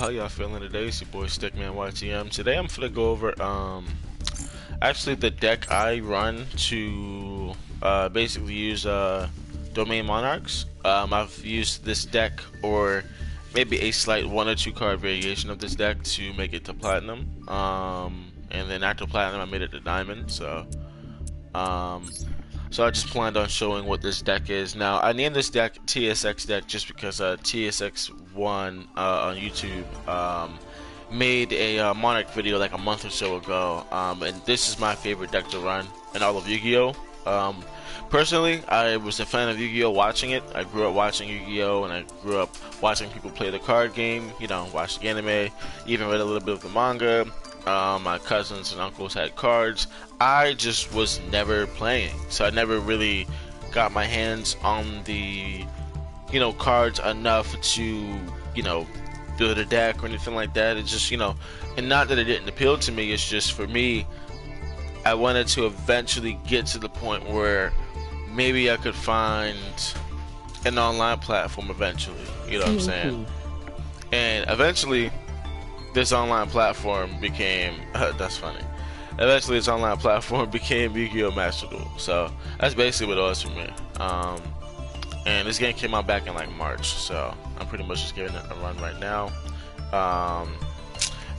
how y'all feeling today? It's your boy Stickman YTM. Today I'm gonna go over actually the deck I run to basically use domain monarchs. I've used this deck or maybe a slight 1 or 2 card variation of this deck to make it to platinum. And then after platinum I made it to diamond. So I just planned on showing what this deck is. Now, I named this deck TSX deck just because TSX1 on YouTube made a Monarch video like a month or so ago. And this is my favorite deck to run in all of Yu-Gi-Oh! Personally, I was a fan of Yu-Gi-Oh! Watching it. I grew up watching Yu-Gi-Oh! And I grew up watching people play the card game, you know, watch the anime, even read a little bit of the manga. My cousins and uncles had cards. I just was never playing, so I never really got my hands on the, you know, cards enough to, you know, build a deck or anything like that. It's just, you know, and not that it didn't appeal to me, it's just for me, I wanted to eventually get to the point where maybe I could find an online platform eventually, you know what I'm saying? And eventually this online platform became that's funny. Eventually, this online platform became Yu-Gi-Oh! Master Duel. So that's basically what it was for me. And this game came out back in like March, so I'm pretty much just giving it a run right now.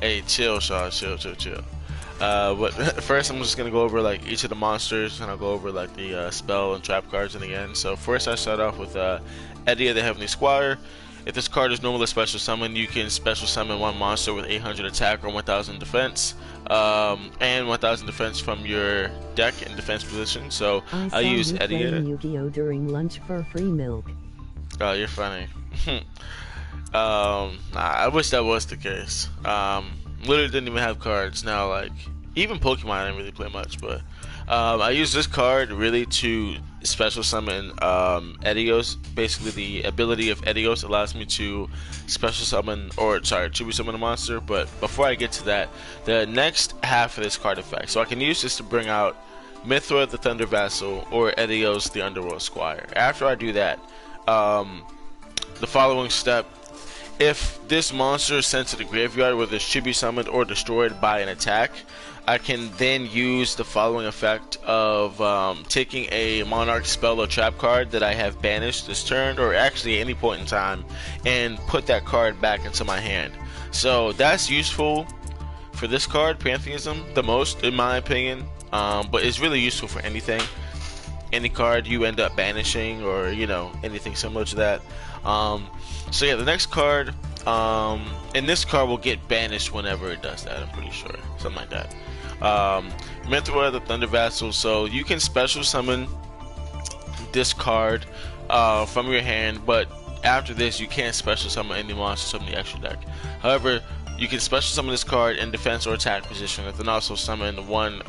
Hey, chill, Shaw, chill. But first, I'm just gonna go over like each of the monsters, and I'll go over like the spell and trap cards in the end. So first, I start off with Eddie of the Heavenly Squire. If this card is normally special summon, you can special summon one monster with 800 attack or 1000 defense, and 1000 defense from your deck in defense position. So I use Eddie. Yu-Gi-Oh! During lunch for free milk. Oh, you're funny. I wish that was the case. Literally didn't even have cards. Now, like even Pokemon, I didn't really play much, but I use this card really to special summon Edios. Basically, the ability of Edios allows me to special summon, or sorry, tribute summon a monster. But before I get to that, the next half of this card effect, so I can use this to bring out Mithra the Thunder Vassal or Edios the Underworld Squire. After I do that, the following step: if this monster is sent to the graveyard, whether it's tribute summoned or destroyed by an attack, I can then use the following effect of taking a Monarch spell or trap card that I have banished this turn, or actually at any point in time, and put that card back into my hand. So that's useful for this card, Pantheism, the most in my opinion, but it's really useful for anything. Any card you end up banishing, or you know, anything similar to that. So yeah, the next card, and this card will get banished whenever it does that, I'm pretty sure, something like that. Mithra the Thunder Vassal, so you can special summon this card from your hand, but after this you can't special summon any monsters from the extra deck. However, you can special summon this card in defense or attack position, and then also summon one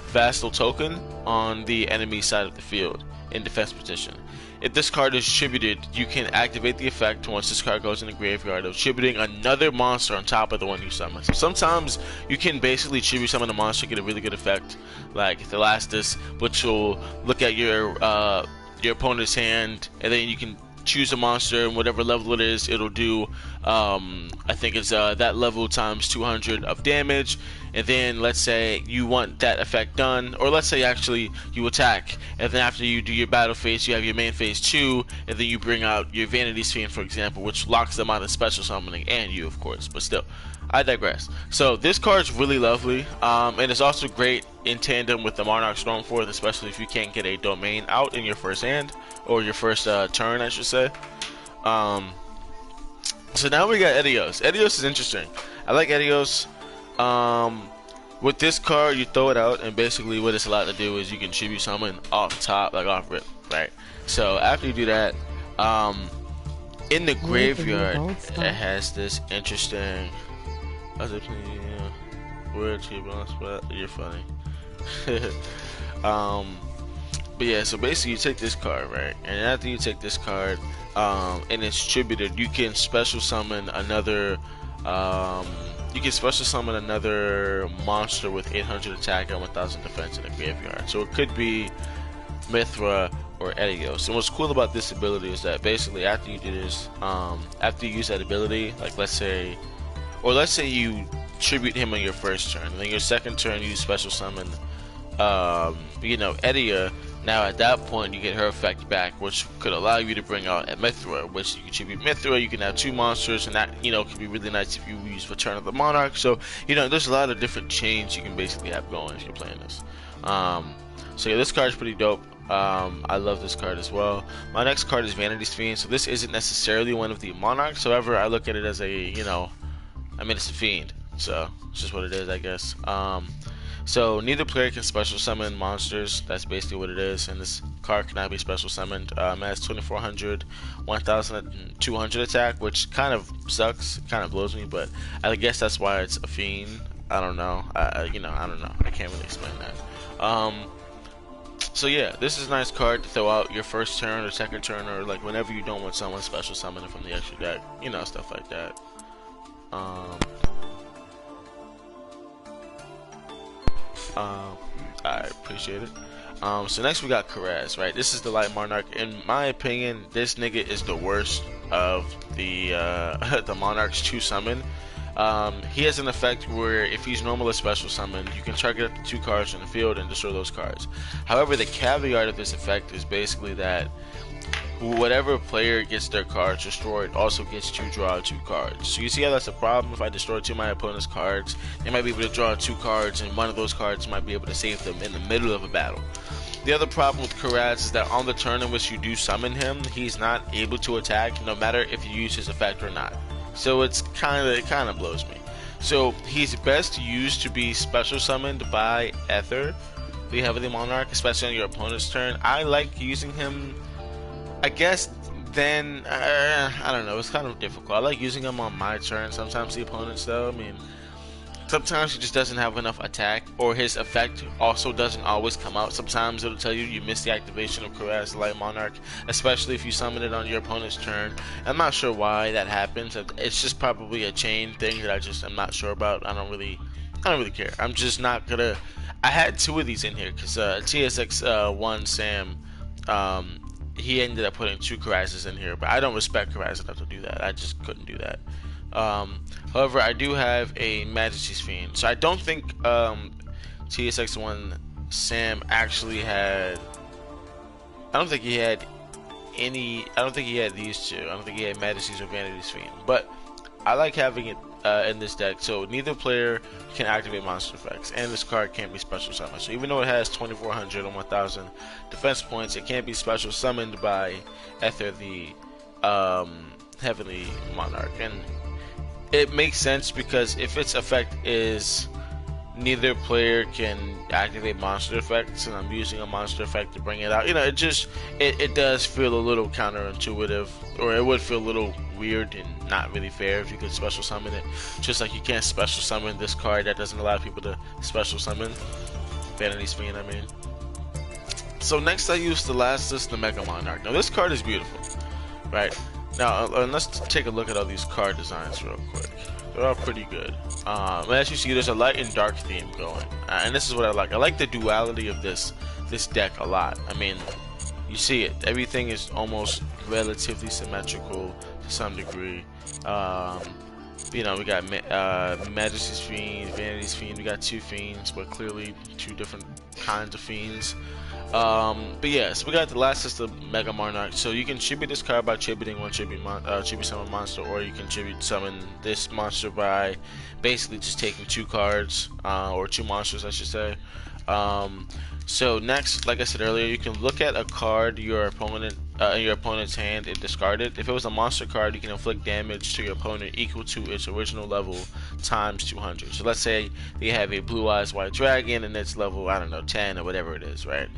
Vassal token on the enemy side of the field in defense position. If this card is tributed, you can activate the effect once this card goes in the graveyard of tributing another monster on top of the one you summon. So sometimes you can basically tribute summon a monster, get a really good effect, like Thelastus, which will look at your opponent's hand, and then you can choose a monster, and whatever level it is, it'll do I think it's that level times 200 of damage. And then let's say you want that effect done, or let's say actually you attack, and then after you do your battle phase, you have your main phase 2, and then you bring out your Vanity's Fiend, for example, which locks them out of special summoning, and you of course, but still, I digress. So this card's really lovely, and it's also great in tandem with the Monarch Stormforth, especially if you can't get a domain out in your first hand, or your first turn, I should say. So now we got Edios. Edios is interesting. I like Edios. With this card, you throw it out, and basically what it's allowed to do is you can tribute summon off top, like off rip, right? So after you do that, in the graveyard, it has this interesting. Weird spot. You're funny. But yeah, so basically you take this card, right? And after you take this card, and it's tributed, you can special summon another. You can special summon another monster with 800 attack and 1000 defense in the graveyard. So it could be Mithra or Edios. And what's cool about this ability is that basically after you do this, after you use that ability, like let's say or let's say you tribute him on your first turn, and then your second turn you special summon, Edia. Now at that point you get her effect back, which could allow you to bring out a Mithra, which you can tribute Mithra. You can have 2 monsters, and that can be really nice if you use Return of the Monarch. So there's a lot of different chains you can basically have going if you're playing this. So yeah, this card is pretty dope. I love this card as well. My next card is Vanity's Fiend. So this isn't necessarily one of the Monarchs. However, I look at it as it's a fiend. So it's just what it is, I guess. So neither player can special summon monsters. That's basically what it is. And this card cannot be special summoned. It has 2400, 1200 attack, which kind of sucks, kind of blows me. But I guess that's why it's a fiend. I don't know. I don't know. I can't really explain that. So yeah, this is a nice card to throw out your first turn or second turn, or like whenever you don't want someone special summoning from the extra deck. Stuff like that. I appreciate it. So next we got Karez, right? This is the Light Monarch. In my opinion, this nigga is the worst of the the Monarchs to summon. He has an effect where if he's normal or special summoned, you can target up to 2 cards in the field and destroy those cards. However, the caveat of this effect is basically that whatever player gets their cards destroyed also gets to draw 2 cards. So you see how that's a problem? If I destroy 2 of my opponent's cards, they might be able to draw 2 cards, and one of those cards might be able to save them in the middle of a battle. The other problem with Karez is that on the turn in which you do summon him, he's not able to attack no matter if you use his effect or not. So it kind of blows me. So he's best used to be special summoned by Ether, the Heavenly Monarch, especially on your opponent's turn. I like using him, I guess. Then I don't know, it's kind of difficult. I like using him on my turn, sometimes the opponent's though. I mean, sometimes he just doesn't have enough attack, or his effect also doesn't always come out. Sometimes it'll tell you missed the activation of Karez, Light Monarch, especially if you summon it on your opponent's turn. I'm not sure why that happens. It's just probably a chain thing that I'm not sure about. I don't really care. I'm just not gonna. I had 2 of these in here because TSX1 Sam, he ended up putting 2 Karezes in here, but I don't respect Karez enough to do that. I just couldn't do that. However, I do have a Majesty's Fiend, so I don't think TSX1 Sam actually had. I don't think he had any. I don't think he had these 2. I don't think he had Majesty's or Vanity's Fiend, but I like having it in this deck. So neither player can activate monster effects, and this card can't be special summoned. So even though it has 2400 and 1000 defense points, it can't be special summoned by Ether, the Heavenly Monarch. And it makes sense because if its effect is neither player can activate monster effects, and I'm using a monster effect to bring it out, it does feel a little counterintuitive, or it would feel a little weird and not really fair if you could special summon it. Just like you can't special summon this card that doesn't allow people to special summon Vanity's Fiend, I mean. So next I use the Mega Monarch. Now this card is beautiful, right? Now let's take a look at all these card designs real quick. They're all pretty good. As you see, there's a light and dark theme going, and this is what I like. I like the duality of this deck a lot. I mean, you see it. Everything is almost relatively symmetrical to some degree. We got Majesty's Fiend, Vanity's Fiend. We got 2 fiends, but clearly 2 different kinds of fiends. But yeah, so we got the last system, Mega Monarch. So you can tribute this card by tributing one tribute summon monster, or you can tribute summon this monster by basically just taking 2 cards, or 2 monsters, I should say. So next, like I said earlier, you can look at a card in your opponent's hand and discard it. If it was a monster card, you can inflict damage to your opponent equal to its original level times 200. So let's say they have a Blue Eyes White Dragon and it's level, I don't know, 10 or whatever it is, right?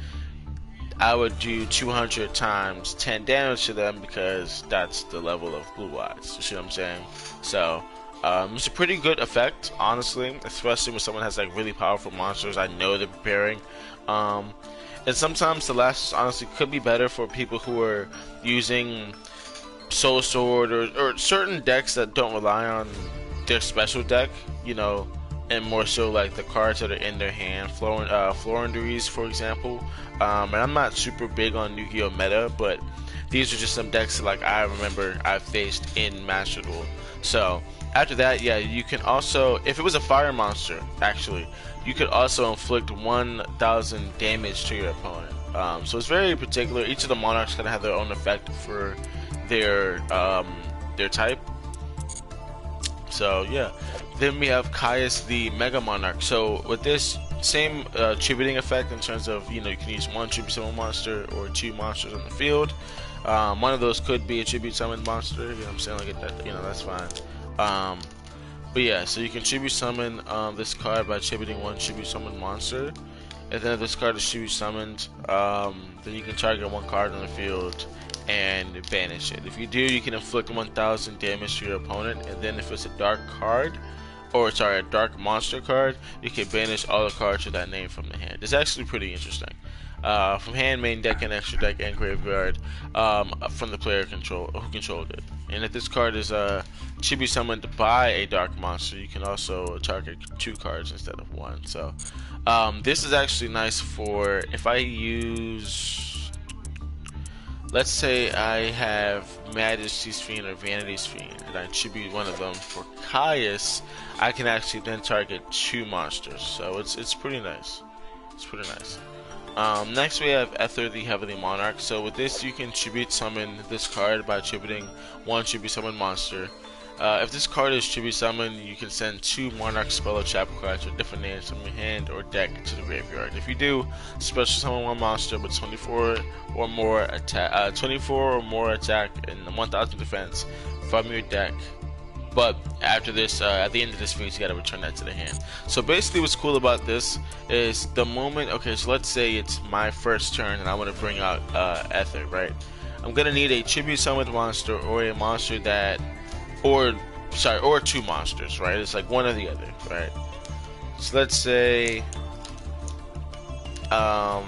I would do 200 times 10 damage to them because that's the level of Blue Eyes. You see what I'm saying? So it's a pretty good effect, honestly, especially when someone has like really powerful monsters I know they're preparing. And sometimes the last honestly could be better for people who are using Soul Sword or certain decks that don't rely on their special deck, and more so like the cards that are in their hand, Florindaries, for example. And I'm not super big on Yu-Gi-Oh meta, but these are just some decks that, like, I remember I've faced in Master Duel. So after that, yeah, you can also, if it was a fire monster, actually, you could also inflict 1,000 damage to your opponent. So it's very particular. Each of the monarchs kind of have their own effect for their type. So yeah, then we have Caius the Mega Monarch. So with this same tributing effect in terms of, you can use one tribute summon monster or two monsters on the field. One of those could be a tribute summon monster. You know what I'm saying? Like that, that's fine. But yeah, so you can tribute summon this card by tributing one tribute summon monster. And then if this card is tribute summoned, then you can target one card on the field and banish it. If you do, you can inflict 1,000 damage to your opponent, and then if it's a dark card, or sorry, a dark monster card, you can banish all the cards with that name from the hand. It's actually pretty interesting. From hand, main deck, and extra deck, and graveyard, from the player who controlled it. And if this card is tribute summoned by a dark monster, you can also target 2 cards instead of 1. So this is actually nice for if I use. Let's say I have Majesty's Fiend or Vanity's Fiend, and I tribute one of them for Caius. I can actually then target 2 monsters, so it's pretty nice. It's pretty nice. Next we have Ether the Heavenly Monarch. So with this, you can tribute summon this card by tributing one tribute summon monster. If this card is tribute summoned, you can send 2 Monarch spell or trap cards with different names from your hand or deck to the graveyard. If you do, special summon one monster with 24 or more attack and 1,000 defense from your deck. But after this, at the end of this phase, you gotta return that to the hand. So basically, what's cool about this is the moment. Okay, so let's say it's my first turn, and I want to bring out Ether, right? I'm gonna need a tribute summoned monster or a monster that. Or 2 monsters, right? It's like one or the other, right? So let's say, so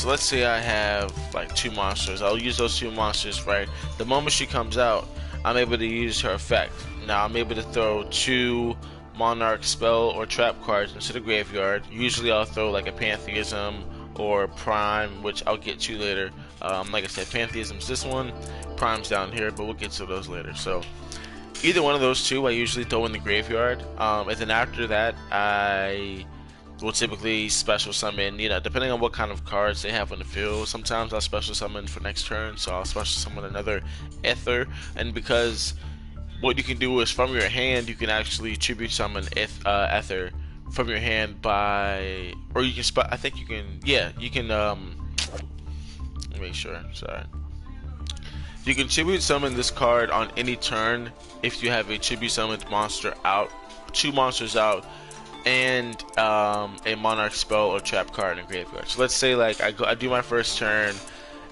let's say I have like 2 monsters. I'll use those 2 monsters, right? The moment she comes out, I'm able to use her effect. Now I'm able to throw 2 Monarch spell or trap cards into the graveyard. Usually I'll throw like a Pantheism or Prime, which I'll get to later. Like I said, Pantheism's this one, Prime's down here, but we'll get to those later. So either one of those 2 I usually throw in the graveyard, and then after that I will typically special summon, depending on what kind of cards they have on the field. Sometimes I'll special summon for next turn, so I'll special summon another Ether, and because what you can do is from your hand you can actually tribute summon Ether from your hand by, or you can I think you can, you can make sure, sorry. You can tribute summon this card on any turn if you have a tribute summoned monster out, 2 monsters out, and a Monarch spell or trap card in the graveyard. So let's say like I do my first turn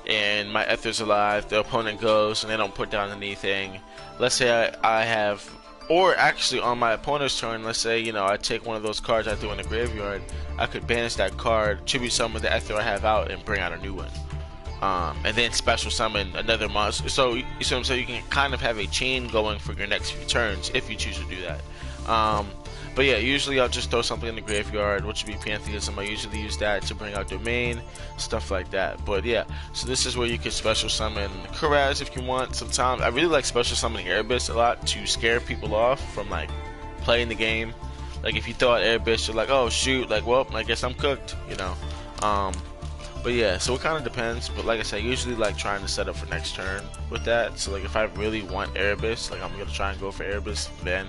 and my Ether's alive, the opponent goes and they don't put down anything. Let's say I have, or actually on my opponent's turn, let's say I take one of those cards I threw in the graveyard, I could banish that card, tribute summon the Ether I have out, and bring out a new one. And then special summon another monster. So you see what I'm saying? You can kind of have a chain going for your next few turns if you choose to do that. But yeah, usually I'll just throw something in the graveyard, which would be Pantheism. I usually use that to bring out Domain, stuff like that. But yeah, so this is where you can special summon Karaz if you want. Sometimes I really like special summoning Erebus a lot to scare people off from like playing the game. Like if you throw out Erebus, you're like, oh shoot, like well, I guess I'm cooked, But yeah, so it kind of depends. But like I said, I usually like trying to set up for next turn with that. So like if I really want Erebus, like I'm gonna try and go for Erebus then.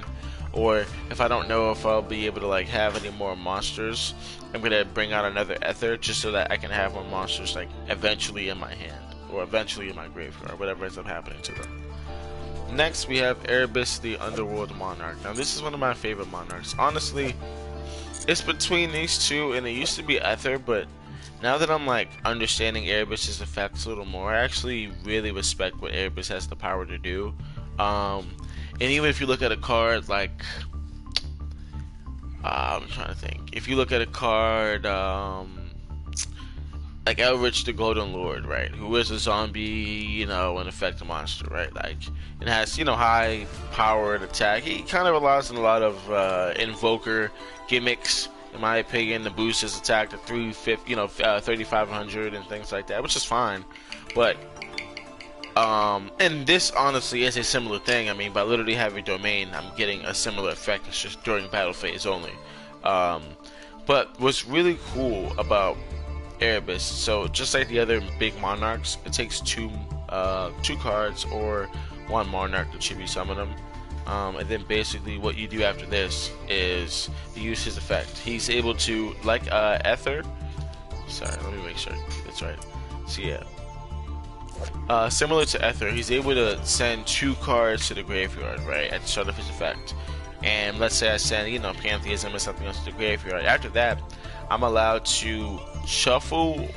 Or if I don't know if I'll be able to like have any more monsters, I'm gonna bring out another Ether just so that I can have more monsters like eventually in my hand or eventually in my graveyard, whatever ends up happening to them. Next we have Erebus the Underworld Monarch. Now this is one of my favorite monarchs. Honestly, it's between these 2, and it used to be Ether, but now that I'm like understanding Erebus's effects a little more, I actually really respect what Erebus has the power to do. And even if you look at a card like, I'm trying to think. If you look at a card like Elrich the Golden Lord, right, who is a zombie, an effective monster, right, like it has high powered attack. He kind of relies on a lot of invoker gimmicks. In my opinion, to boost his attack to 3,500 and things like that, which is fine. But And this honestly is a similar thing. I mean, by literally having domain, I'm getting a similar effect. It's just during battle phase only. Um, but what's really cool about Erebus, so just like the other big monarchs, it takes two cards or one monarch to chibi summon them. And then basically what you do after this is you use his effect. He's able to, like Ether. Sorry, let me make sure that's right. So yeah, similar to Ether, he's able to send two cards to the graveyard, right, at the start of his effect. And let's say I send, Pantheism or something else to the graveyard. After that, I'm allowed to shuffle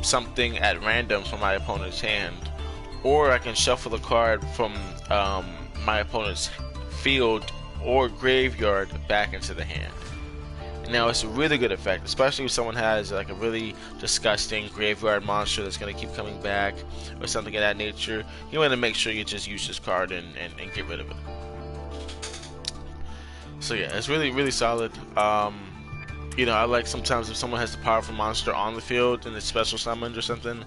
something at random from my opponent's hand, or I can shuffle a card from my opponent's field or graveyard back into the hand. Now it's a really good effect, especially if someone has like a really disgusting graveyard monster that's going to keep coming back or something of that nature. You want to make sure you just use this card and get rid of it. So yeah, it's really solid. I like sometimes if someone has a powerful monster on the field and it's special summoned or something,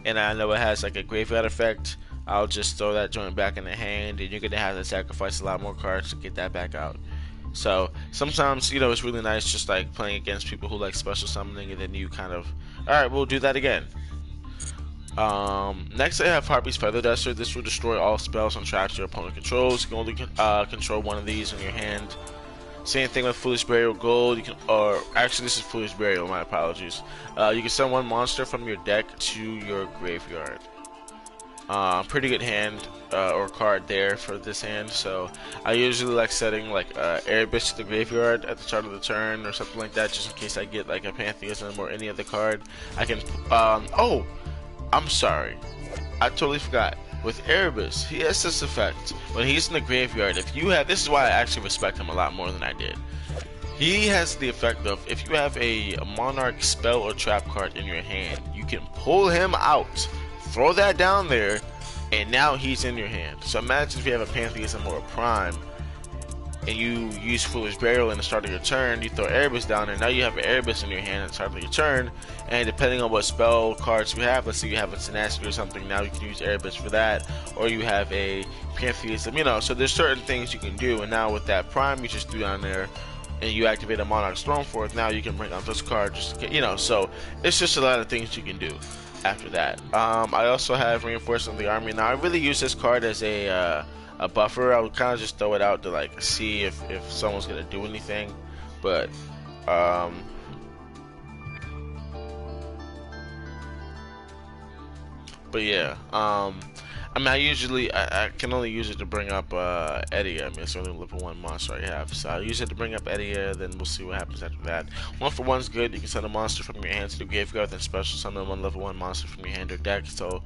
and I know it has like a graveyard effect, I'll just throw that joint back in the hand, and you're gonna have to sacrifice a lot more cards to get that back out. So sometimes, it's really nice just like playing against people who like special summoning, and then you kind of, alright, we'll do that again. Next I have Harpy's Feather Duster. This will destroy all spells and traps your opponent controls. You can only control one of these in your hand. Same thing with Foolish Burial Gold. Or actually, this is Foolish Burial. My apologies. You can send one monster from your deck to your graveyard. Pretty good hand or card there for this hand. So I usually like setting like Erebus to the graveyard at the start of the turn or something like that, just in case I get like a Pantheism or any other card. I can. Oh, I'm sorry. I totally forgot. With Erebus, he has this effect. When he's in the graveyard, if you have, this is why I actually respect him a lot more than I did. He has the effect of, if you have a Monarch spell or trap card in your hand, you can pull him out, throw that down there, and now he's in your hand. So imagine if you have a Pantheism or a Prime, and you use Foolish Burial in the start of your turn, you throw Erebus down there, now you have an Erebus in your hand at the start of your turn, and depending on what spell cards you have, let's say you have a Tenacity or something, now you can use Erebus for that, or you have a Pantheism, so there's certain things you can do, and now with that Prime you just threw down there, and you activate a Monarch's Throneforth, now you can bring out this card, so it's just a lot of things you can do after that. I also have Reinforcement of the Army. Now I really use this card as a buffer. I would kind of just throw it out to like see if someone's gonna do anything, but yeah. I mean, I can only use it to bring up Edia. I mean, it's the only level 1 monster I have, so I'll use it to bring up Edia, then we'll see what happens after that. 1-for-1's good. You can send a monster from your hand to the graveyard, then special summon one level 1 monster from your hand or deck. So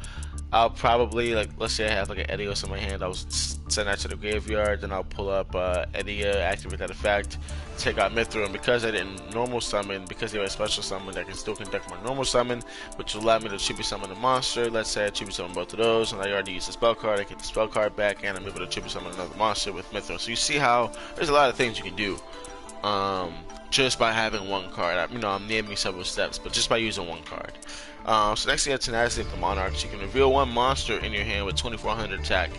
I'll probably, like, let's say I have like an Edios in my hand, I'll send that to the graveyard, then I'll pull up Edia, activate that effect, take out Mithril, and because I didn't normal summon, because they were special summoned, I can still conduct my normal summon, which will allow me to chibi summon a monster. Let's say I chibi summon both of those, and I already used the spell card, I get the spell card back, and I'm able to chibi summon another monster with Mithril. So you see how there's a lot of things you can do just by having one card. I'm naming several steps, but just by using one card. So next you have Tenacity of the Monarch. You can reveal one monster in your hand with 2400 attack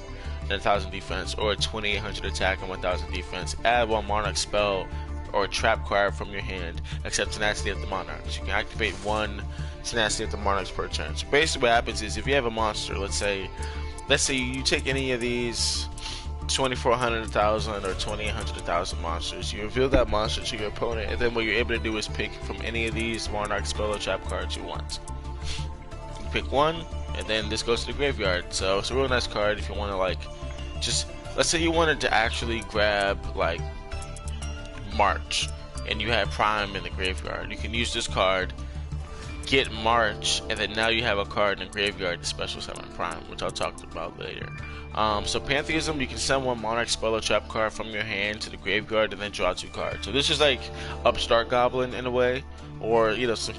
and 1000 defense, or 2800 attack and 1000 defense. Add one Monarch spell or trap card from your hand, except Tenacity of the Monarchs. You can activate one Tenacity of the Monarchs per turn. So basically what happens is, if you have a monster, let's say you take any of these 2400, 1000, or 2800, 1000 monsters, you reveal that monster to your opponent, and then what you're able to do is pick from any of these Monarch spell or trap cards you want. You pick one, and then this goes to the graveyard. So it's a real nice card if you want to, like, just, let's say you wanted to actually grab, like, March, and you have Prime in the graveyard. You can use this card, get March, and then now you have a card in the graveyard to special summon Prime, which I'll talk about later. So Pantheism, you can send one Monarch spell or trap card from your hand to the graveyard and then draw 2 cards. So this is like Upstart Goblin in a way, or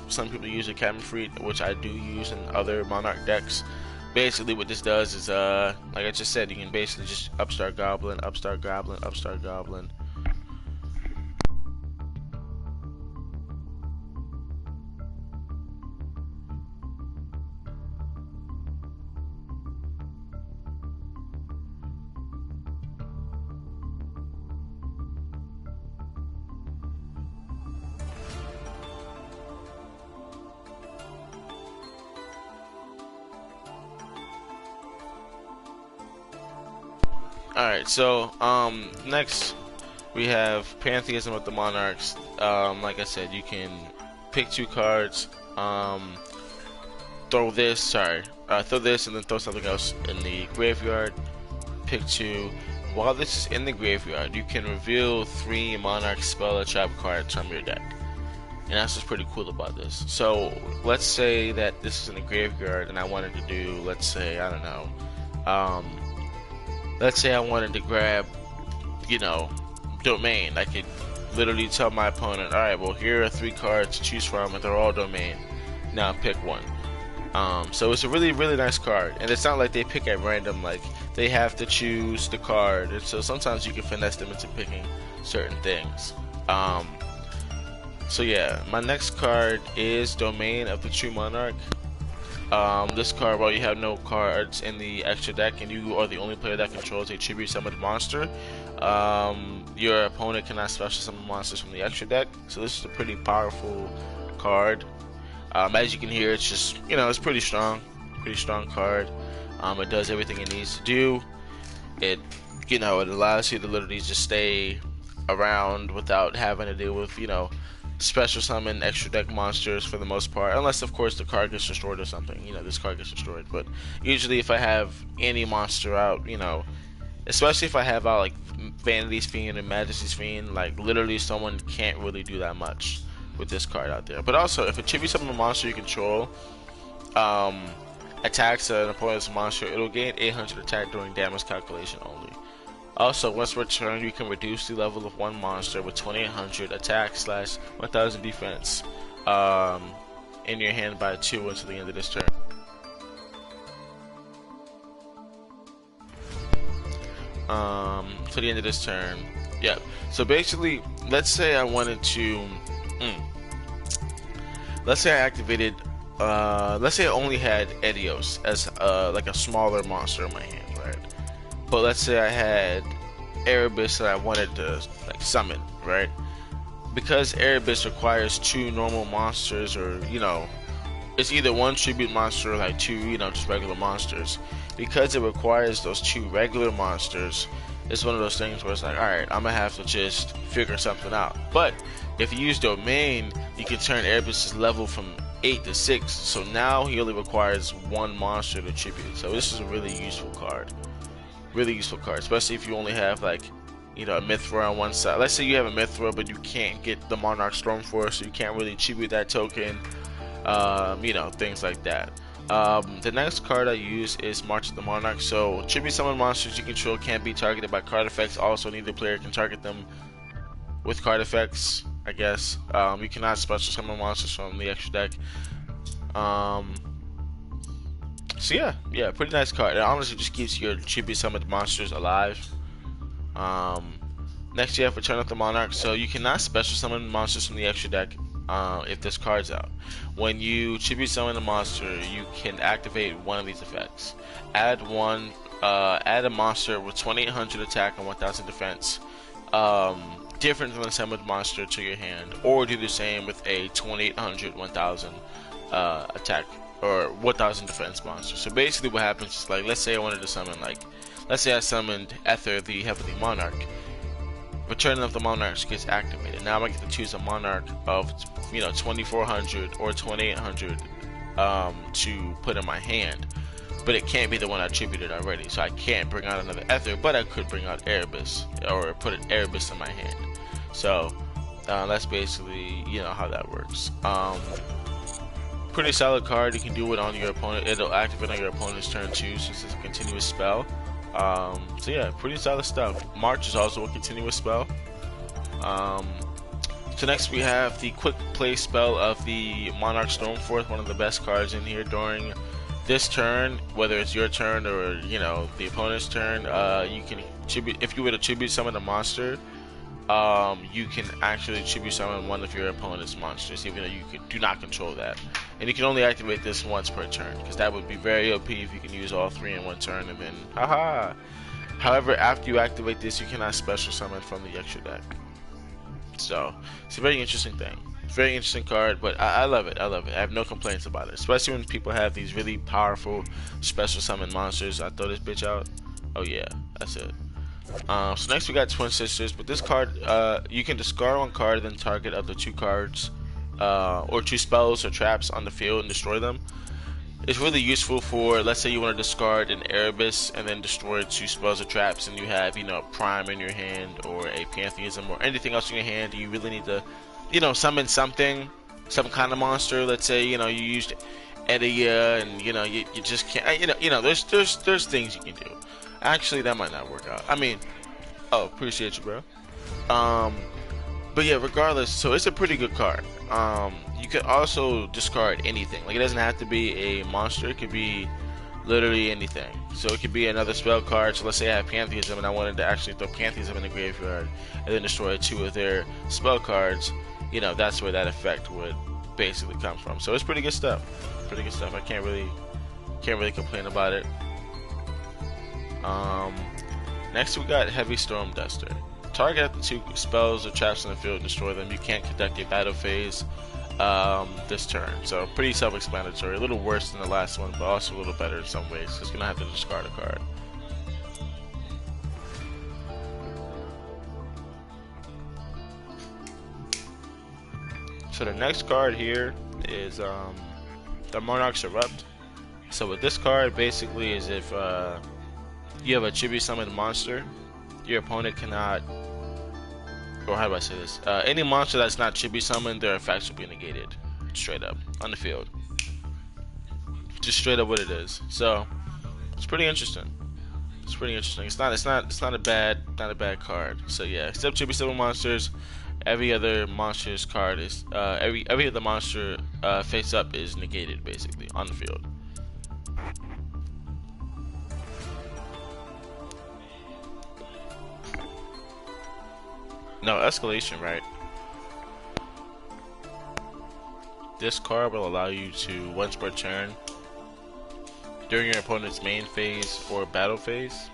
some people use a Cabin Freak, which I do use in other Monarch decks. Basically what this does is, like I just said, you can basically just Upstart Goblin, Upstart Goblin, Upstart Goblin. Alright, so next we have Pantheism with the Monarchs. Like I said, you can pick 2 cards, throw this and then throw something else in the graveyard. Pick 2. While this is in the graveyard, you can reveal 3 Monarch spell or trap cards from your deck. And that's what's pretty cool about this. So let's say that this is in the graveyard and I wanted to do, let's say, I don't know, let's say I wanted to grab, you know, Domain. I could literally tell my opponent, alright, well, here are 3 cards to choose from and they're all Domain. Now pick one. So it's a really, really nice card. And it's not like they pick at random, like they have to choose the card. And so sometimes you can finesse them into picking certain things. So yeah, my next card is Domain of the True Monarch. This card, while you have no cards in the extra deck and you are the only player that controls a tribute summoned monster, your opponent cannot special summon monsters from the extra deck. So this is a pretty powerful card. As you can hear, it's just, you know, it's pretty strong card. It does everything it needs to do. It, you know, it allows you to literally just stay around without having to deal with, you know, special summon extra deck monsters for the most part, unless of course the card gets destroyed or something. You know, this card gets destroyed, but usually if I have any monster out, you know, especially if I have out like Vanity's Fiend and Majesty's Fiend, like literally someone can't really do that much with this card out there. But also, if a tribute summon a monster you control attacks an opponent's monster, it'll gain 800 attack during damage calculation only. Also, once returned, you can reduce the level of one monster with 2800 attack / 1000 defense in your hand by 2 until the end of this turn. To the end of this turn. Yep. So basically, let's say I wanted to let's say I activated let's say I only had Edios as like a smaller monster in my hand, right? But let's say I had Erebus that I wanted to like summon, right? Because Erebus requires 2 normal monsters, or you know, it's either 1 tribute monster or like 2, you know, just regular monsters. Because it requires those 2 regular monsters, it's one of those things where it's like, alright, I'm gonna have to just figure something out. But if you use Domain, you can turn Erebus's level from 8 to 6, so now he only requires 1 monster to tribute. So this is a really useful card. Really useful card, especially if you only have like, you know, a Mithra on one side. Let's say you have a Mithra, but you can't get the Monarch Stormforce, so you can't really tribute that token. You know, things like that. The next card I use is March of the Monarch. So tribute summon monsters you control can't be targeted by card effects. Also, neither player can target them with card effects, I guess. You cannot special summon monsters from the extra deck. So yeah, pretty nice card. It honestly just keeps your tribute summoned monsters alive. Next you have Return of the Monarch. So you cannot special summon monsters from the extra deck if this card's out. When you tribute summon a monster, you can activate one of these effects. Add a monster with 2800 attack and 1000 defense, different than a summoned monster, to your hand, or do the same with a 2800 1000 attack or 1000 defense monster. So basically what happens is, like, let's say I wanted to summon, like, let's say I summoned Ether, the Heavenly Monarch. Return of the Monarch gets activated. Now I get to choose a Monarch of, you know, 2400 or 2800 to put in my hand, but it can't be the one I attributed already. So I can't bring out another Ether, but I could bring out Erebus, or put an Erebus in my hand. So that's basically, you know, how that works. Pretty solid card. You can do it on your opponent. It'll activate on your opponent's turn too, since it's a continuous spell. So yeah, pretty solid stuff. March is also a continuous spell. So next we have the quick play spell of the Monarch Stormforce, one of the best cards in here during this turn, whether it's your turn or, you know, the opponent's turn. You can tribute, if you were to tribute summon a monster, you can actually tribute summon one of your opponent's monsters, even though you do not control that. And you can only activate this once per turn, because that would be very OP if you can use all 3 in one turn, and then haha. However, after you activate this, you cannot special summon from the extra deck. So it's a very interesting thing. Very interesting card, but I love it. I love it. I have no complaints about it, especially when people have these really powerful special summon monsters. I throw this bitch out. Oh yeah, that's it. So next we got Twin Sisters, but this card, you can discard one card, then target up to two cards, or two spells or traps on the field and destroy them. It's really useful for, let's say you want to discard an Erebus and then destroy two spells or traps, and you have, Prime in your hand or a Pantheism or anything else in your hand. You really need to, summon something, some kind of monster. Let's say, you used Edia, and you just can't. There's things you can do. Actually, that might not work out. I mean, oh, appreciate you, bro. Um, but yeah, regardless, so it's a pretty good card. You could also discard anything. Like, it doesn't have to be a monster. It could be literally anything. So it could be another spell card. So let's say I have Pantheism and I wanted to actually throw Pantheism in the graveyard and then destroy two of their spell cards. That's where that effect would basically come from. So it's pretty good stuff. Pretty good stuff. I can't really complain about it. Next we got Heavy Storm Duster. Target the two spells or traps in the field and destroy them. You can't conduct a battle phase this turn. So pretty self-explanatory. A little worse than the last one, but also a little better in some ways. Just gonna have to discard a card. So the next card here is the Monarch Erupt. So with this card, basically, is if you have a Chibi summoned monster, your opponent cannot, or how do I say this? Any monster that's not Chibi summoned, their effects will be negated, straight up on the field. Just straight up what it is. So it's pretty interesting. It's pretty interesting. It's not a bad card. So yeah, except Chibi summoned monsters, every other monster's card is every other monster face up is negated basically on the field. No, escalation, right? This card will allow you to, once per turn, during your opponent's main phase or battle phase,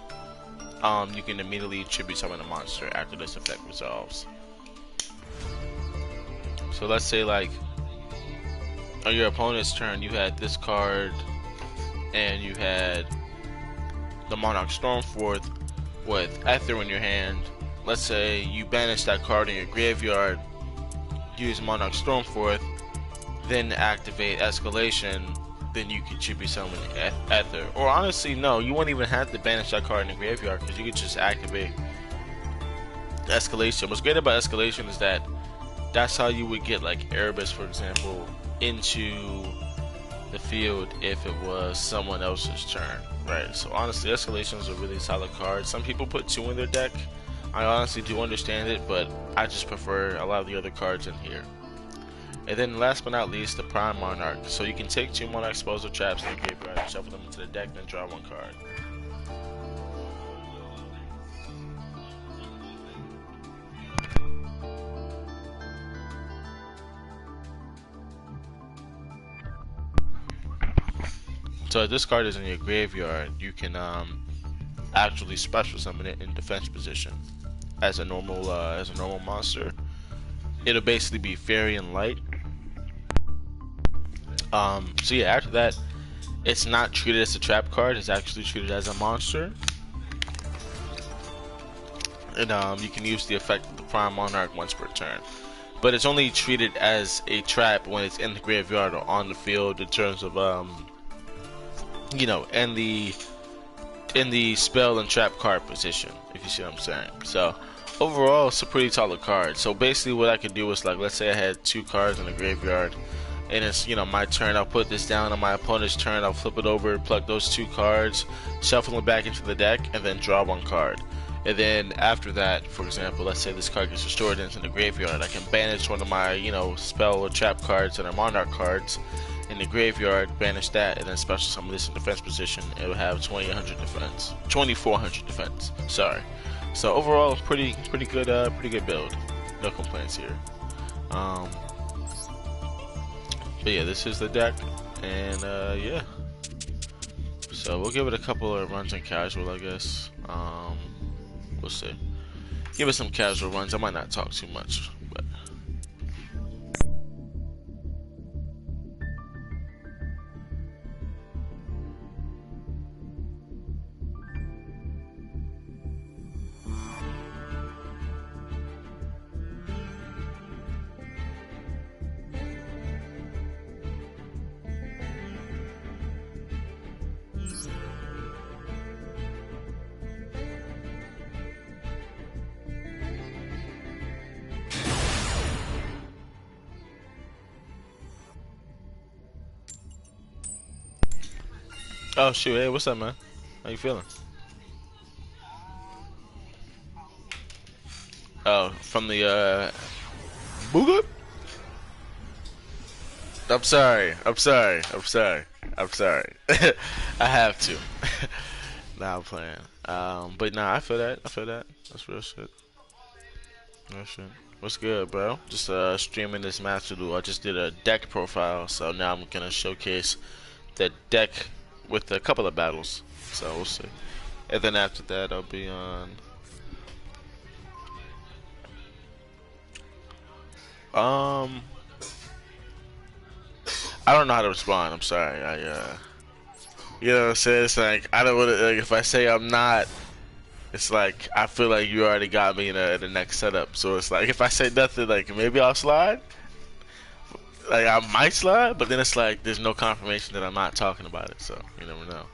you can immediately tribute summon a monster after this effect resolves. So let's say, like, on your opponent's turn, you had this card, and you had the Monarch Stormforth with Ether in your hand. Let's say you banish that card in your graveyard, use Monarch Stormforth, then activate Escalation, then you can Chibi summon Ether. Or honestly, no, you won't even have to banish that card in the graveyard because you could just activate Escalation. What's great about Escalation is that that's how you would get, like, Erebus, for example, into the field if it was someone else's turn, right? So honestly, Escalation is a really solid card. Some people put 2 in their deck. I honestly do understand it, but I just prefer a lot of the other cards in here. And then last but not least, the Prime Monarch. So you can take 2 Monarch spells or traps in the graveyard, shuffle them into the deck, then draw 1 card. So if this card is in your graveyard, you can actually special summon it in defense position as a normal monster. It'll basically be Fairy and Light. So yeah, after that, it's not treated as a trap card. It's actually treated as a monster, and you can use the effect of the Prime Monarch once per turn. But it's only treated as a trap when it's in the graveyard or on the field in terms of in the spell and trap card position, if you see what I'm saying. So overall, it's a pretty solid card. So basically what I could do is, like, let's say I had 2 cards in the graveyard and it's, my turn. I'll put this down. On my opponent's turn, I'll flip it over, plug those 2 cards, shuffle them back into the deck, and then draw 1 card. And then after that, for example, let's say this card gets restored into the graveyard, I can banish one of my, spell or trap cards and our Monarch cards in the graveyard, banish that, and then special summon this in defense position. It'll have 2400 defense. Sorry. So overall, pretty good build. No complaints here. But yeah, this is the deck, and yeah. So we'll give it a couple of runs in casual, I guess. We'll see. Give it some casual runs. I might not talk too much, but. Oh shoot, hey, what's up, man? How you feeling? Oh, from the Booga? I'm sorry. I'm sorry. I'm sorry. I'm sorry. I have to. Nah, I'm playing. But nah, I feel that. I feel that. That's real shit. Real shit. What's good, bro? Just streaming this Master Duel. I just did a deck profile, so now I'm gonna showcase the deck with a couple of battles. So we'll see. And then after that, I'll be on. Um, I don't know how to respond. I'm sorry. You know what I'm saying? It's like I don't want to. Like, if I say I'm not, it's like I feel like you already got me in the next setup. So it's like if I say nothing, like maybe I'll slide. Like I might slide, but then it's like there's no confirmation that I'm not talking about it. So you never know.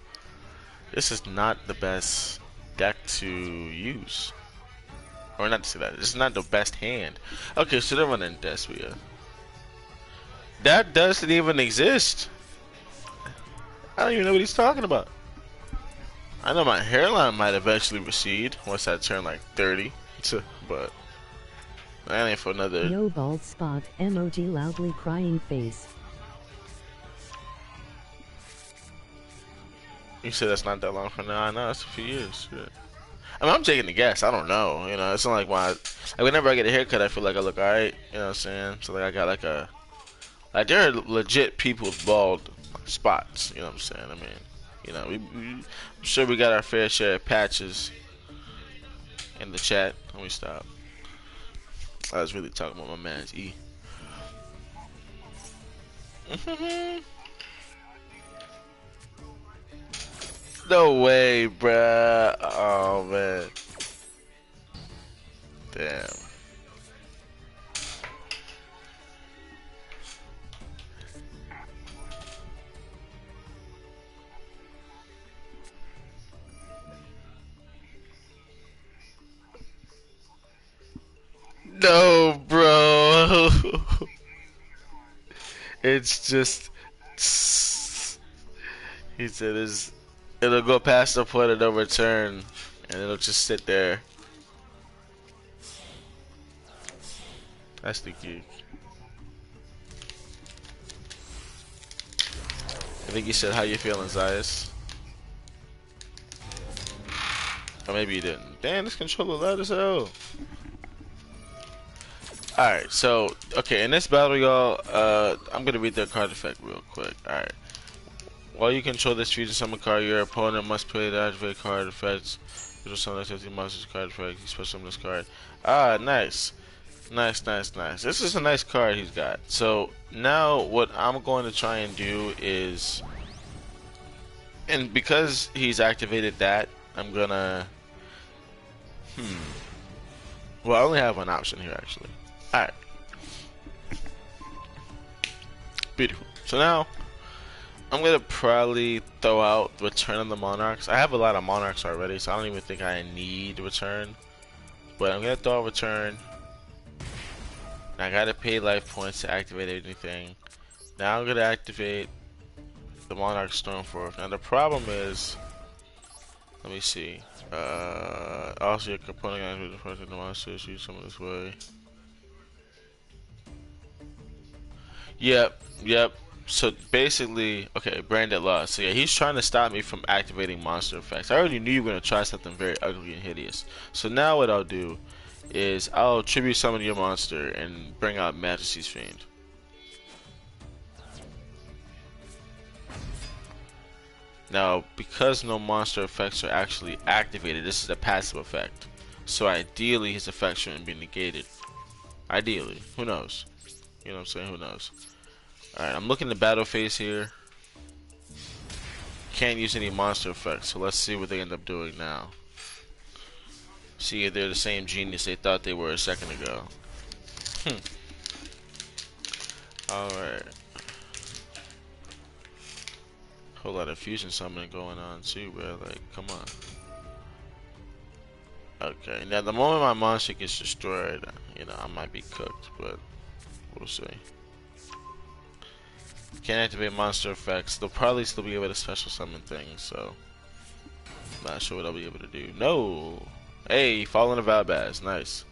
This is not the best deck to use, or not to say that. This is not the best hand. Okay, so they're running Despia. That doesn't even exist. I don't even know what he's talking about. I know my hairline might eventually recede once I turn like 30, but that ain't for another. Yo bald spot, emoji loudly crying face. You said that's not that long from now. I know it's a few years. Shit. I mean, I'm taking the guess. I don't know. You know, it's not like whenever I get a haircut, I feel like I look alright. You know what I'm saying? So like I got like there are legit people with bald spots. You know what I'm saying? I mean, you know, I'm sure we got our fair share of patches in the chat. Let me stop. I was really talking about my man's E. No way, bruh. Oh man. Damn. No, bro. It's just. He said it'll go past the point of no return, and it'll just sit there. That's the geek. I think he said, "How you feeling, Zayas?" Or maybe he didn't. Damn, this controller loud as hell. Alright, so, okay, in this battle, y'all, I'm gonna read their card effect real quick. Alright. While you control this fusion summon card, your opponent must play the activate card effects. Visual summon 50 monsters card effect. You special summon this card. Ah, nice. Nice. This is a nice card he's got. So, now what I'm going to try and do is... And because he's activated that, I'm gonna... Well, I only have one option here, actually. Alright. Beautiful. So now, I'm gonna probably throw out Return of the Monarchs. I have a lot of Monarchs already, so I don't even think I need Return. But I'm gonna throw out Return. I gotta pay life points to activate anything. Now I'm gonna activate the Monarch Stormforth. Now the problem is, let me see. Also your component activates the first of the monsters. Use some of this way. Yep. So basically, okay, Branded lost. So yeah, he's trying to stop me from activating monster effects. I already knew you were gonna try something very ugly and hideous. So now what I'll do is I'll tribute summon your monster and bring out Majesty's Fiend. Now, because no monster effects are actually activated, this is a passive effect. So ideally, his effect shouldn't be negated. Ideally, who knows? You know what I'm saying? Who knows? Alright, I'm looking at the battle phase here. Can't use any monster effects, so let's see what they end up doing now. See if they're the same genius they thought they were a second ago. Alright. Whole lot of fusion summoning going on too, bro. Like, come on. Okay, now the moment my monster gets destroyed, you know, I might be cooked, but we'll see. Can't activate monster effects. They'll probably still be able to special summon things, so not sure what I'll be able to do. No! Hey, Fallen of Albaz. Nice.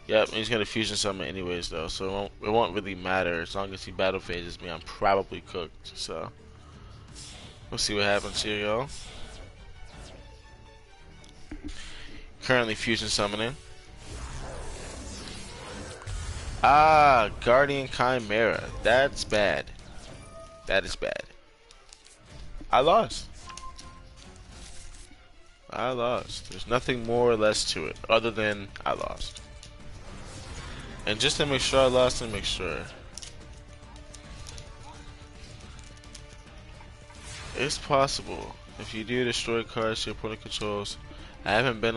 Yep, he's gonna fusion summon anyways though, so it won't really matter. As long as he battle phases me, I'm probably cooked, so we'll see what happens here, y'all. Currently fusion summoning. Ah, Guardian Chimera. That's bad. That is bad. I lost. I lost. There's nothing more or less to it other than I lost. And just to make sure I lost, and make sure. It's possible. If you do destroy cards your opponent controls. I haven't been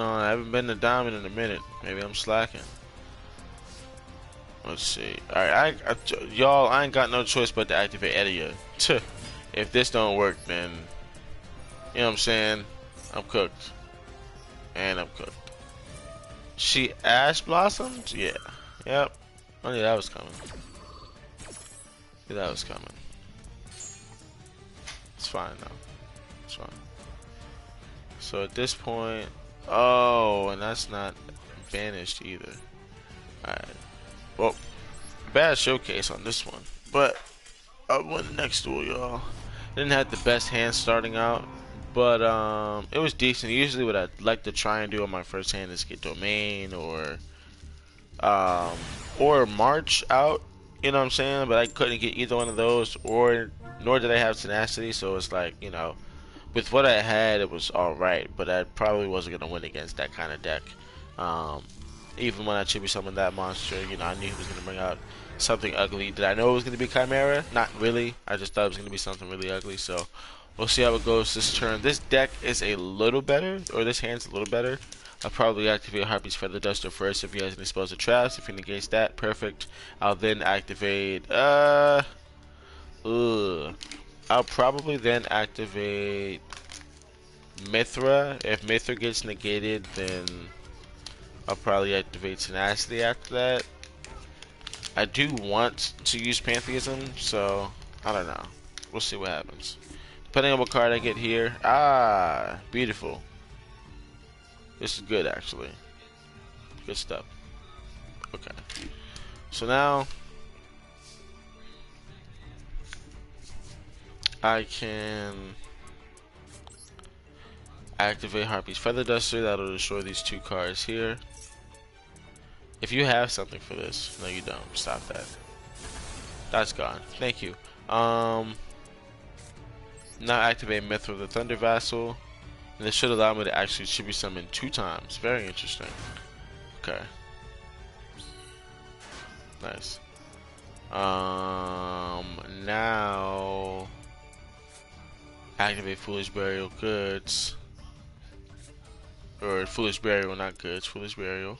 the diamond in a minute. Maybe I'm slacking. Let's see. Alright, y'all, I ain't got no choice but to activate Edia. If this don't work, then you know what I'm saying? I'm cooked. And I'm cooked. She Ash Blossomed? Yeah. Yep. I knew that was coming. Knew that was coming. It's fine though. It's fine. So at this point, oh, and that's not banished either. Alright. Well, bad showcase on this one. But I won next duel, y'all. Didn't have the best hand starting out, but it was decent. Usually what I'd like to try and do on my first hand is get Domain or March out, you know what I'm saying? But I couldn't get either one of those, nor did I have Tenacity, so it's like, you know, with what I had, it was alright, but I probably wasn't going to win against that kind of deck. Even when I chibi summoned that monster, you know, I knew he was going to bring out something ugly. Did I know it was going to be Chimera? Not really. I just thought it was going to be something really ugly, so we'll see how it goes this turn. This deck is a little better, or this hand's a little better. I'll probably activate Harpy's Feather Duster first if he has any spells or traps. If he negates that, perfect. I'll then activate, I'll probably then activate Mithra. If Mithra gets negated, then I'll probably activate Tenacity after that. I do want to use Pantheism, so I don't know. We'll see what happens. Depending on what card I get here. Ah, beautiful. This is good, actually. Good stuff. Okay. So now I can activate Harpy's Feather Duster. That'll destroy these two cards here. If you have something for this, no, you don't. Stop that. That's gone. Thank you. Now activate Mithra the Thunder Vassal. And this should allow me to actually chibi summon 2 times. Very interesting. Okay. Nice. Now activate Foolish Burial Goods. Or Foolish Burial, not Goods. Foolish Burial.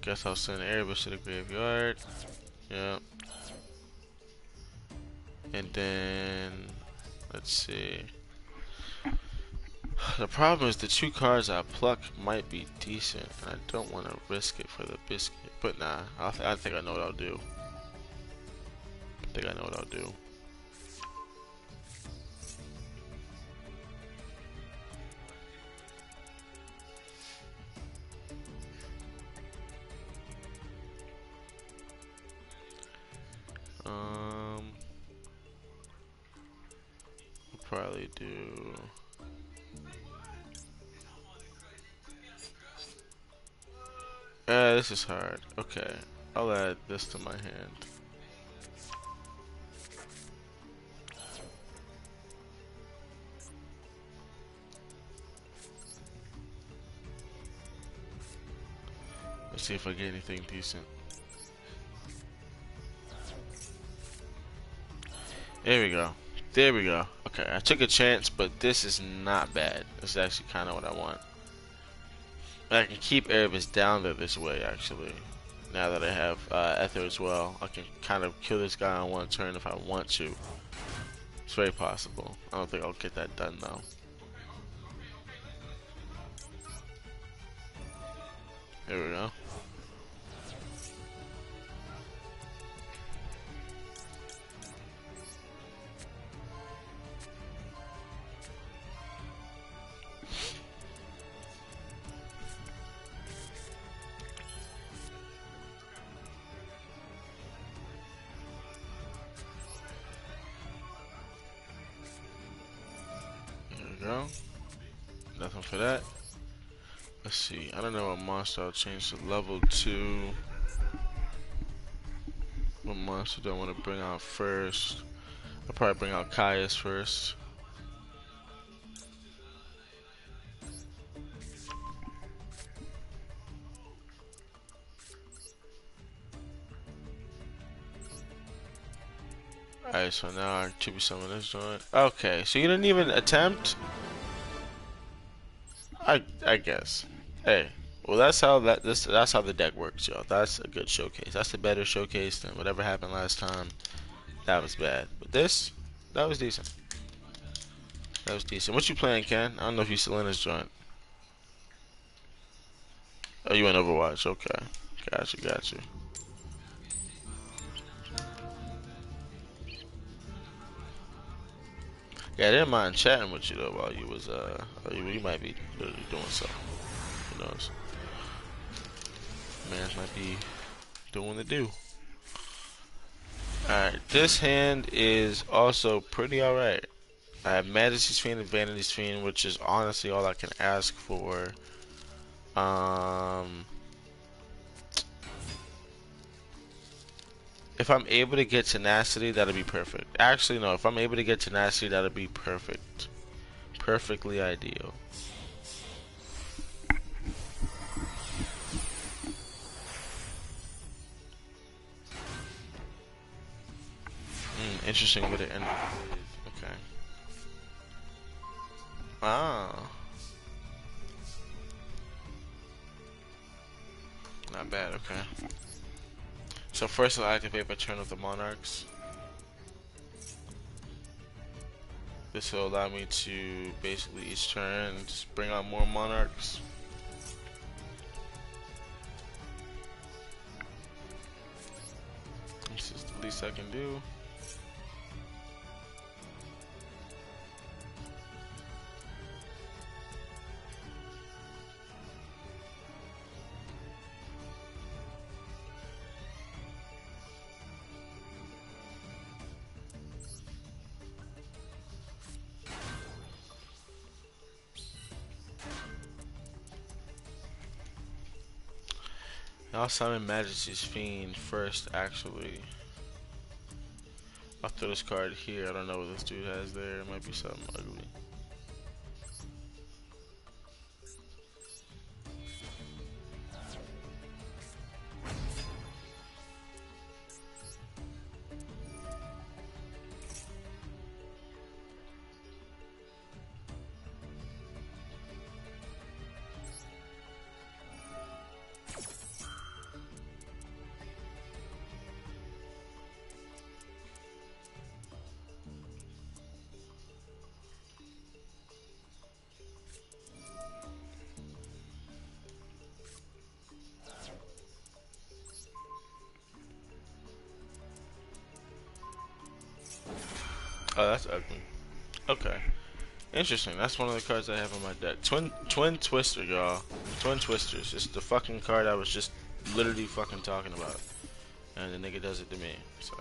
Guess I'll send Erebus to the graveyard. Yep. And then let's see. The problem is the 2 cards I pluck might be decent, and I don't want to risk it for the biscuit. But nah, I think I know what I'll do. I think I know what I'll do. I'll probably do. This is hard. Okay, I'll add this to my hand. Let's see if I get anything decent. There we go. There we go. Okay, I took a chance, but this is not bad. This is actually kind of what I want. I can keep Erebus down there this way, actually. Now that I have Ether as well, I can kind of kill this guy on one turn if I want to. It's very possible. I don't think I'll get that done, though. Here we go. There we go. Nothing for that. Let's see. I don't know what monster I'll change to level 2. What monster do I want to bring out first? I'll probably bring out Caius first. Alright, so now I should be summon this joint. Okay, so you didn't even attempt? I guess. Hey, well that's how that's how the deck works, y'all. That's a good showcase. That's a better showcase than whatever happened last time. That was bad. But this, that was decent. That was decent. What you playing, Ken? I don't know if you still in this joint. Oh, you in Overwatch? Okay, got you, got you. Yeah, I didn't mind chatting with you though while you was you might be literally doing something. Who knows? Man might be doing the do. Alright, this hand is also pretty alright. I have Majesty's Fiend and Vanity's Fiend, which is honestly all I can ask for. If I'm able to get Tenacity, that'll be perfect. Actually, no, if I'm able to get Tenacity, that'll be perfect. Perfectly ideal. Interesting way to end the wave. Okay. Ah. Not bad, okay. So first I'll activate my turn of the Monarchs. This will allow me to basically each turn just bring out more Monarchs. This is the least I can do. I'll summon Majesty's Fiend first, actually. I'll throw this card here. I don't know what this dude has there. It might be something ugly. Oh, that's ugly. Okay. Interesting. That's one of the cards I have on my deck. Twin Twister, y'all. Twin Twisters. It's the fucking card I was just literally fucking talking about. And the nigga does it to me. So.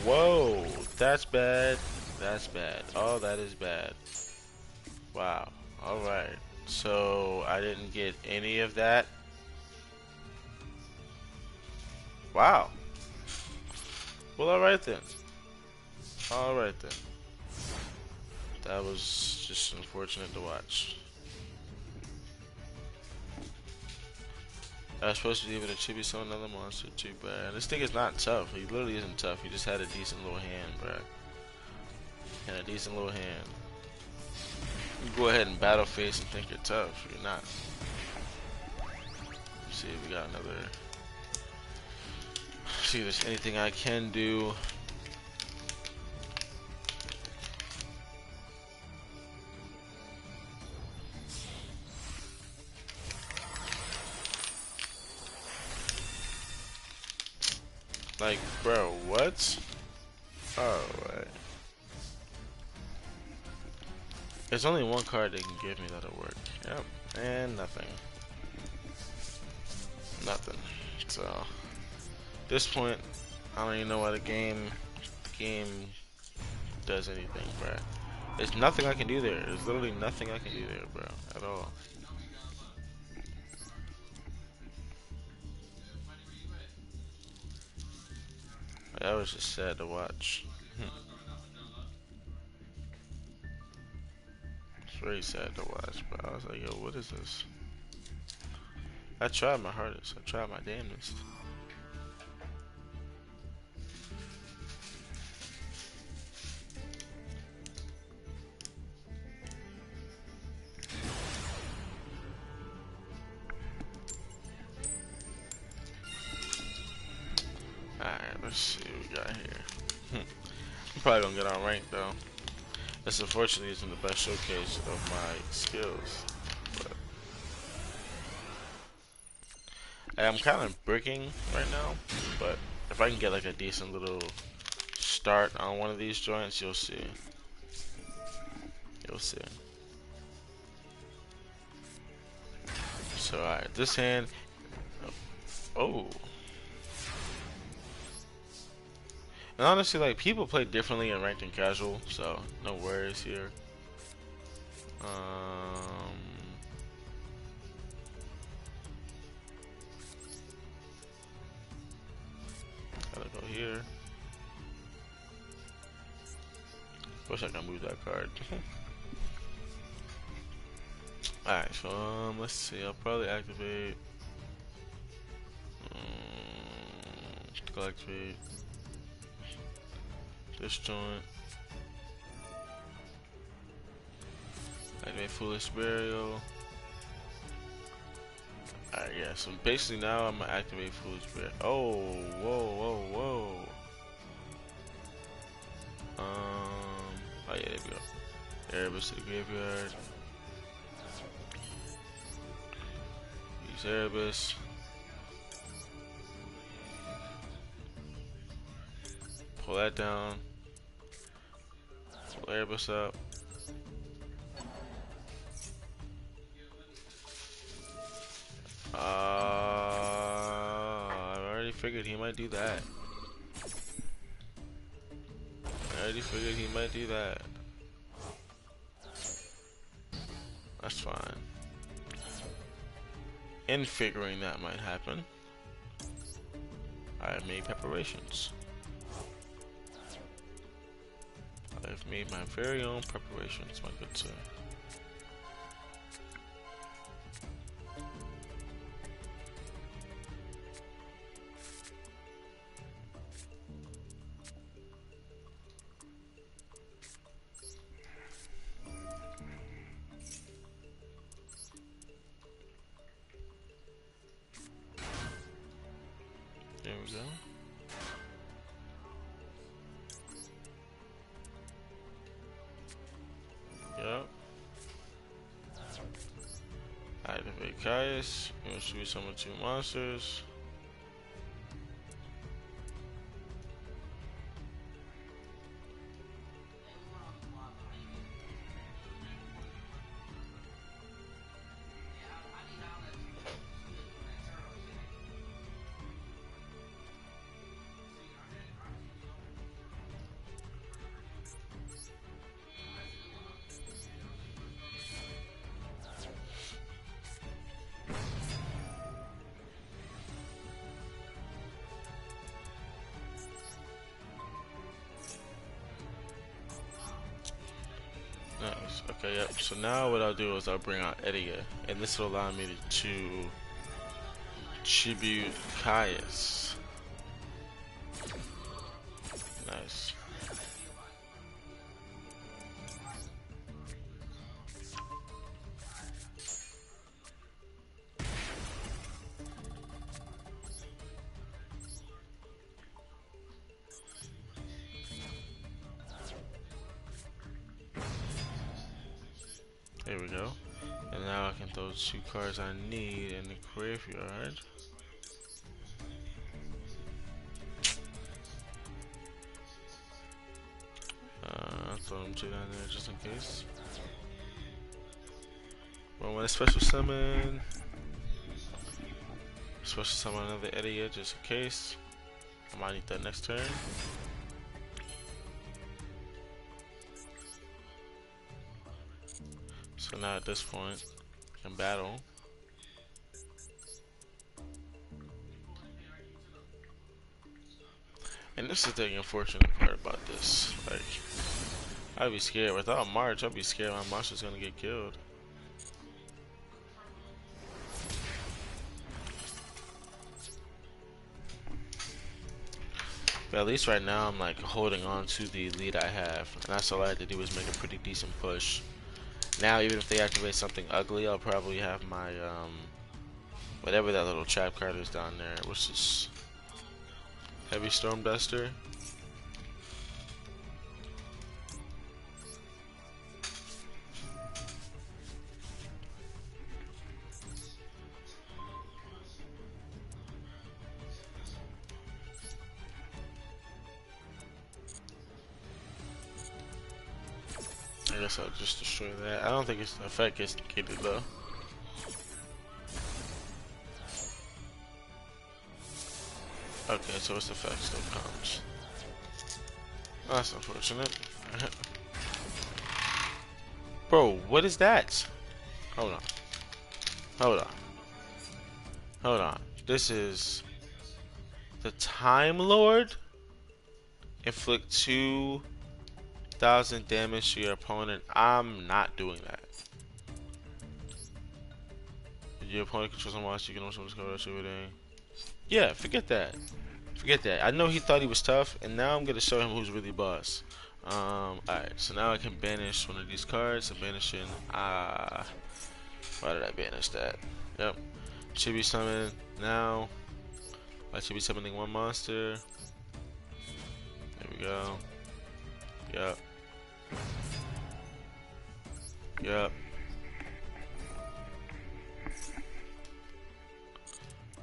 Whoa. That's bad. That's bad. Oh, that is bad. Wow. Alright. So, I didn't get any of that. Wow. Well, alright then. Alright then. That was just unfortunate to watch. I was supposed to be able to chibi summon another monster too, bad. This thing is not tough. He literally isn't tough. He just had a decent little hand, bruh. Had a decent little hand. You go ahead and battle face and think you're tough. You're not. Let's see if we got another. See if there's anything I can do. Like, bro, what? Alright. There's only one card they can give me that'll work. Yep. And nothing. Nothing. So, at this point, I don't even know why the game does anything, bro. There's nothing I can do there. There's literally nothing I can do there, bro. At all. That was just sad to watch. It's very sad to watch, but I was like, yo, what is this? I tried my hardest. I tried my damnedest. Alright, let's see what we got here. I'm probably gonna get on rank though. This unfortunately isn't the best showcase of my skills. But I'm kind of bricking right now, but if I can get like a decent little start on one of these joints, you'll see. You'll see. So alright, this hand. Oh. And honestly, like, people play differently in ranked and casual, so no worries here. Gotta go here. Wish I could move that card. Alright, so let's see. I'll probably activate. Go activate this joint. Activate Foolish Burial. Alright, yeah. So basically now I'm gonna activate Foolish Burial. Oh, whoa, whoa, whoa. Oh yeah, there we go. Erebus to the graveyard. Use Erebus. Pull that down. Pull Erebus up. I already figured he might do that. That's fine. In figuring that might happen, I have made preparations. I've made my very own preparations, my good sir. There we go. Yep. Activate Caius. You want to shoot some of 2 monsters. Nice. Okay, yep. So now what I'll do is I'll bring out Edgar, and this will allow me to tribute Caius. Nice. There we go. And now I can throw 2 cards I need in the graveyard. throw them two down there just in case. One with a special summon. Special summon another idiot just in case. I might need that next turn. So now at this point, I can battle. And this is the unfortunate part about this. Like, I'd be scared. Without March, I'd be scared my monster's gonna get killed. But at least right now, I'm like holding on to the lead I have. And that's all I had to do was make a pretty decent push. Now, even if they activate something ugly, I'll probably have my, whatever that little trap card is down there, which is Heavy Storm Duster. I guess I'll just destroy that. I don't think its effect gets negated though. Okay, so its effect still comes. That's unfortunate. Bro, what is that? Hold on. Hold on. Hold on. This is the Time Lord. Inflict 2,000 damage to your opponent. I'm not doing that. If your opponent controls a monster, you can also discover everything. Yeah, forget that. Forget that. I know he thought he was tough, and now I'm gonna show him who's really boss. Alright, so now I can banish one of these cards. I'm banishing. Why did I banish that? Yep. Chibi summon now. I should be summoning one monster. There we go. Yep. Yep.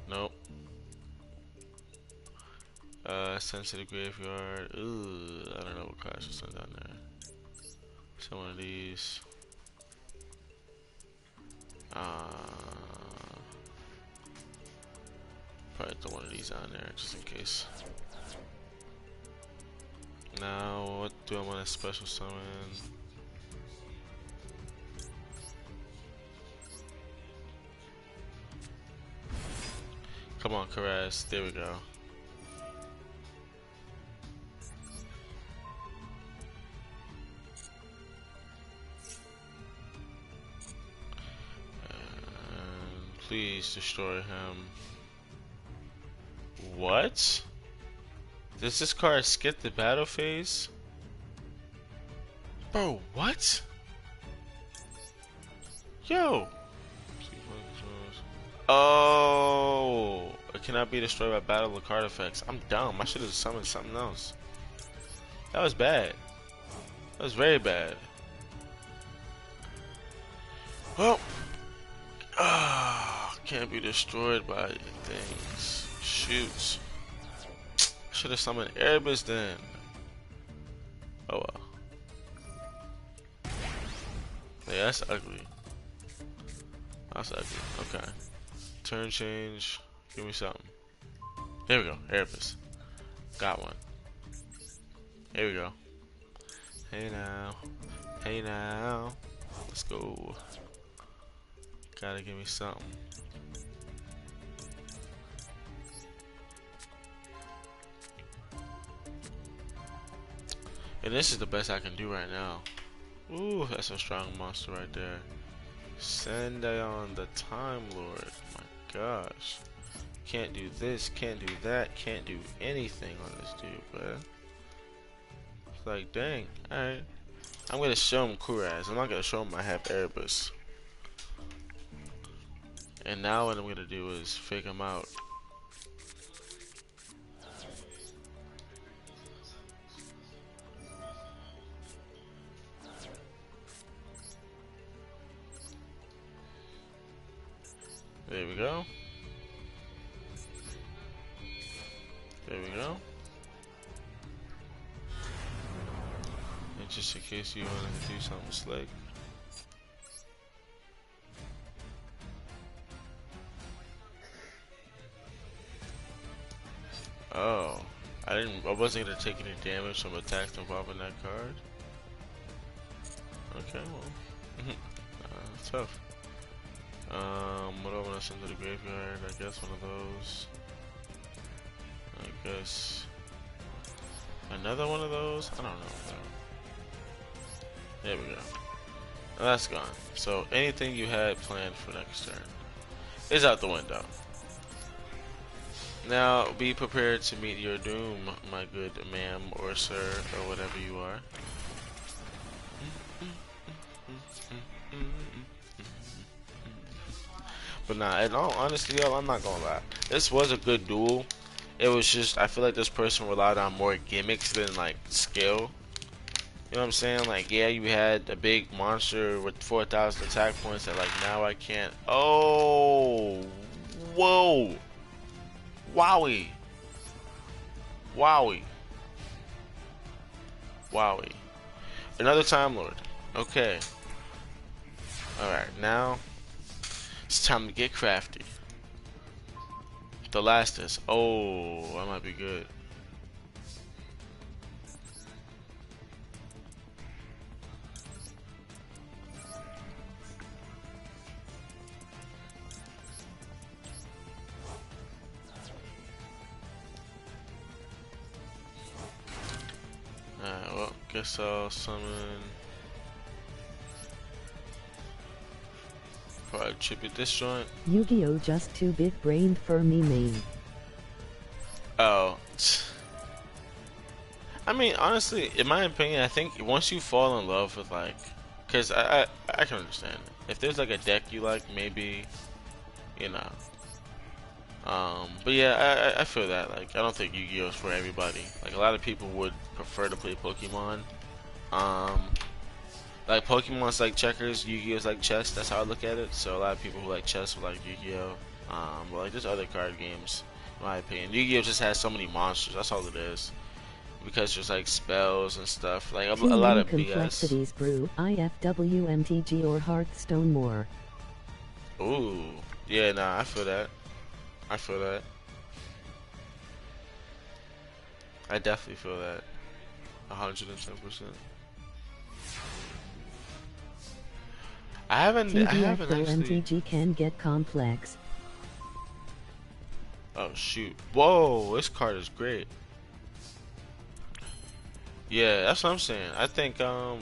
Nope. Send to the graveyard. Ooh, I don't know what cards to send down there. Send one of these. Probably throw one of these on there just in case. Now, what do I want to special summon? Come on, Caress. There we go. And please destroy him. What? Does this card skip the battle phase? Bro, what? Yo! Oh! It cannot be destroyed by battle or card effects. I'm dumb. I should have summoned something else. That was bad. That was very bad. Well, can't be destroyed by things. Shoots. Should have summoned Erebus then. Oh well. Yeah, that's ugly. That's ugly. Okay. Turn change. Give me something. There we go. Erebus. Got one. Here we go. Hey now. Hey now. Let's go. Gotta give me something. And this is the best I can do right now. Ooh, that's a strong monster right there. Send on the Time Lord. My gosh. Can't do this, can't do that, can't do anything on this dude, but it's like, dang. Alright. I'm gonna show him Kuraz. I'm not gonna show him I have Erebus. And now what I'm gonna do is fake him out. There we go. There we go. And just just in case you wanted to do something slick. Oh, I wasn't gonna take any damage from attacks involving that card. Okay, well, tough. What do I want to send to the graveyard? I guess one of those. I guess another one of those. I don't know. There we go. That's gone. So anything you had planned for next turn is out the window. Now be prepared to meet your doom, my good ma'am or sir or whatever you are. But nah, in all honesty, yo, I'm not gonna lie. This was a good duel. It was just, I feel like this person relied on more gimmicks than like skill. You know what I'm saying? Like, yeah, you had a big monster with 4,000 attack points that like now I can't. Oh, whoa, wowie, wowie, wowie. Another Time Lord. Okay. All right, now it's time to get crafty. The last is, oh, that might be good. Alright, well, guess I'll summon. Probably tribute this joint. Yu-Gi-Oh! Just too big-brained for me, main. Oh. I mean, honestly, in my opinion, I think once you fall in love with, like, because I can understand it. If there's, like, a deck you like, maybe, you know. But yeah, I feel that. Like, I don't think Yu-Gi-Oh! Is for everybody. Like, a lot of people would prefer to play Pokemon. Like, Pokemon's like checkers, Yu-Gi-Oh's like chess. That's how I look at it. So a lot of people who like chess will like Yu-Gi-Oh! But like, there's other card games, in my opinion. Yu-Gi-Oh! Just has so many monsters. That's all it is. Because there's like spells and stuff. Like, a lot of complexities BS. brew, IFWMTG or Hearthstone more. Ooh. Yeah, nah, I feel that. I feel that. I definitely feel that. 110%. I haven't actually. MTG can get complex. Oh shoot! Whoa, this card is great. Yeah, that's what I'm saying. I think bro,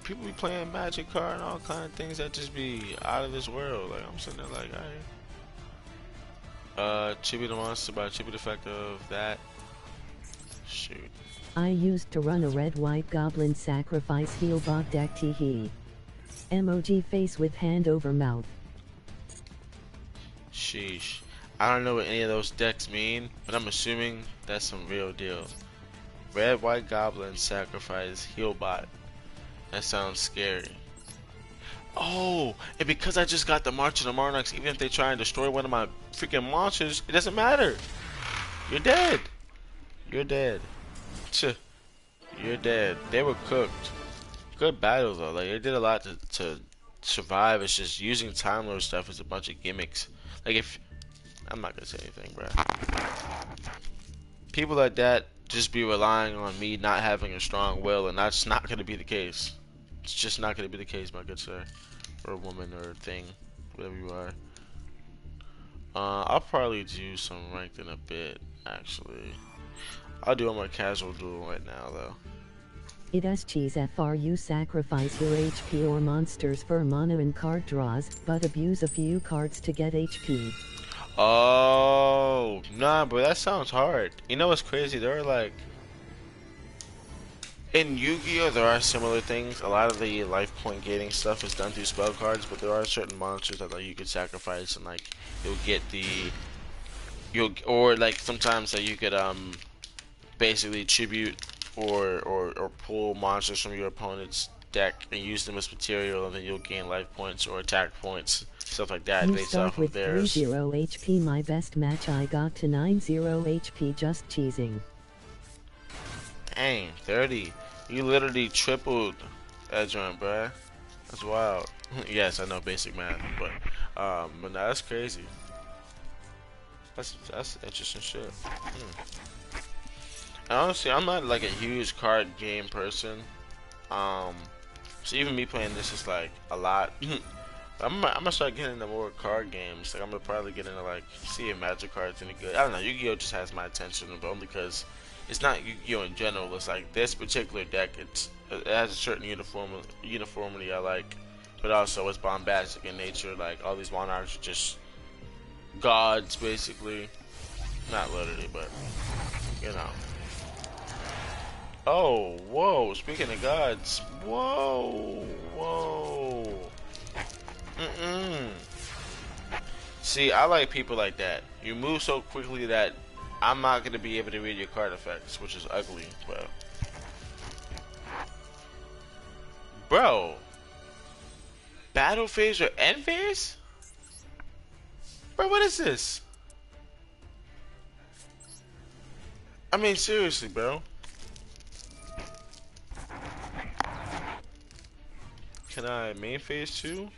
people be playing Magic card and all kind of things that just be out of this world. Like, I'm sitting there like, alright. Tribute a monster by tribute effect of that. Shoot. I used to run a red-white goblin sacrifice heal bot deck teehee. Emoji face with hand over mouth. Sheesh. I don't know what any of those decks mean, but I'm assuming that's some real deal. Red white goblin sacrifice heal bot. That sounds scary. Oh, and because I just got the March of the Monarchs, even if they try and destroy one of my freaking monsters, it doesn't matter. You're dead. You're dead. You're dead. They were cooked. Good battle though. Like, they did a lot to survive. It's just using Time Lord stuff is a bunch of gimmicks. Like, if I'm not gonna say anything, bro. People like that just be relying on me not having a strong will, and that's not gonna be the case. It's just not gonna be the case, my good sir, or woman, or thing, whatever you are. I'll probably do some ranked in a bit, actually. I'll do a more casual duel right now, though. It is cheese FR. You sacrifice your HP or monsters for mana and card draws, but abuse a few cards to get HP. Oh, nah, bro, that sounds hard. You know what's crazy? There are like, in Yu-Gi-Oh! There are similar things. A lot of the life point gating stuff is done through spell cards, but there are certain monsters that like you could sacrifice and like you'll get or like sometimes that you could basically tribute or pull monsters from your opponent's deck and use them as material, and then you'll gain life points or attack points, stuff like that, You based start off with of theirs. 30 HP. My best match I got to 90 HP just cheesing. Dang, 30. You literally tripled that joint, bruh. That's wild. Yes, I know basic math, but nah, that's crazy. That's interesting shit. And honestly, I'm not like a huge card game person. Um, so even me playing this is like a lot. I'm gonna start getting into more card games. Like I'm gonna probably get into like see if Magic cards any good. I don't know. Yu-Gi-Oh just has my attention, but only because it's not Yu-Gi-Oh in general. It's like this particular deck. It has a certain uniformity I like, but also it's bombastic in nature. Like all these monarchs are just gods, basically. Not literally, but you know. Oh, whoa! Speaking of gods, whoa, whoa. Mm-mm. See, I like people like that. You move so quickly that I'm not gonna be able to read your card effects, which is ugly, but bro, battle phase or end phase? Bro, what is this? I mean, seriously, bro. Can I main phase too?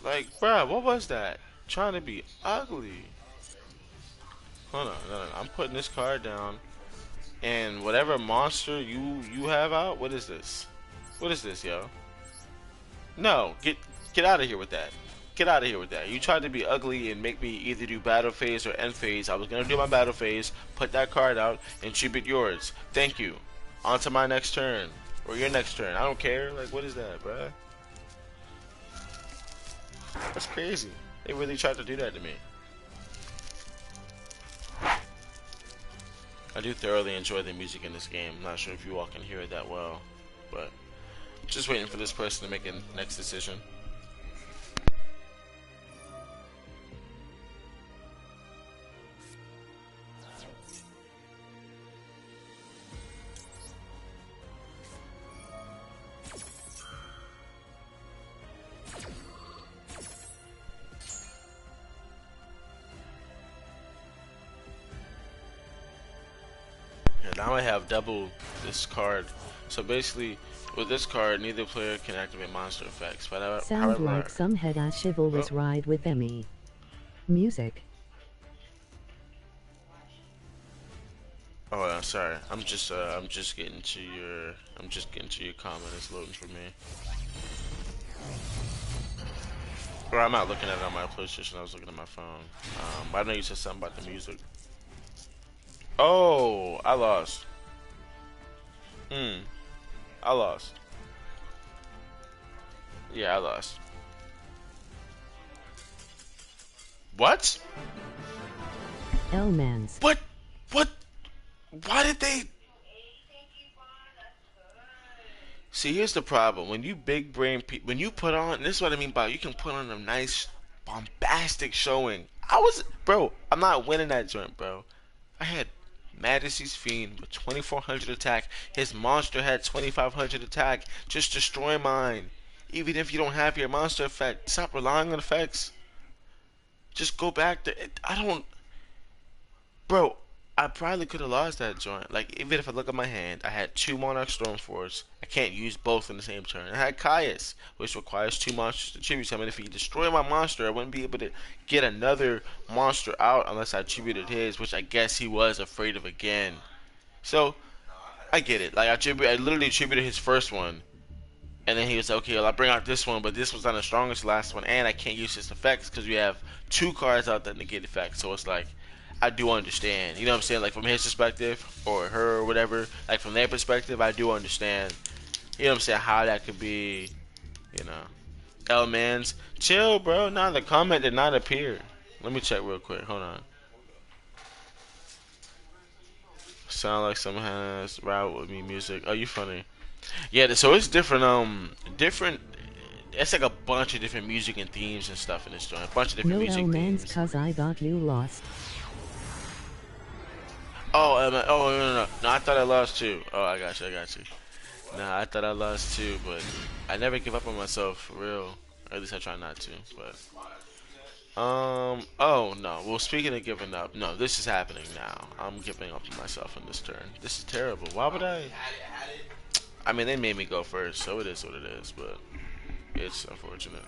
Like, bro, what was that? Trying to be ugly. Hold on, no, no, no. I'm putting this card down, and whatever monster you have out, what is this? What is this, yo? No, get out of here with that. Get out of here with that. You tried to be ugly and make me either do battle phase or end phase. I was gonna do my battle phase, put that card out, and tribute yours. Thank you. On to my next turn. Or your next turn. I don't care. Like, what is that, bruh? That's crazy. They really tried to do that to me. I do thoroughly enjoy the music in this game. I'm not sure if you all can hear it that well, but just waiting for this person to make a next decision. Yeah, now I have double this card. So basically, with this card, neither player can activate monster effects. But Sound like some head-ass chivalrous ride with Emmy. Music. Oh, sorry. I'm just getting to your comment. It's loading for me. Or I'm not looking at it on my PlayStation. I was looking at my phone. But I know you said something about the music. Oh, I lost. I lost. Yeah, I lost. What? L-Mans. What? What? Why did they? See, here's the problem. When you big brain when you put on, this is what I mean by you can put on a nice bombastic showing. Bro, I'm not winning that joint, bro. I had Majesty's Fiend with 2400 attack. His monster had 2500 attack. Just destroy mine. Even if you don't have your monster effect, stop relying on effects. Just go back to it. I don't. Bro, I probably could have lost that joint. Like, even if I look at my hand, I had two Monarch Stormforce. I can't use both in the same turn. I had Caius, which requires two monsters to tribute him. And if he destroyed my monster, I wouldn't be able to get another monster out unless I tributed his, which I guess he was afraid of again. So, I get it. Like, I literally tributed his first one. And then he was like, okay, well, I'll bring out this one, but this was not the strongest last one, and I can't use his effects because we have two cards out that negate effects. So it's like, I do understand. You know what I'm saying? Like, from his perspective, or her, or whatever, like, from their perspective, I do understand. You know what I'm saying? How that could be, you know. L-Mans. Chill, bro. Nah, the comment did not appear. Let me check real quick. Hold on. Sound like someone has route with me music. Oh, you funny. Yeah, so it's different. Different. It's like a bunch of different music and themes and stuff in this joint. A bunch of different No music L-Mans themes. cause I thought you lost. Oh, oh no! I thought I lost too. Oh, I got you. Nah, I thought I lost too, but I never give up on myself for real. Or at least I try not to. But Oh no. Well, speaking of giving up, no, this is happening now. I'm giving up on myself on this turn. This is terrible. Why would I? I mean, they made me go first, so it is what it is. But it's unfortunate.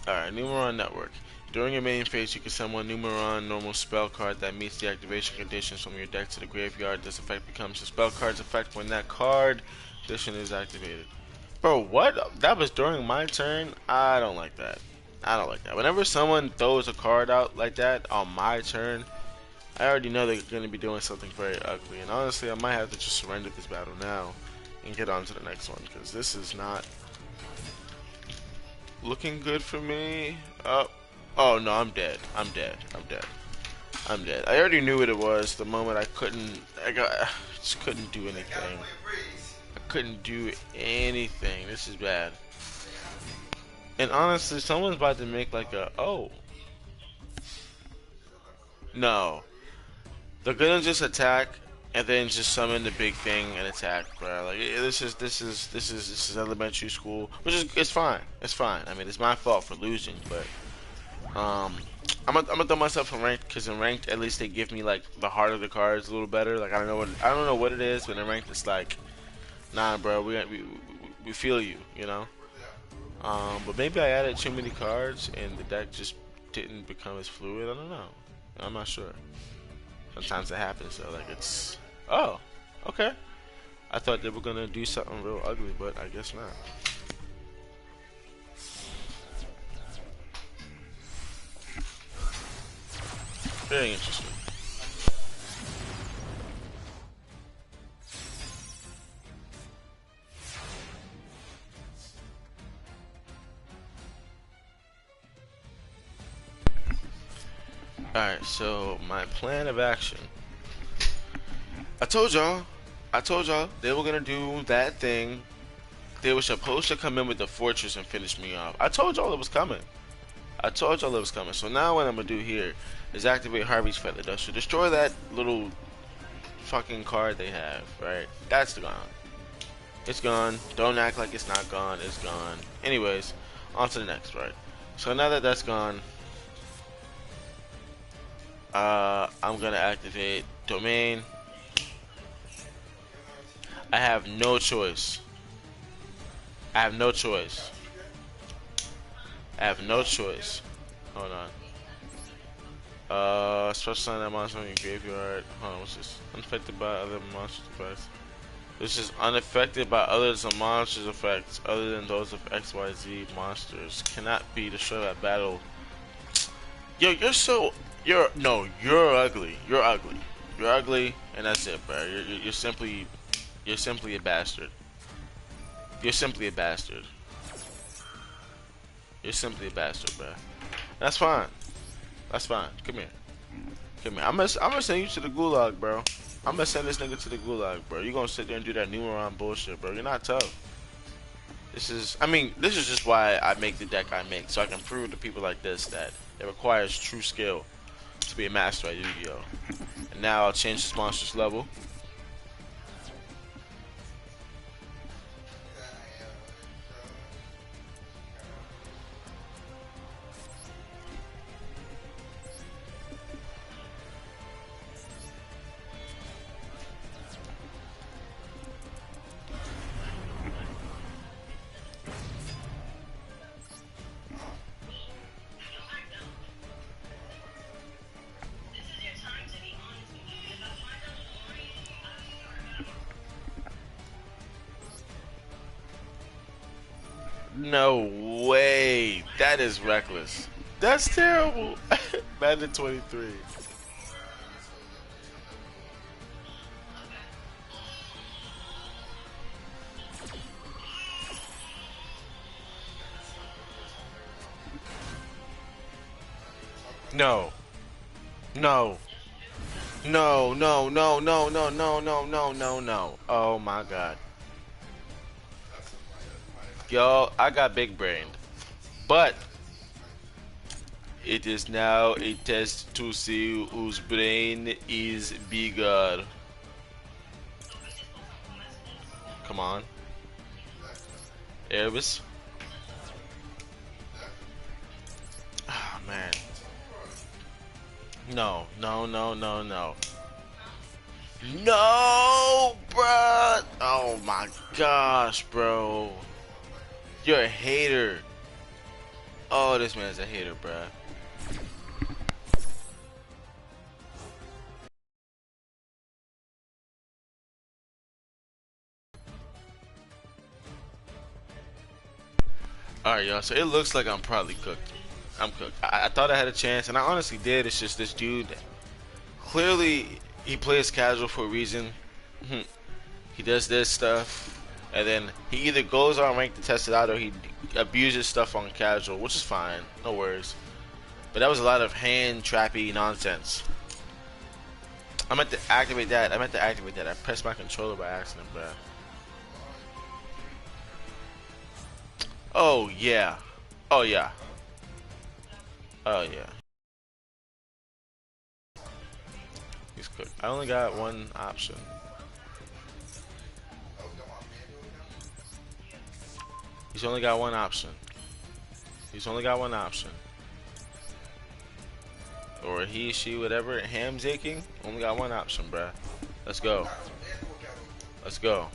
Alright, Numeron Network. During your main phase, you can summon one Numeron normal spell card that meets the activation conditions from your deck to the graveyard. This effect becomes the spell card's effect when that card condition is activated. Bro, what? That was during my turn? I don't like that. I don't like that. Whenever someone throws a card out like that on my turn, I already know they're going to be doing something very ugly. And honestly, I might have to just surrender this battle now and get on to the next one, because this is not looking good for me. Oh no, I'm dead. I'm dead. I'm dead. I'm dead. I already knew what it was the moment I just couldn't do anything. I couldn't do anything. This is bad. And honestly, someone's about to make like a, oh. No. They're gonna just attack and then just summon the big thing and attack, bro. Like this is elementary school, which is it's fine. It's fine. I mean, it's my fault for losing, but I'm gonna throw myself in ranked, because in ranked at least they give me like the heart of the cards a little better. Like I don't know what it is, but in ranked it's like, nah, bro, we feel you, you know. But maybe I added too many cards and the deck just didn't become as fluid. I don't know. I'm not sure. Sometimes it happens, so like it's, oh, okay. I thought they were gonna do something real ugly, but I guess not. Very interesting. Alright, so my plan of action. I told y'all they were gonna do that thing. They were supposed to come in with the fortress and finish me off. I told y'all it was coming. So now what I'm gonna do here is activate Harvey's Feather Duster. Destroy that little fucking card they have, right? That's gone. It's gone. Don't act like it's not gone. It's gone. Anyways, on to the next, right? So now that that's gone, I'm gonna activate Domain. I have no choice. I have no choice. Hold on. Special summon that monster in your graveyard. Hold on, what's this? Unaffected by other monsters' effects. This is unaffected by others and monsters' effects other than those of XYZ monsters. Cannot be destroyed by battle. Yo, you're ugly. You're ugly, and that's it, bro. You're simply a bastard. You're simply a bastard. Bro. That's fine. Come here. I'm gonna send you to the gulag, bro. I'm gonna send this nigga to the gulag, bro. You gonna sit there and do that Numeron bullshit, bro. You're not tough. This is just why I make the deck I make, so I can prove to people like this that it requires true skill to be a master at Yu-Gi-Oh. And now I'll change this monster's level. No way. That is reckless. That's terrible. Madden 23. No. No. No, no, no, no, no, no, no, no, no, no. Oh my god. Yo, I got big brained. But It is now a test to see whose brain is bigger. Come on. Erebus. Ah, man. No, no, no, no, no. No, bruh. Oh my gosh, bro. You're a hater. Oh, this man's a hater, bruh. Alright, y'all. So it looks like I'm probably cooked. I'm cooked. I thought I had a chance, and I honestly did. It's just this dude. Clearly, he plays casual for a reason. He does this stuff, and then he either goes on rank to test it out, or he abuses stuff on casual, which is fine. No worries. But that was a lot of hand trappy nonsense. I meant to activate that. I pressed my controller by accident, bruh. Oh yeah. Oh yeah. Oh yeah. He's cooked. I only got one option. He's only got one option. He's only got one option. Or he, she, whatever. Ham's aching. Only got one option, bruh. Let's go. Let's go.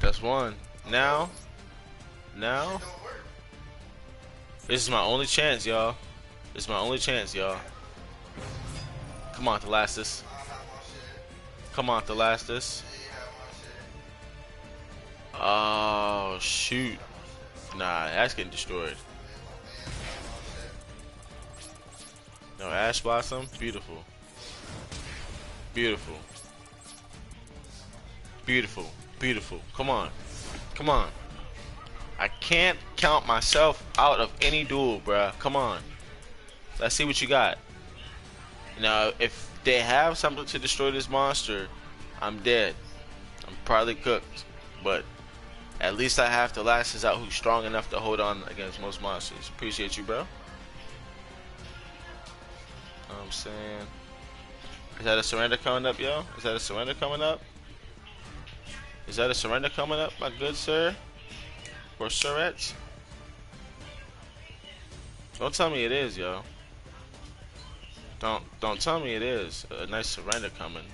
That's one. Now. Now. This is my only chance, y'all. This is my only chance, y'all. Come on, Thelastus. Come on, Thelastus. Oh, shoot. Nah, that's getting destroyed. No, Ash Blossom. Beautiful. Beautiful. Beautiful. Beautiful. Come on. Come on. I can't count myself out of any duel, bruh. Come on. Let's see what you got. Now, if they have something to destroy this monster, I'm dead. I'm probably cooked. But at least I have Thelastus out, who's strong enough to hold on against most monsters. Appreciate you, bro. Know what I'm saying? Is that a surrender coming up, yo? Is that a surrender coming up? Is that a surrender coming up, my good sir? Or Surrettes? Don't tell me it is, yo. Don't tell me it is. A nice surrender coming.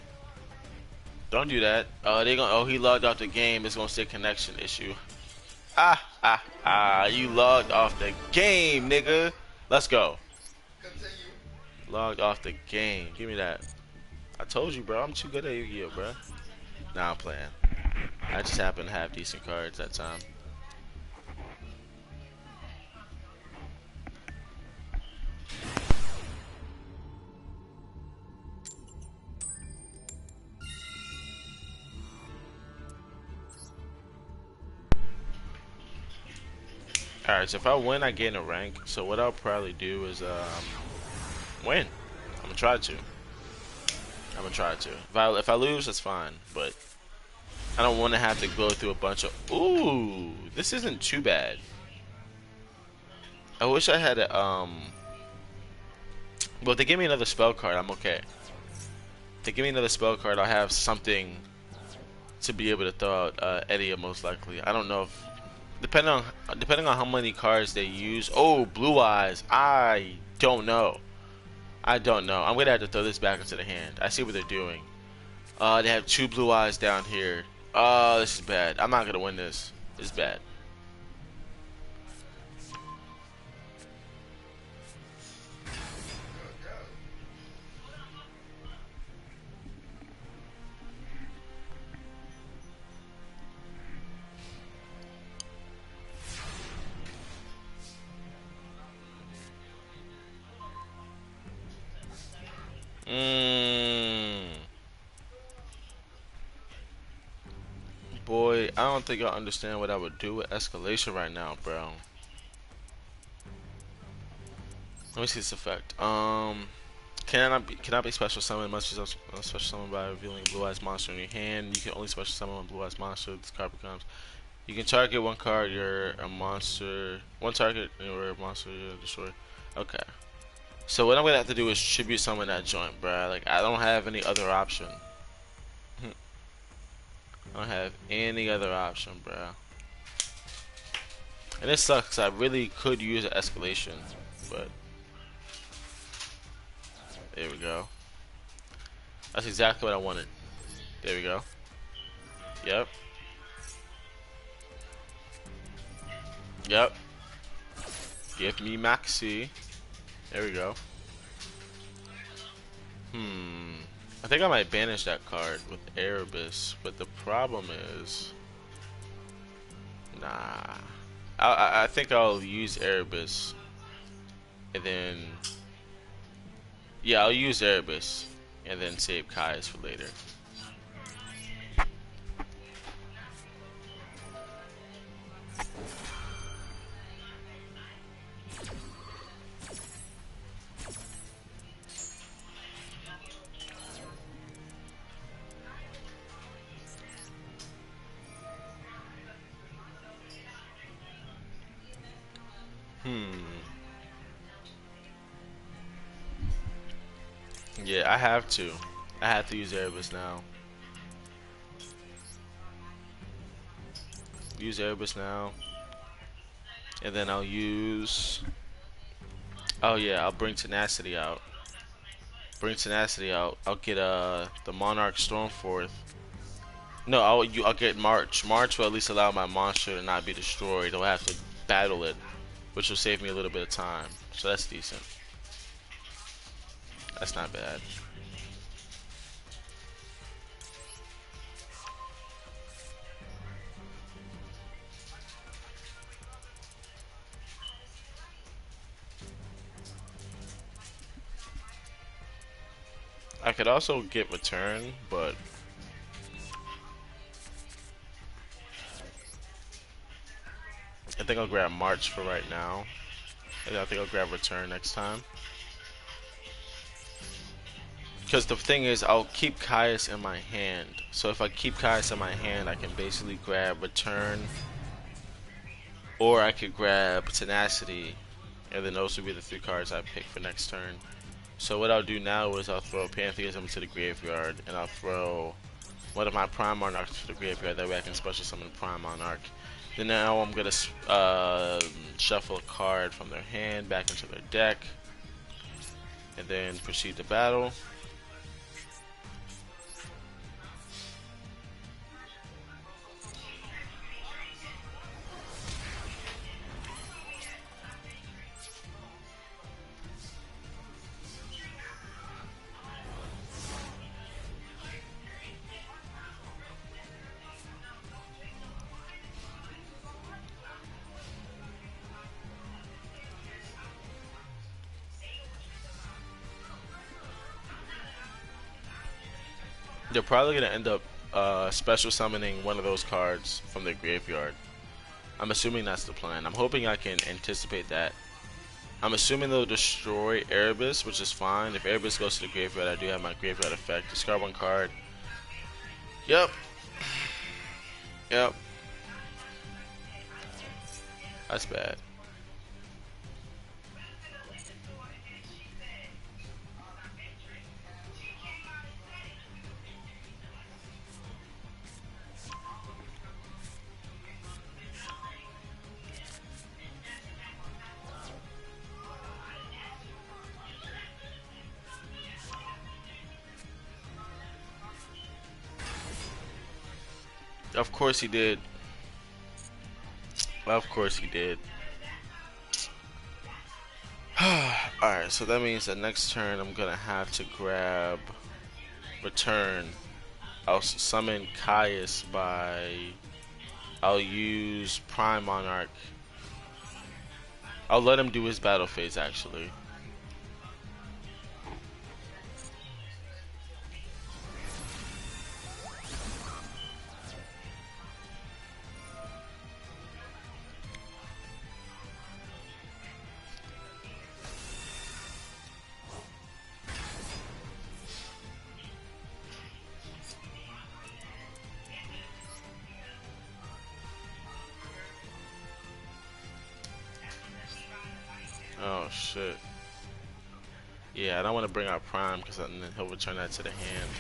Don't do that. Oh, he logged off the game. It's gonna say connection issue. You logged off the game, nigga. Let's go. Logged off the game. Give me that. I told you, bro. I'm too good at Yu-Gi-Oh, bro. Nah, I'm playing. I just happen to have decent cards that time. Alright, so if I win, I gain a rank. So what I'll probably do is win. I'm gonna try to. I'm gonna try to. If I lose, that's fine. But I don't want to have to go through a bunch of. Ooh, this isn't too bad. I wish I had a Well, if they give me another spell card, I'm okay. If they give me another spell card, I'll have something to be able to throw out Eddie most likely. I don't know if depending on how many cards they use. Oh, Blue Eyes. I don't know. I don't know. I'm gonna have to throw this back into the hand. I see what they're doing. They have two Blue Eyes down here. Oh, this is bad. I'm not gonna win this. This is bad. Boy, I don't think I understand what I would do with escalation right now, bro. Let me see this effect. Cannot be special summoned. Must be special summoned by revealing a blue eyes monster in your hand. You can only special summon one blue eyes monster. This card becomes. You can target one card. You're a monster. One target. You're a monster. You destroy. Okay. So what I'm gonna have to do is tribute summon that joint, bruh. Like I don't have any other option. I don't have any other option, bruh. And it sucks. I really could use an escalation, but there we go. That's exactly what I wanted. There we go. Yep. Yep. Give me Maxi. There we go. I think I might banish that card with Erebus, but the problem is, nah. I think I'll use Erebus, and then yeah, I'll use Erebus, and then save Kai's for later. Yeah, I have to. I have to use Erebus now. Use Erebus now, and then I'll use. Oh yeah, I'll bring Tenacity out. Bring Tenacity out. I'll get the Monarch Stormforth. No, I'll get March. March will at least allow my monster to not be destroyed. I'll have to battle it, which will save me a little bit of time. So that's decent. That's not bad. I could also get Return, but I think I'll grab March for right now. And I think I'll grab Return next time. Because the thing is, I'll keep Caius in my hand. So if I keep Caius in my hand, I can basically grab Return. Or I could grab Tenacity. And then those would be the 3 cards I pick for next turn. So what I'll do now is I'll throw Pantheism to the graveyard. And I'll throw one of my Prime Monarchs to the graveyard. That way I can special summon Prime Monarch. Then now I'm going to shuffle a card from their hand back into their deck. And then proceed to battle. They're probably going to end up special summoning one of those cards from their graveyard. I'm assuming that's the plan. I'm hoping I can anticipate that. I'm assuming they'll destroy Erebus, which is fine. If Erebus goes to the graveyard, I do have my graveyard effect. Discard 1 card. Yep. Yep. That's bad. Of course he did. Of course he did. Alright, so that means that next turn I'm gonna have to grab Return. I'll summon Caius by... I'll use Prime Monarch. I'll let him do his battle phase actually. Oh shit. Yeah, I don't want to bring out Prime because then he'll return that to the hand.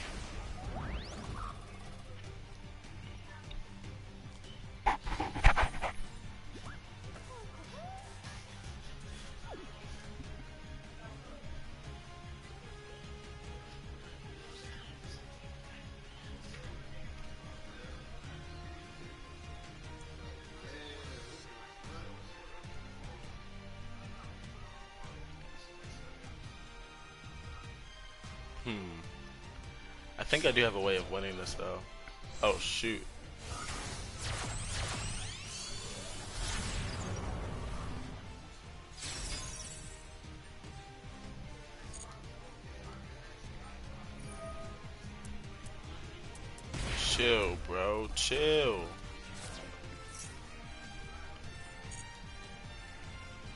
I think I do have a way of winning this though. Oh shoot. Chill, bro. Chill.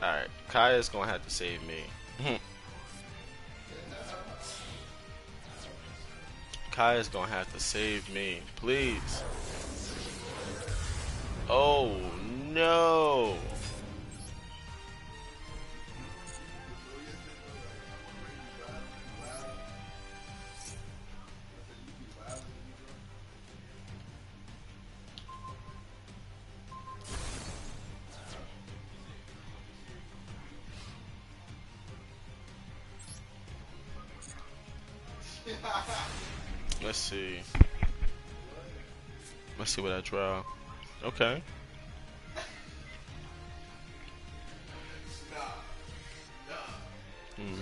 Alright, Kaya's gonna have to save me. Kaya's gonna have to save me. Please. Oh no. Let's see. Let's see what I draw. Okay.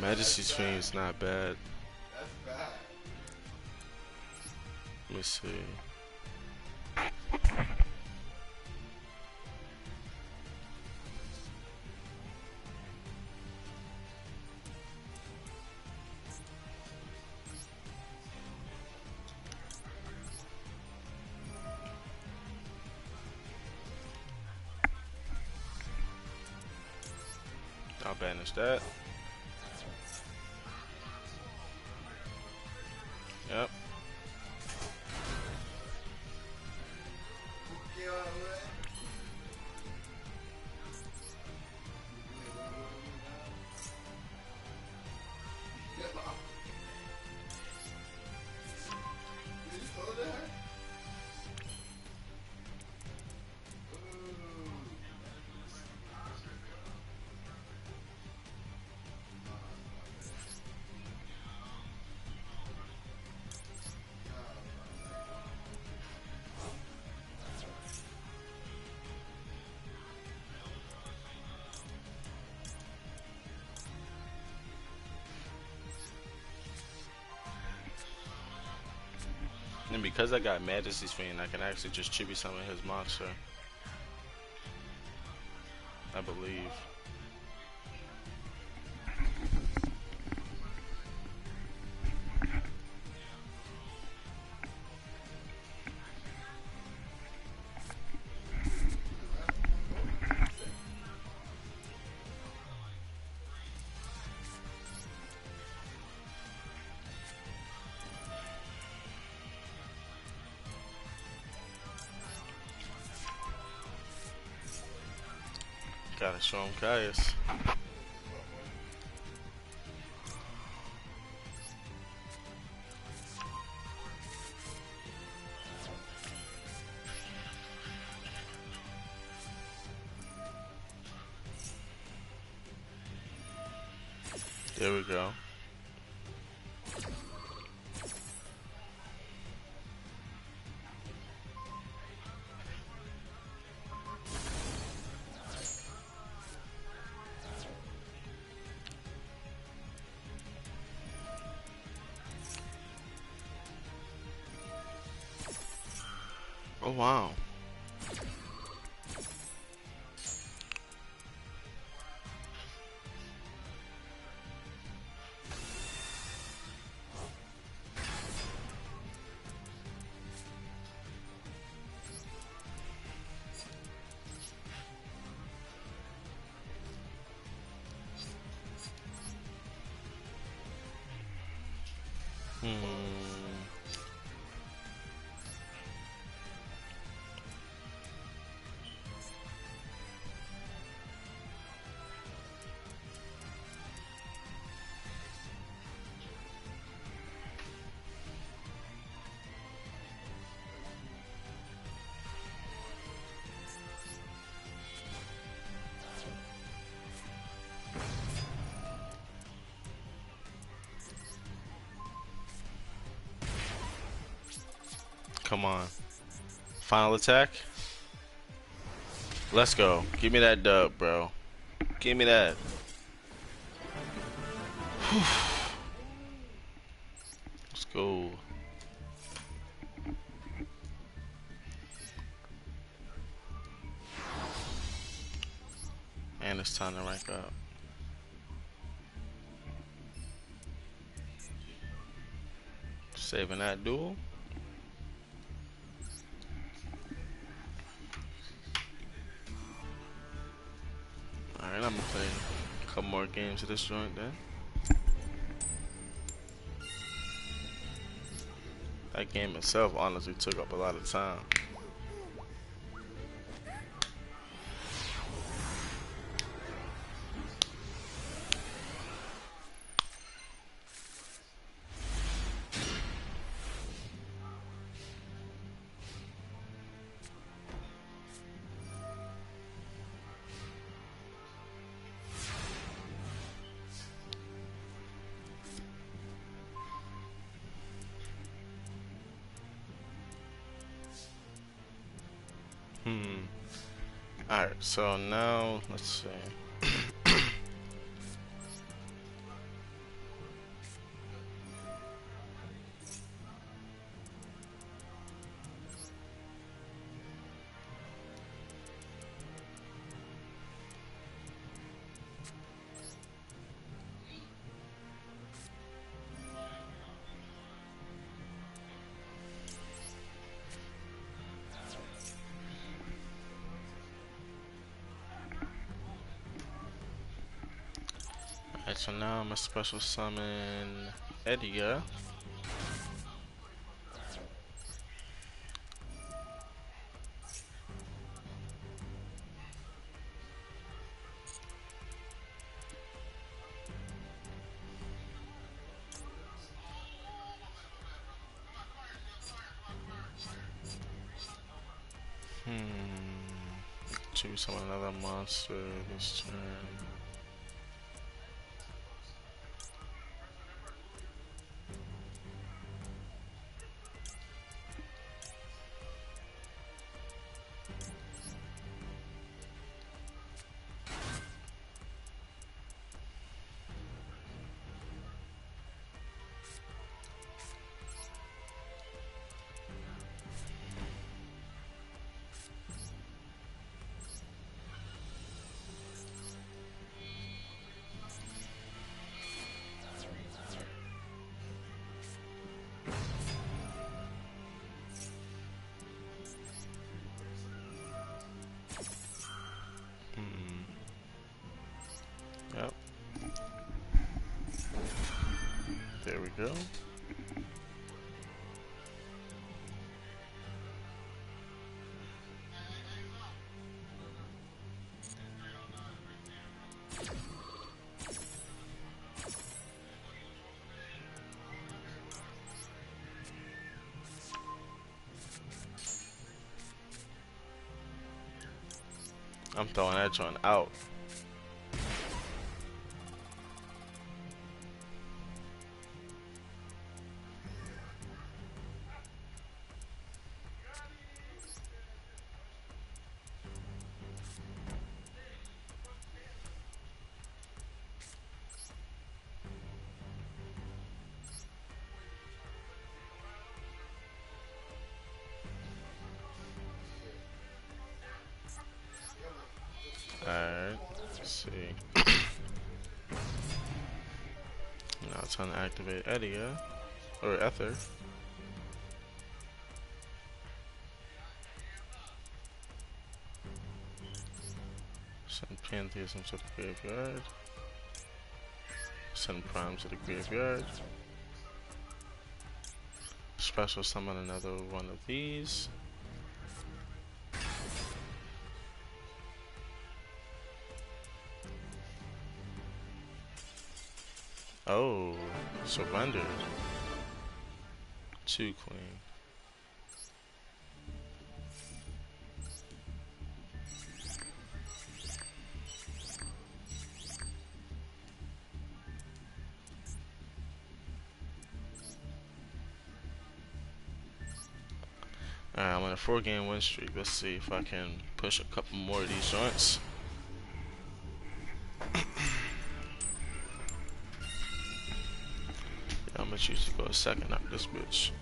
Majesty's Fiend is not bad. Let me see. I'll banish that. Yep. And because I got Majesty's Fiend, I can actually just tribute summon his monster. I believe. Gotta show him Caius. There we go. Oh wow. Come on. Final attack. Let's go. Give me that dub, bro. Give me that. Let's go. And it's time to rank up. Saving that duel. Alright, I'm gonna play a couple more games of this joint then. That game itself honestly took up a lot of time. Alright, so now let's see. Alright, so now I'm gonna special summon Edgar. Choose summon another monster this turn. Yep. There we go. I'm throwing that joint out. Alright, let's see. Now it's time to activate Edgar, or Ether. Send Pantheism to the graveyard. Send Prime to the graveyard. Special summon another one of these. Oh, surrendered. 2 queen. Alright, I'm on a 4-game win streak. Let's see if I can push a couple more of these joints. Yeah, I'm gonna choose to go a second out this bitch.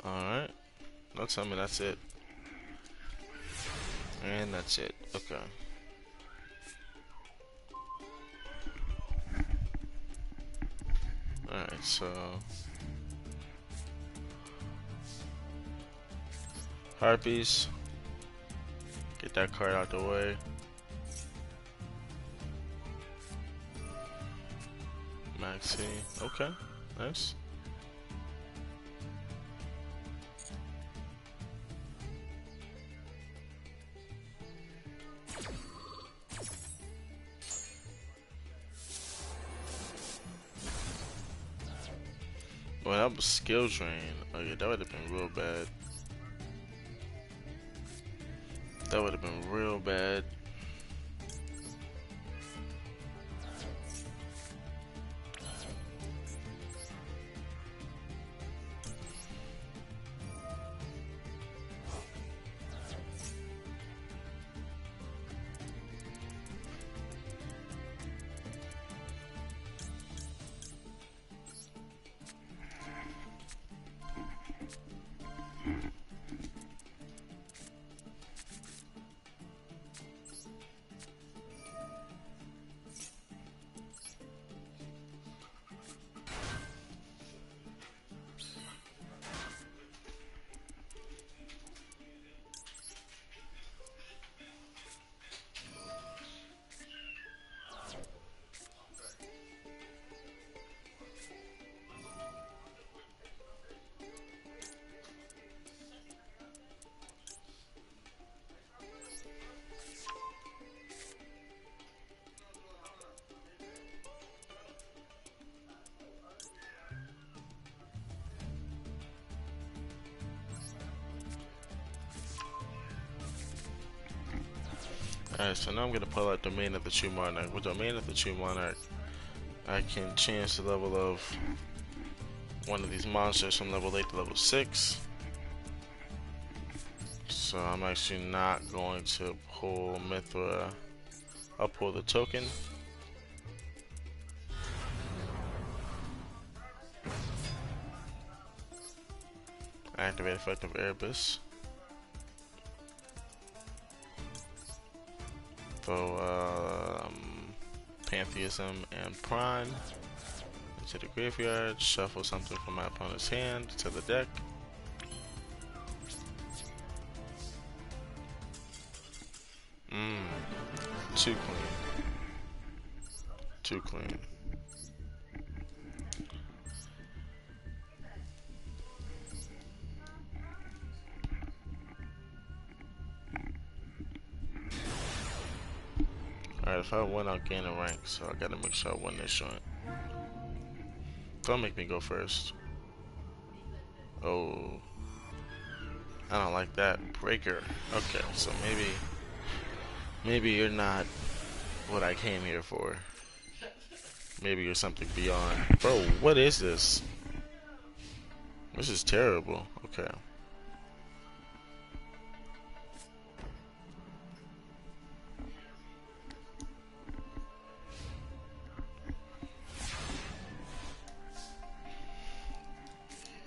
Alright. Don't tell me that's it. And that's it. Okay. Alright, so Harpies. Get that card out the way. Maxi. Okay. Nice. Well, that was skill drain. Oh yeah, that would have been real bad. That would have been real bad. Alright, so now I'm gonna pull out Domain of the True Monarch. With Domain of the True Monarch, I can change the level of one of these monsters from level 8 to level 6. So I'm actually not going to pull Mithra. I'll pull the token. Activate effective Erebus. Throw Pantheism and Prime to the graveyard. Shuffle something from my opponent's hand to the deck. Too clean. Too clean. Alright, if I win, I'll gain a rank, so I gotta make sure I win this joint. Don't make me go first. Oh. I don't like that. Breaker. Okay, so maybe you're not what I came here for. Maybe you're something beyond. Bro, what is this? This is terrible. Okay.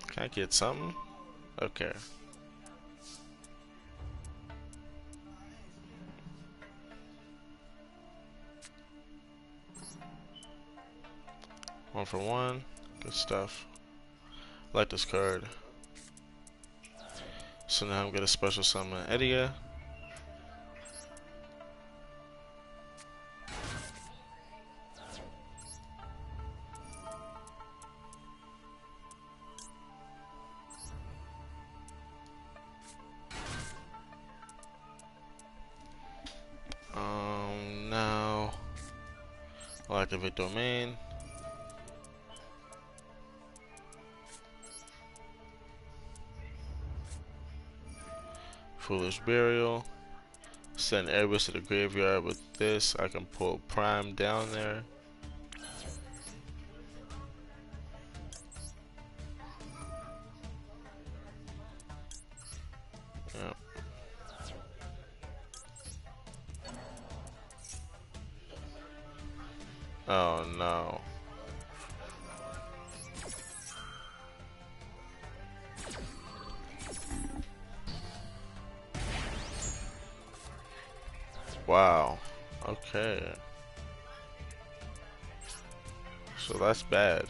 Can I get something? Okay. One for one. Good stuff. I like this card. So now I'm gonna special summon Edia. Activate domain. Foolish burial. Send Erebus to the graveyard with this. I can pull Prime down there. Yep. Oh no. Wow. Okay. So that's bad.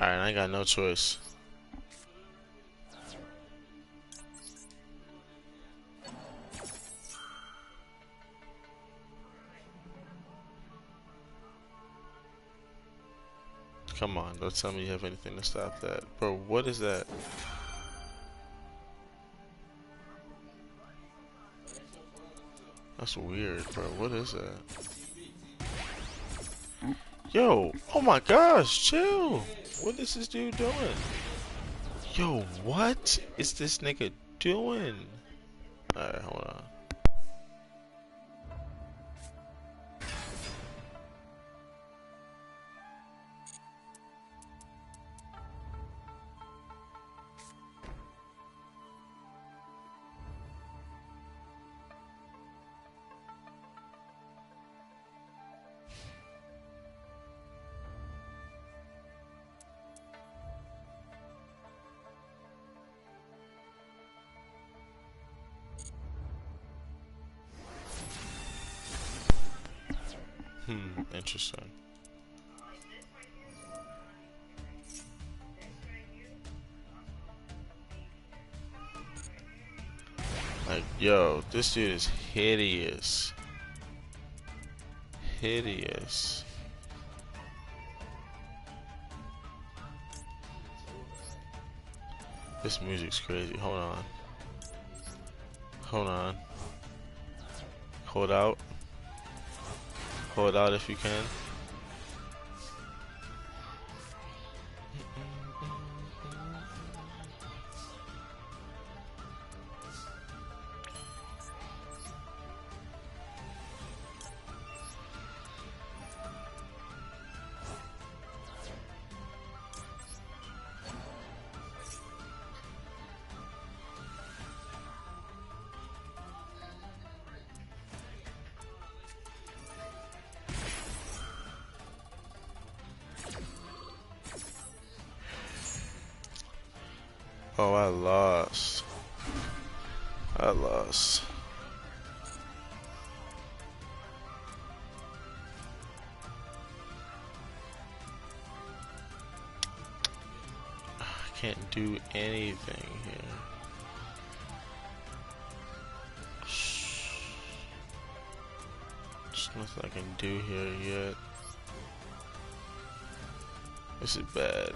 Alright, I got no choice. Come on, don't tell me you have anything to stop that. Bro, what is that? That's weird, bro. What is that? Yo, oh my gosh, chill. What is this dude doing? Yo, what is this nigga doing? Alright, hold on. Interesting. Like, yo, this dude is hideous. Hideous. This music's crazy. Hold on. Hold on. Hold out. Hold out if you can. Oh, I lost. I lost. I can't do anything here. There's nothing I can do here yet. This is bad.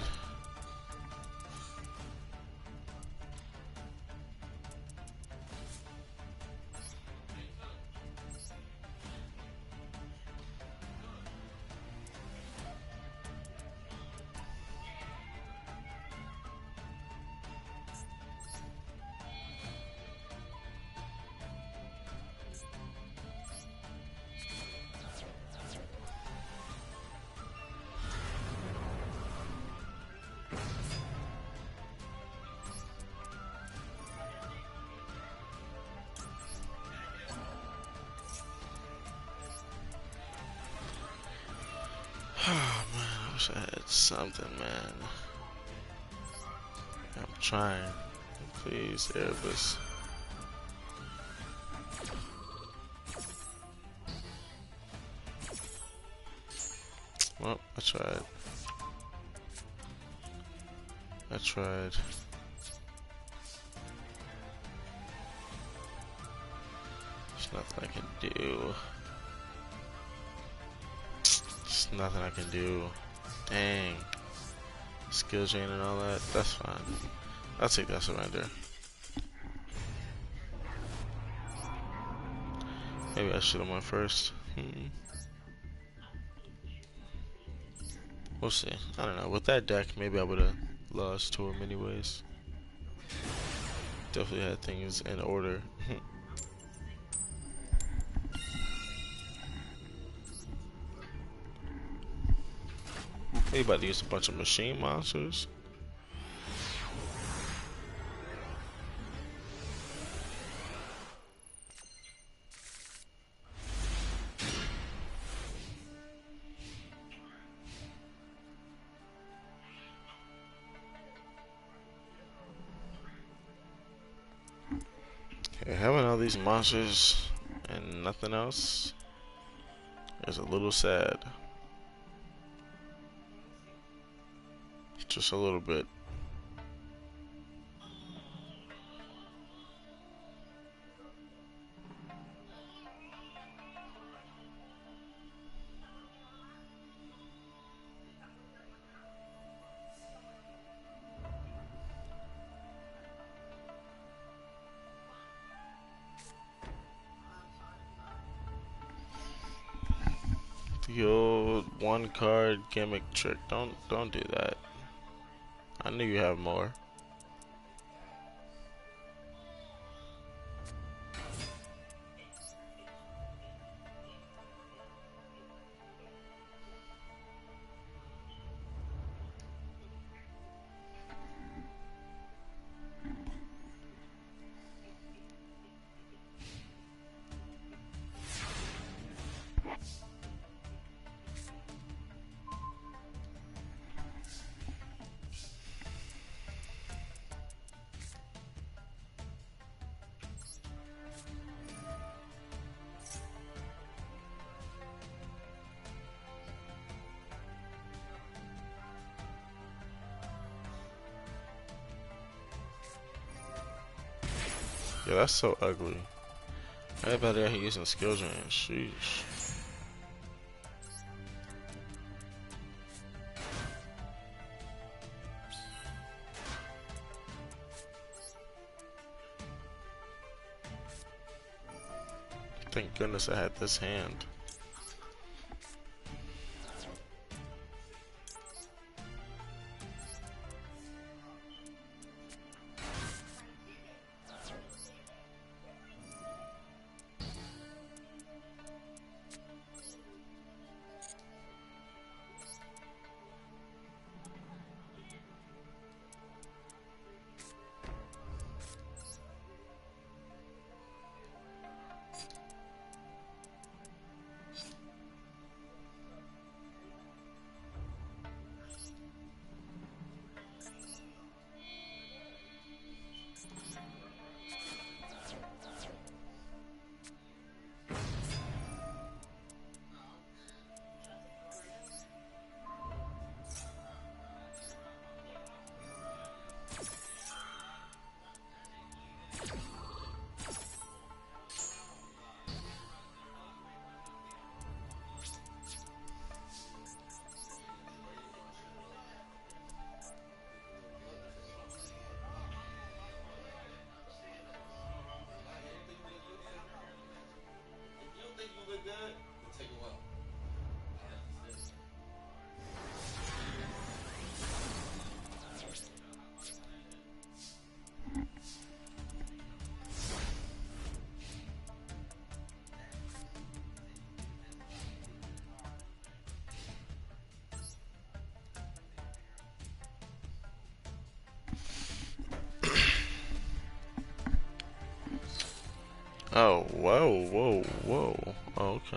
Oh man, I wish I had something, man. I'm trying. Please, Erebus. Well, I tried. I tried. There's nothing I can do. There's nothing I can do. Dang. Skill chain and all that. That's fine. I'll take that surrender. Maybe I should have went first. We'll see. I don't know. With that deck, maybe I would have lost to him anyways. Definitely had things in order. He about to use a bunch of machine monsters. Okay, having all these monsters and nothing else is a little sad. Just a little bit. The old one card gimmick trick. Don't do that. I knew you have more. Yeah, that's so ugly. Everybody out here using skill drain. Sheesh. Thank goodness I had this hand. Oh, whoa. Oh, okay.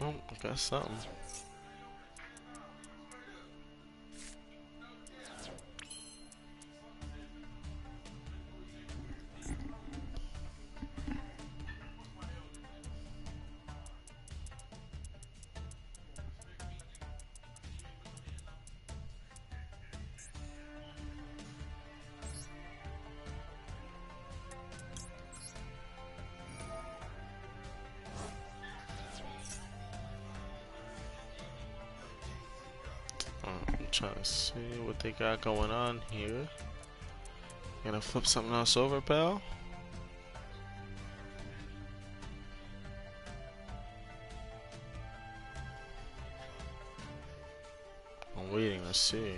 Oh, I got something. I'm trying to see what they got going on here. Gonna flip something else over, pal? I'm waiting to see.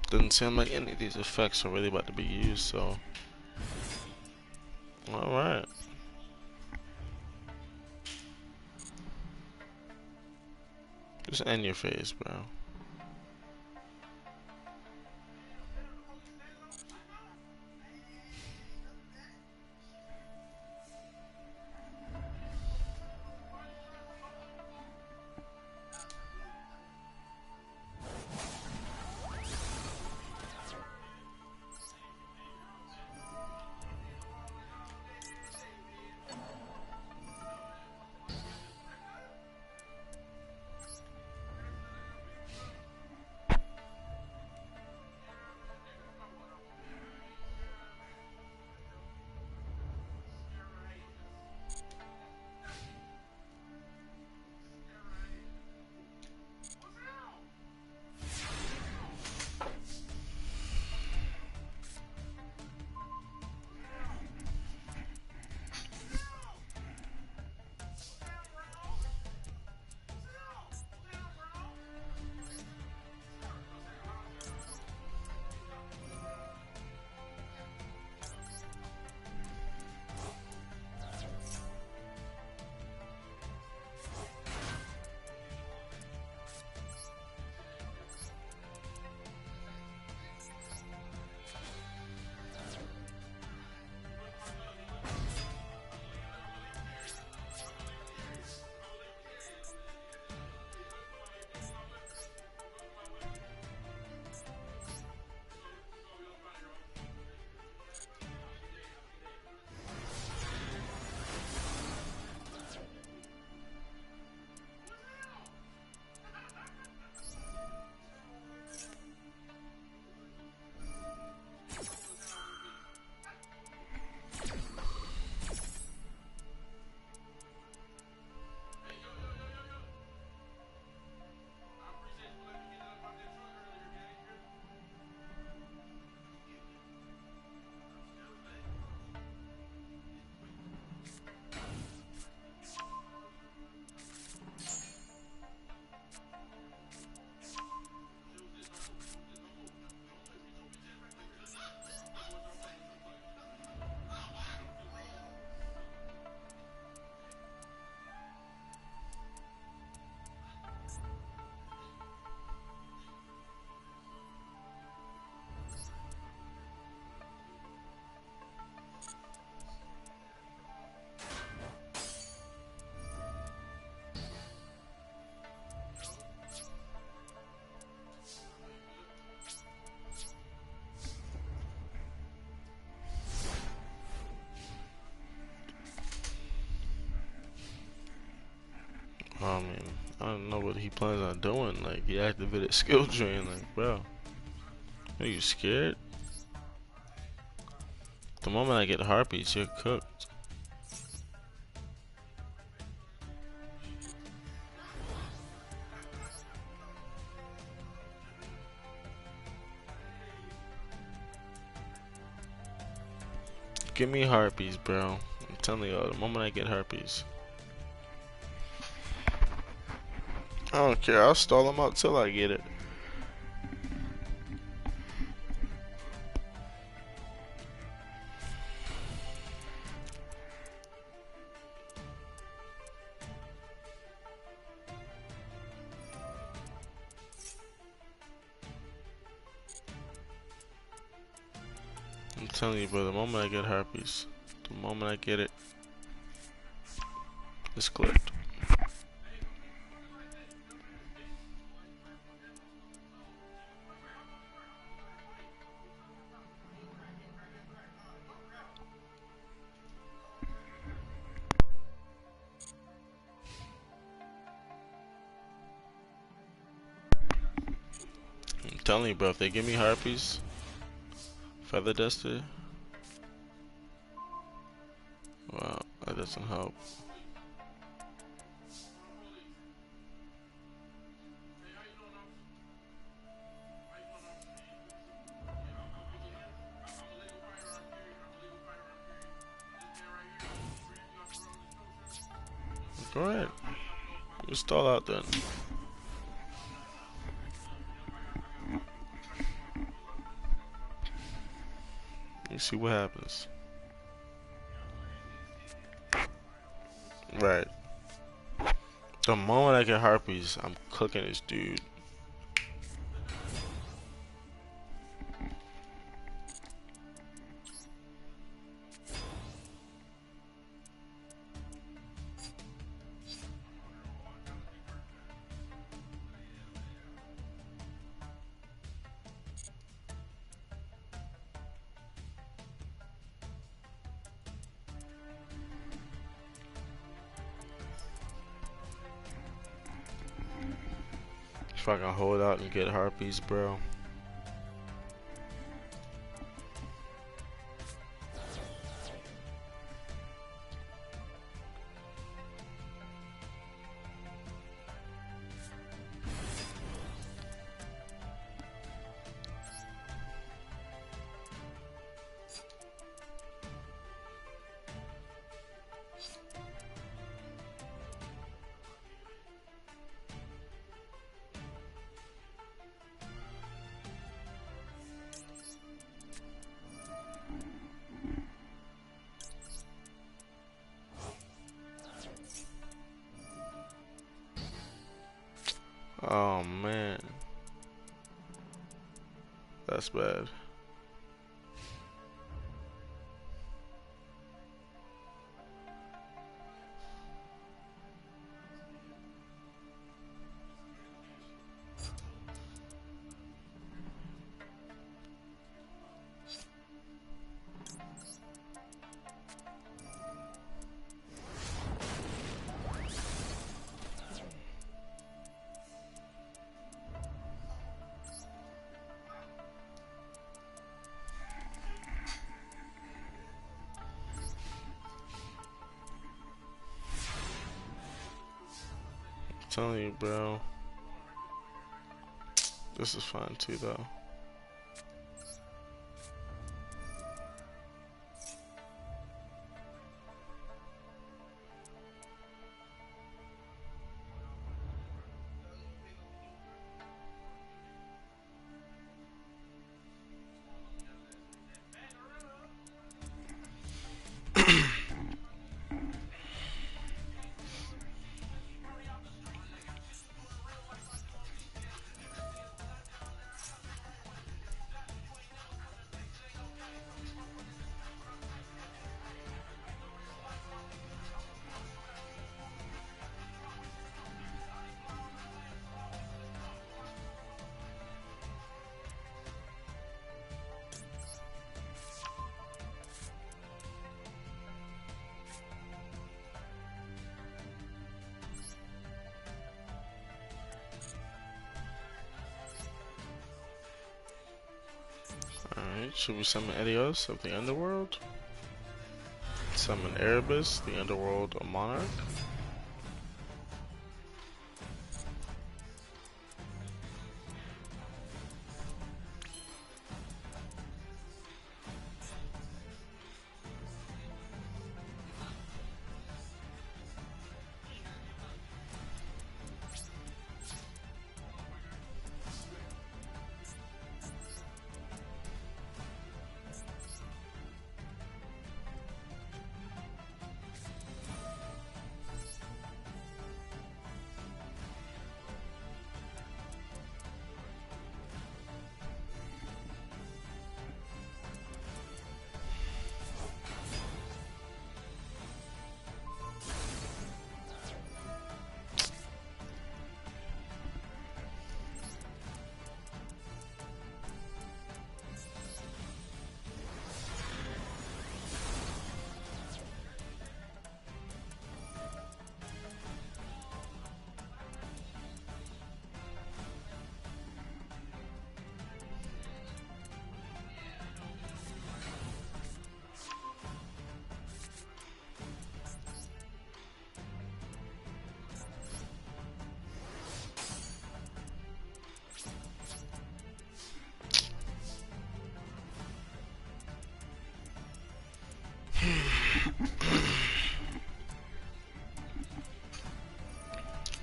Doesn't seem like any of these effects are really about to be used, so. Alright. Just end your phase, bro. I mean, I don't know what he plans on doing. Like, he activated skill drain. Like, bro, are you scared? The moment I get harpies, you're cooked. Give me harpies, bro. I'm telling y'all, the moment I get harpies. I don't care, I'll stall them out till I get it. I'm telling you, bro, the moment I get harpies, the moment I get it, it's clipped. I'm telling you, bro, if they give me harpies, feather duster, wow, that doesn't help. Alright, we'll stall out then. see what happens. Right. The moment I get harpies, I'm cooking this dude. If I can hold out and get harpies, bro. Oh man, that's bad. I'm telling you, bro. This is fun too, though. Alright, should we summon Elios of the Underworld? Summon Erebus, the Underworld of Monarch.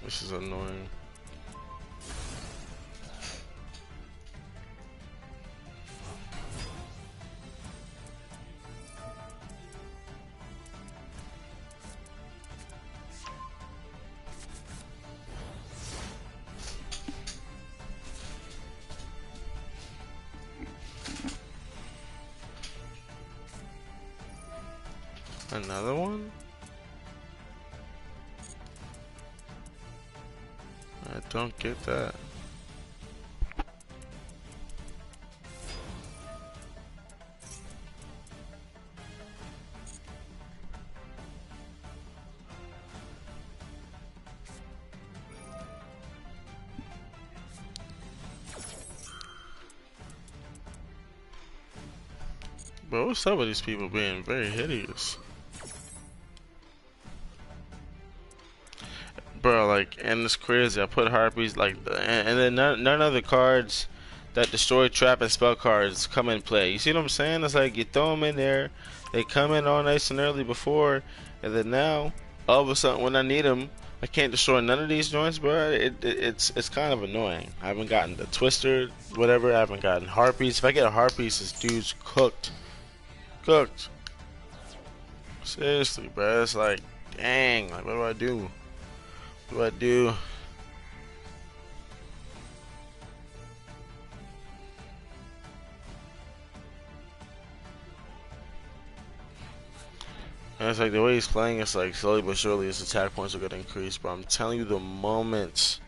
This is annoying. Another one? I don't get that. Bro, what's up with these people being very hideous? Bro, like, and it's crazy. I put harpies, like, and then none of the cards that destroy trap and spell cards come in play. You see what I'm saying? It's like you throw them in there, they come in all nice and early before, and then now, all of a sudden, when I need them, I can't destroy none of these joints, bro. It's kind of annoying. I haven't gotten the twister, whatever. I haven't gotten harpies. If I get a harpies, this dude's cooked. Cooked. Seriously, bro. It's like, dang. Like, what do I do? What do I do? And it's like the way he's playing, it's like slowly but surely his attack points are gonna increase. But I'm telling you, the moment,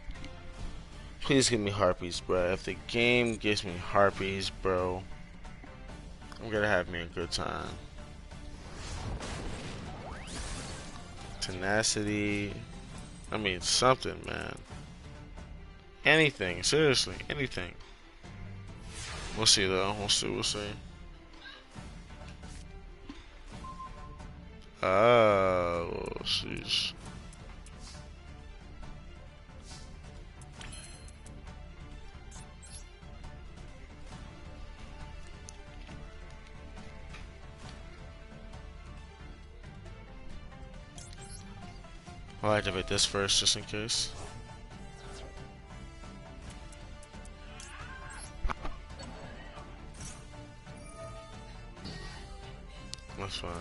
please give me harpies, bro. If the game gives me harpies, bro, I'm gonna have me a good time. Tenacity. I mean, something, man. Anything, seriously, anything. We'll see, though. We'll see. We'll see. Oh, jeez. I'll activate this first, just in case. That's fine.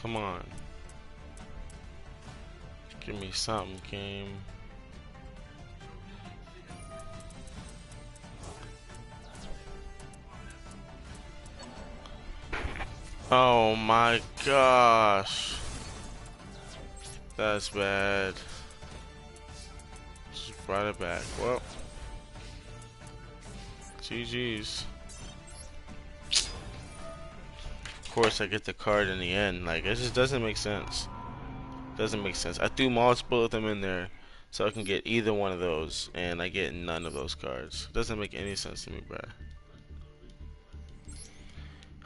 Come on. Give me something, game. Oh my gosh. That's bad. Just brought it back. Well. GG's. Of course I get the card in the end. Like, it just doesn't make sense. Doesn't make sense. I threw multiple of them in there so I can get either one of those, and I get none of those cards. Doesn't make any sense to me, bruh.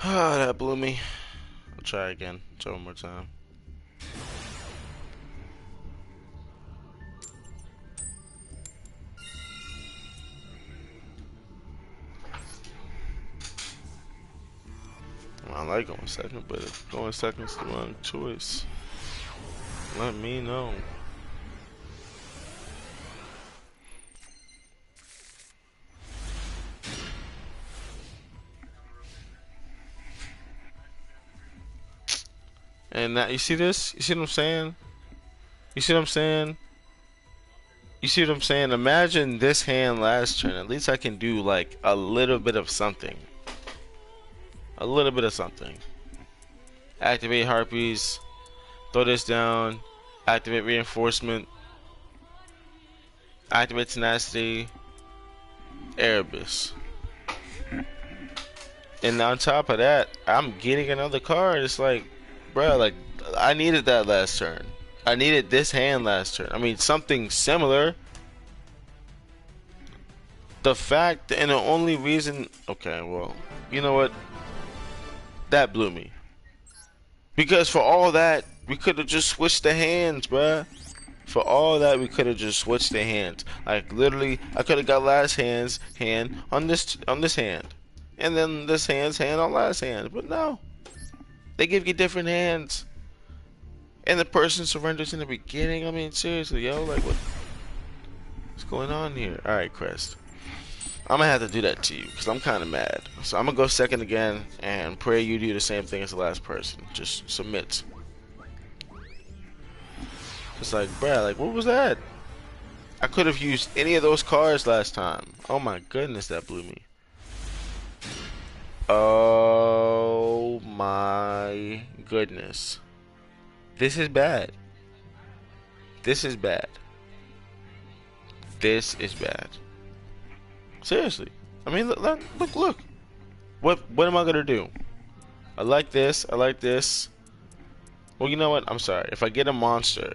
Ah, that blew me. I'll try again. Try one more time. I like going second, but if going second's the wrong choice, let me know. And now, you see this? You see what I'm saying? You see what I'm saying? You see what I'm saying? Imagine this hand last turn. At least I can do like a little bit of something. A little bit of something. Activate harpies. Throw this down. Activate reinforcement. Activate tenacity. Erebus. And on top of that, I'm getting another card. It's like, bro, like, I needed that last turn. I needed this hand last turn. I mean, something similar. The fact and the only reason, okay, well, you know what? That blew me. Because for all that, we could have just switched the hands, bruh. For all that, we could have just switched the hands. Like literally, I could have got last hand's hand on this hand, and then this hand's hand on last hand. But no, they give you different hands, and the person surrenders in the beginning. I mean, seriously, yo, like what's going on here? All right, Crest. I'm gonna have to do that to you because I'm kind of mad. So I'm gonna go second again and pray you do the same thing as the last person. Just submit. It's like, bruh, like what was that? I could have used any of those cards last time. Oh my goodness, that blew me. Oh my goodness. This is bad. This is bad. This is bad. Seriously. I mean, look. What am I gonna do? I like this. I like this. Well, you know what? I'm sorry. If I get a monster,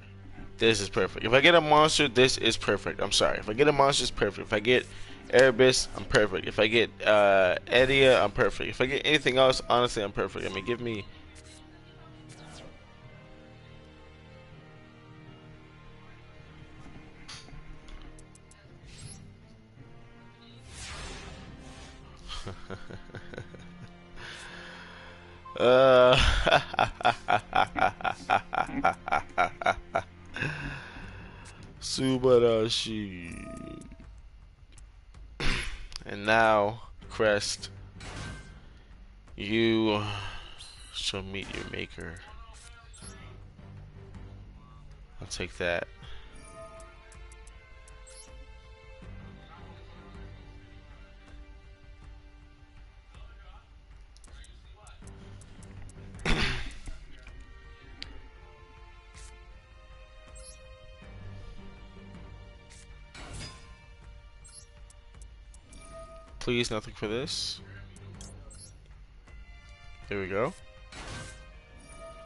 this is perfect. If I get a monster, this is perfect. I'm sorry. If I get a monster, it's perfect. If I get Erebus, I'm perfect. If I get Edia, I'm perfect. If I get anything else, honestly, I'm perfect. I mean, give me... uh... Subarashi. And now, Crest, you shall meet your maker. I'll take that. Please, nothing for this. There we go.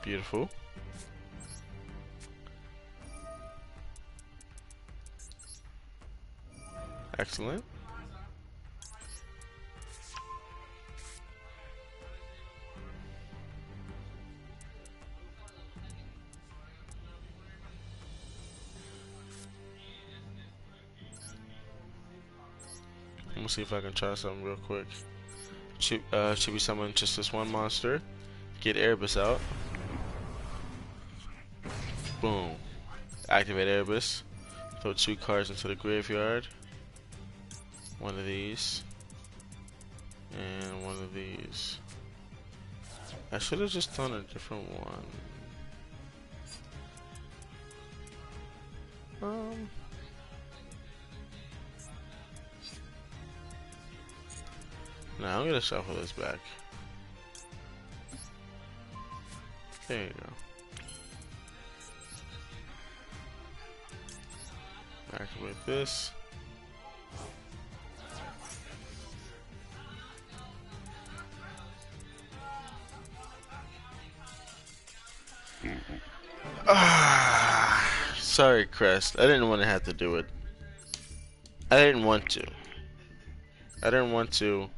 Beautiful. Excellent. Let me see if I can try something real quick. Should be summon just this one monster. Get Erebus out. Boom. Activate Erebus. Throw 2 cards into the graveyard. One of these. And one of these. I should have just done a different one. Now I'm gonna shuffle this back. There you go. Activate this. Sorry, Crest. I didn't want to have to do it. I didn't want to. I didn't want to.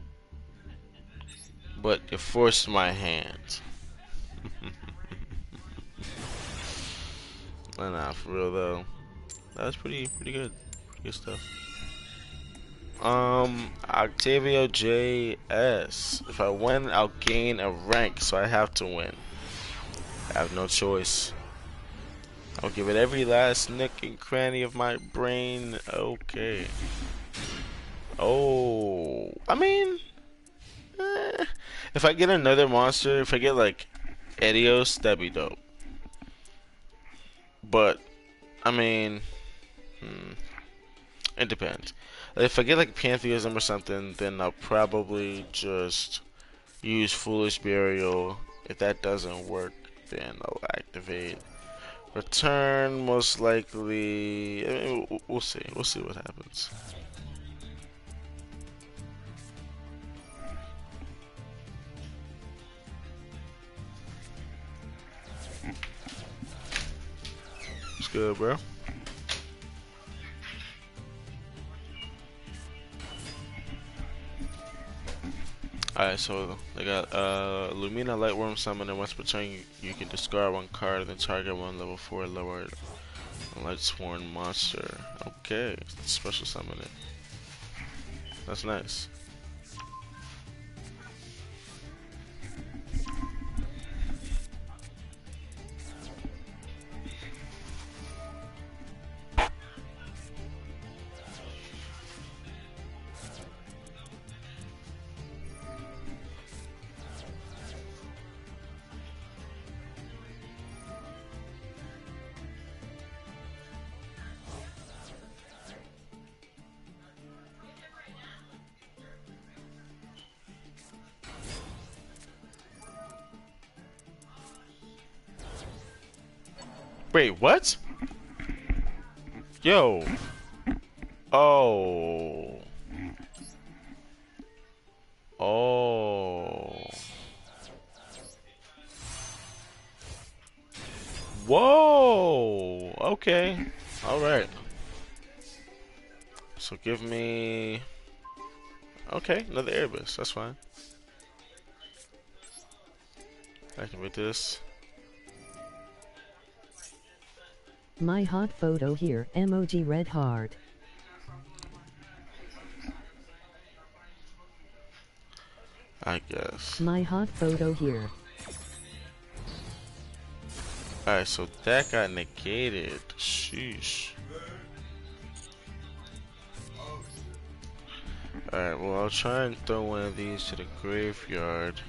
But it forced my hand. Nah, for real though. That was pretty good. Pretty good stuff. Octavio JS. If I win, I'll gain a rank, so I have to win. I have no choice. I'll give it every last nook and cranny of my brain. Okay. Oh, I mean, if I get another monster, if I get like Edios, that'd be dope. But I mean, it depends. If I get like Pantheism or something, then I'll probably just use Foolish Burial. If that doesn't work, then I'll activate Return. Most likely, I mean, we'll see. We'll see what happens. It's good, bro. Alright, so they got Lumina Lightworm Summon, and once per turn you can discard one card and then target one level 4 lower Lightsworn monster. Okay, special summon it. That's nice. Wait, what? Yo. Oh. Oh. Whoa. Okay. All right. So give me. Okay, another Airbus. That's fine. Activate this. My hot photo here, emoji red heart. I guess. My hot photo here. Alright, so that got negated. Sheesh. Alright, well, I'll try and throw one of these to the graveyard.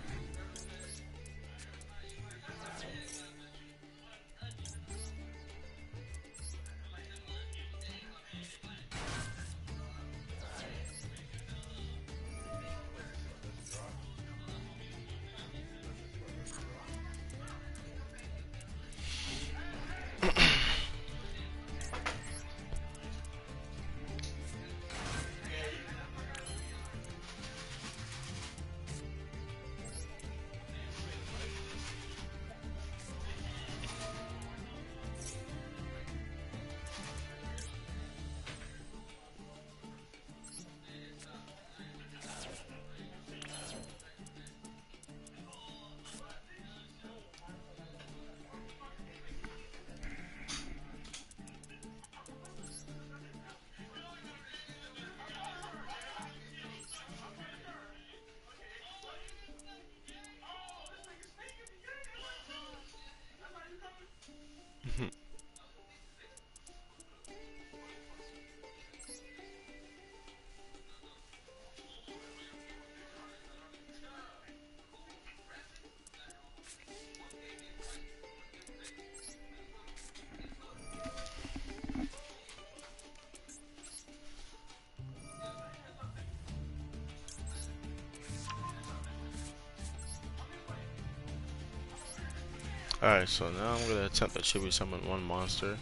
Alright, so now I'm gonna attempt to tribute summon one monster.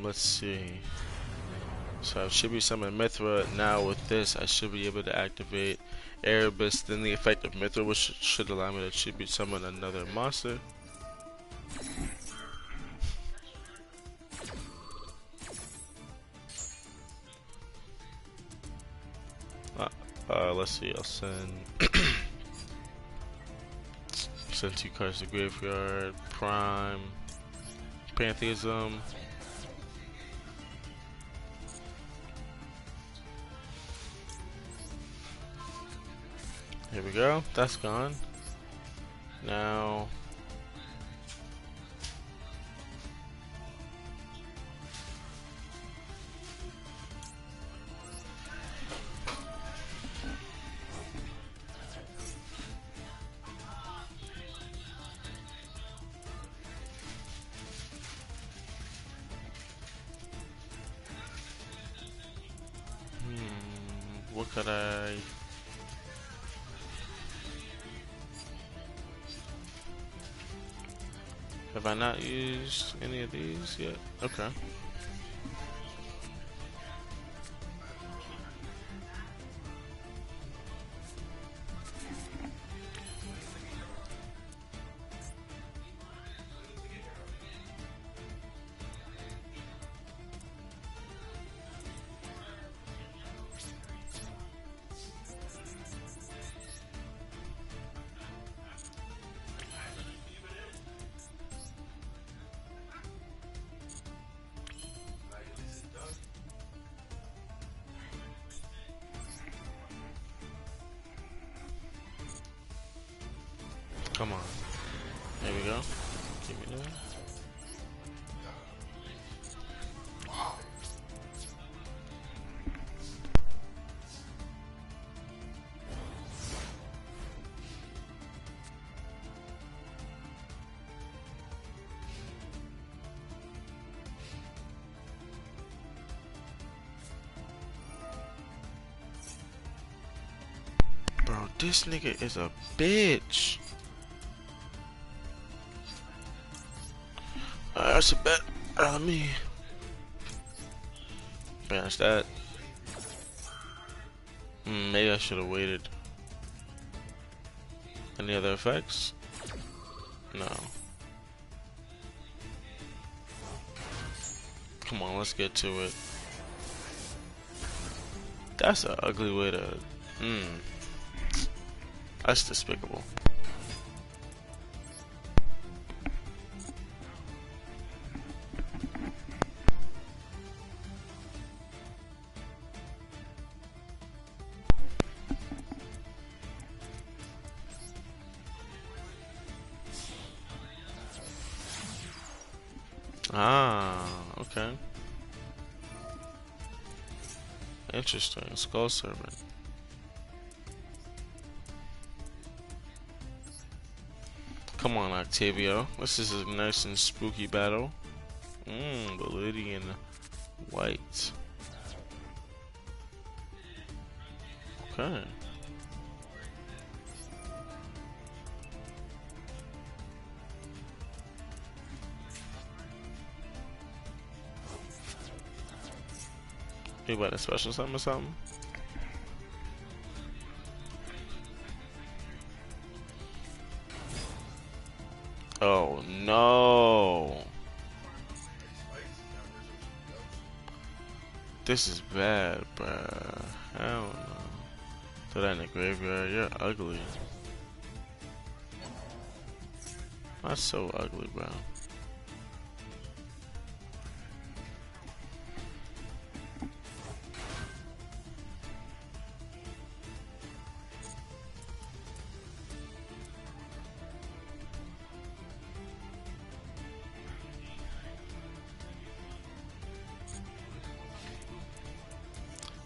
Let's see. So I've tribute summon Mithra. Now with this, I should be able to activate Erebus. Then the effect of Mithra, which should allow me to tribute summon another monster. Let's see. I'll send send 2 cards to graveyard. Prime, Pantheism. Here we go. That's gone. Now. What could I? Have I not used any of these yet? Okay. Come on. There we go. Give me that. Bro, this nigga is a bitch. That's a bet. Let me banish that. Maybe I should have waited. Any other effects? No. Come on, let's get to it. That's an ugly way to. That's despicable. Ah, okay. Interesting. Skull Servant. Come on, Octavio. This is a nice and spooky battle. Validian White. Okay. You about a special summon or something? Oh no! This is bad, bruh. Hell no. Throw that in the graveyard. You're ugly. That's so ugly, bro.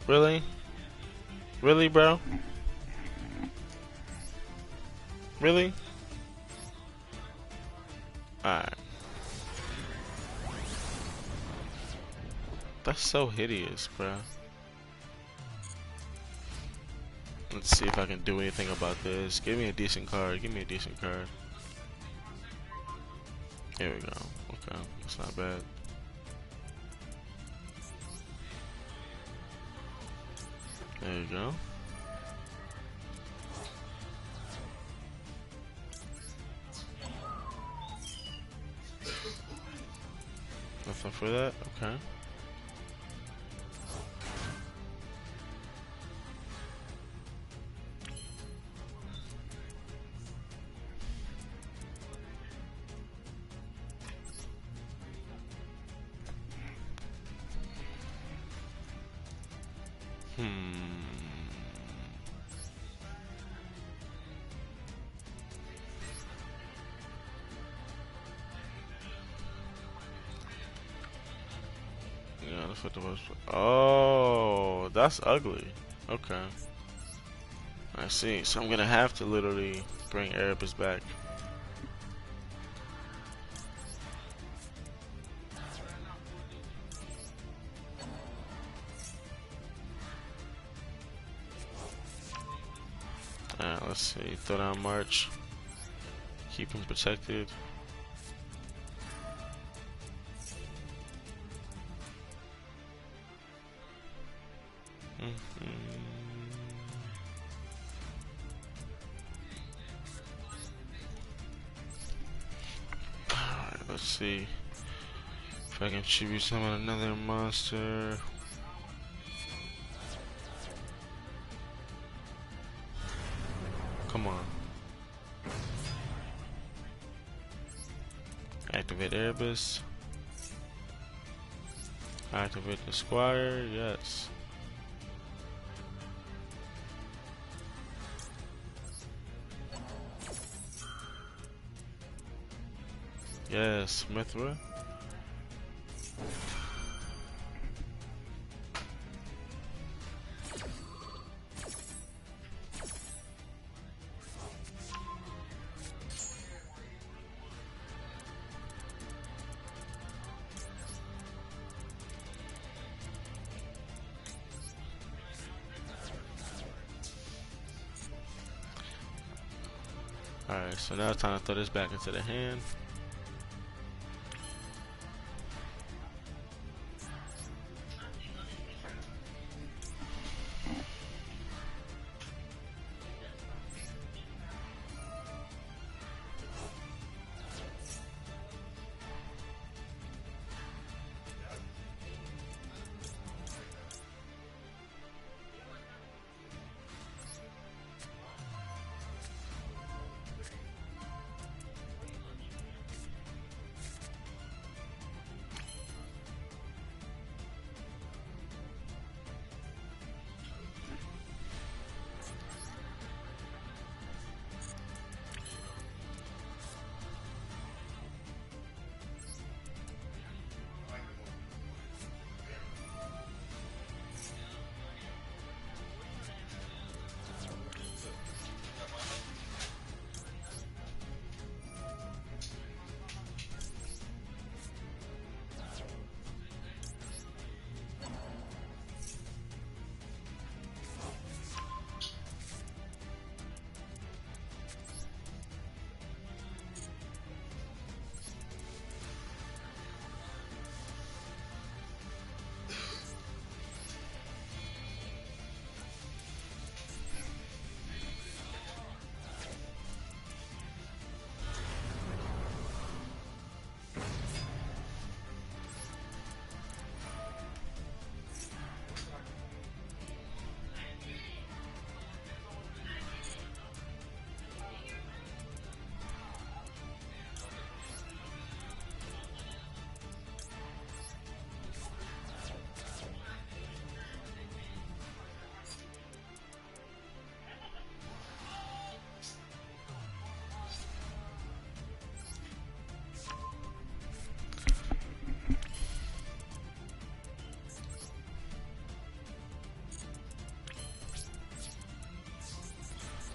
Really? Really, bro? Really? Alright. That's so hideous, bro. Let's see if I can do anything about this. Give me a decent card. Give me a decent card. Here we go. Okay. That's not bad. There you go. Nothing for that? Okay. Yeah, that's what the most. Oh, that's ugly. Okay. I see. So I'm gonna have to literally bring Erebus back. Alright, let's see. Throw down March. Keep him protected. Alright, let's see if I can tribute summon another monster. Come on. Activate Erebus. Activate the Squire, yes. Yes, Mithra. Alright, so now it's time to throw this back into the hand.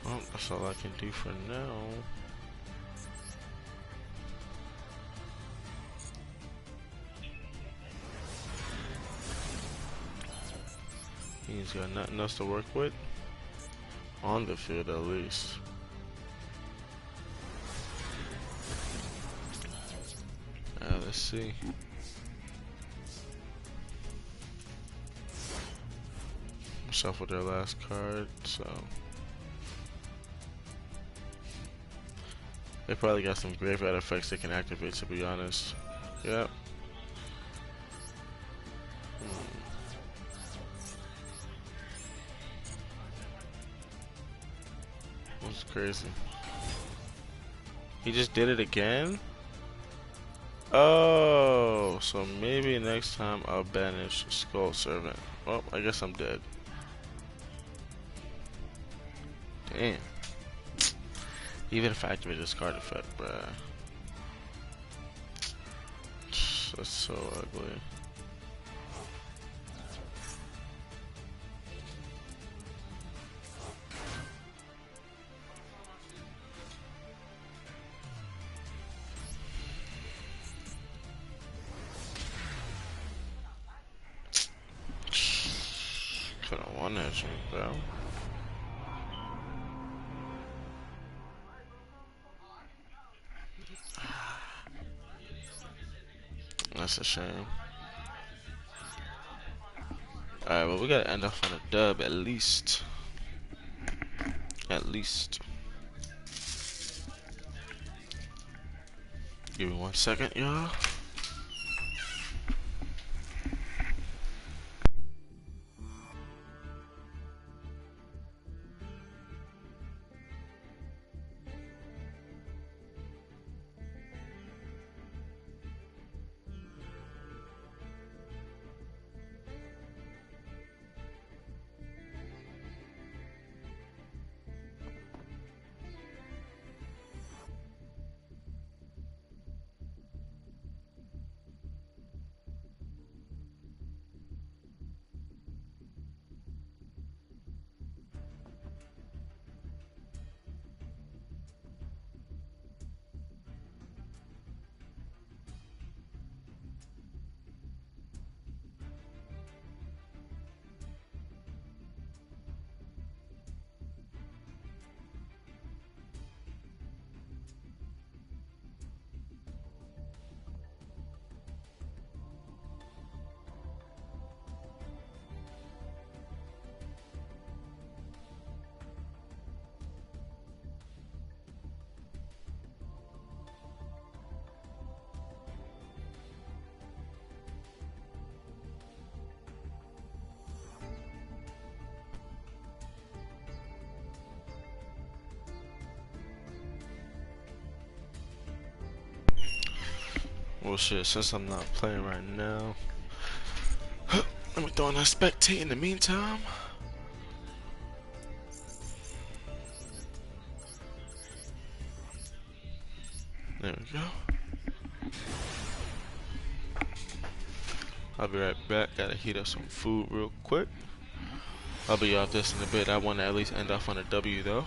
Well, that's all I can do for now. He's got nothing else to work with. On the field, at least. Let's see. Shuffle their last card, so they probably got some graveyard effects they can activate, to be honest. Yep. That's crazy. He just did it again? Oh, so maybe next time I'll banish Skull Servant. Well, I guess I'm dead. Damn. Even if I activate this card effect, bruh. That's so ugly. Could've won that shit, bro. That's a shame. Alright, well, we gotta end off on a dub at least. At least. Give me 1 second, y'all. Well, shit, since I'm not playing right now, let me throw in a spectate in the meantime. There we go. I'll be right back. Gotta heat up some food real quick. I'll be off this in a bit. I want to at least end off on a W though.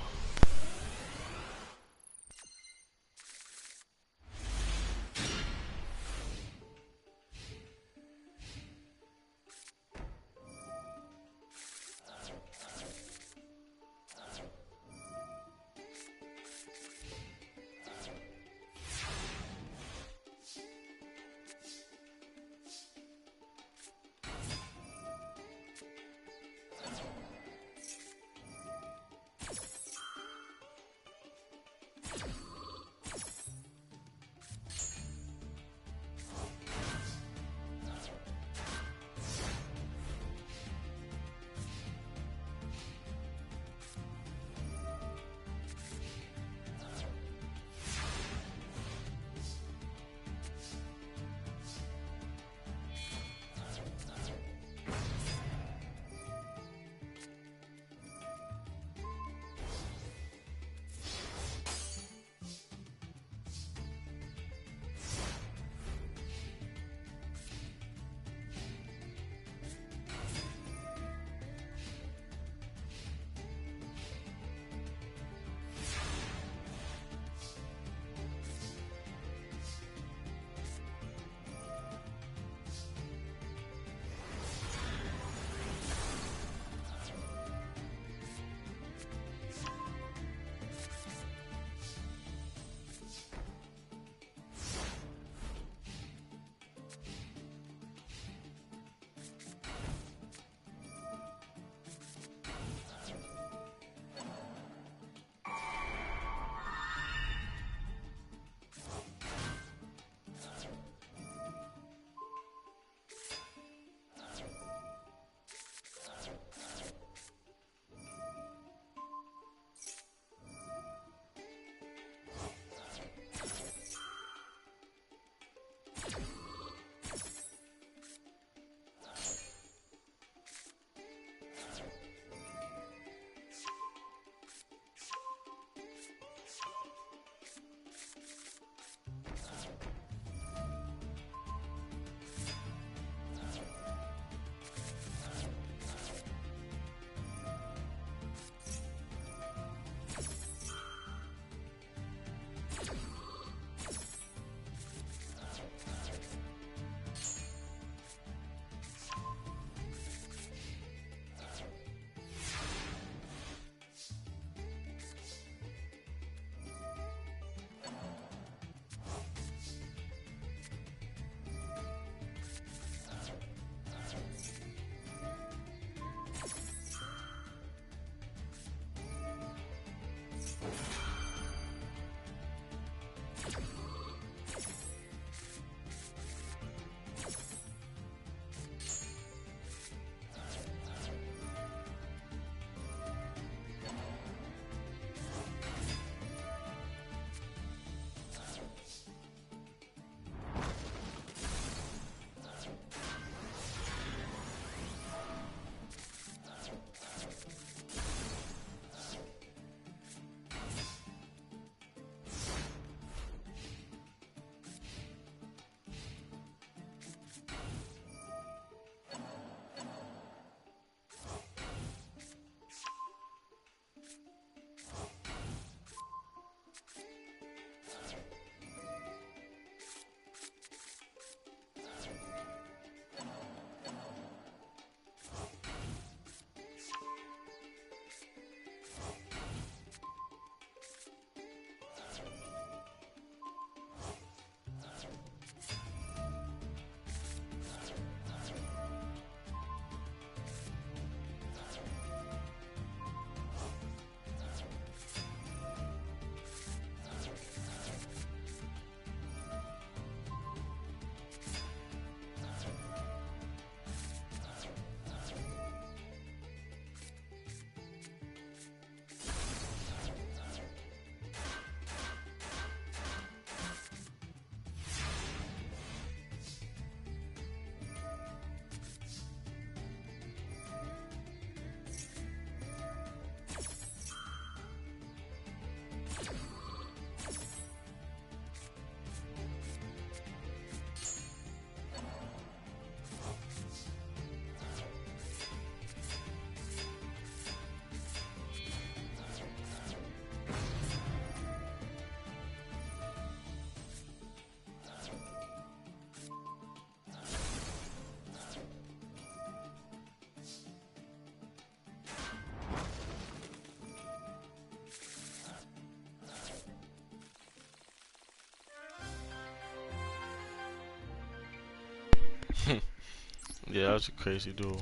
Yeah, that was a crazy duel.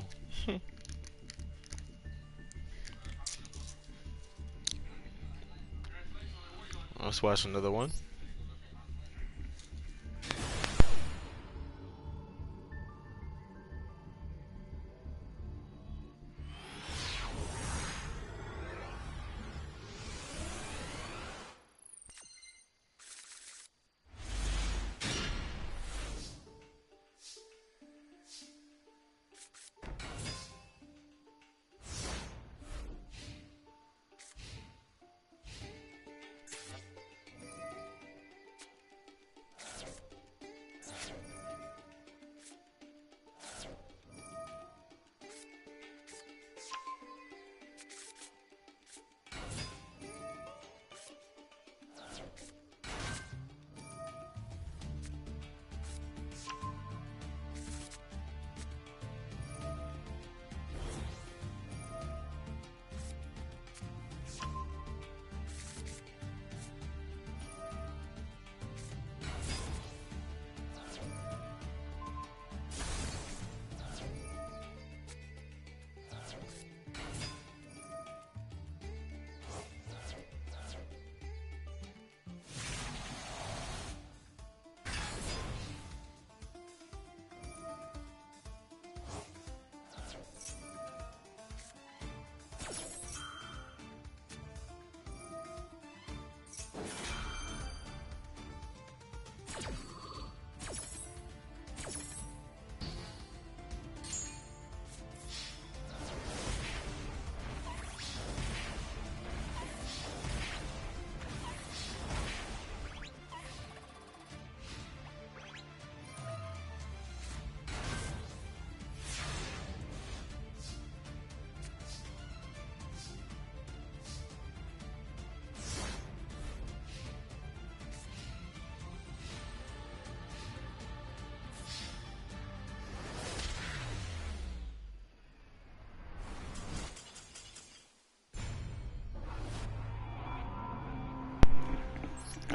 Let's watch another one.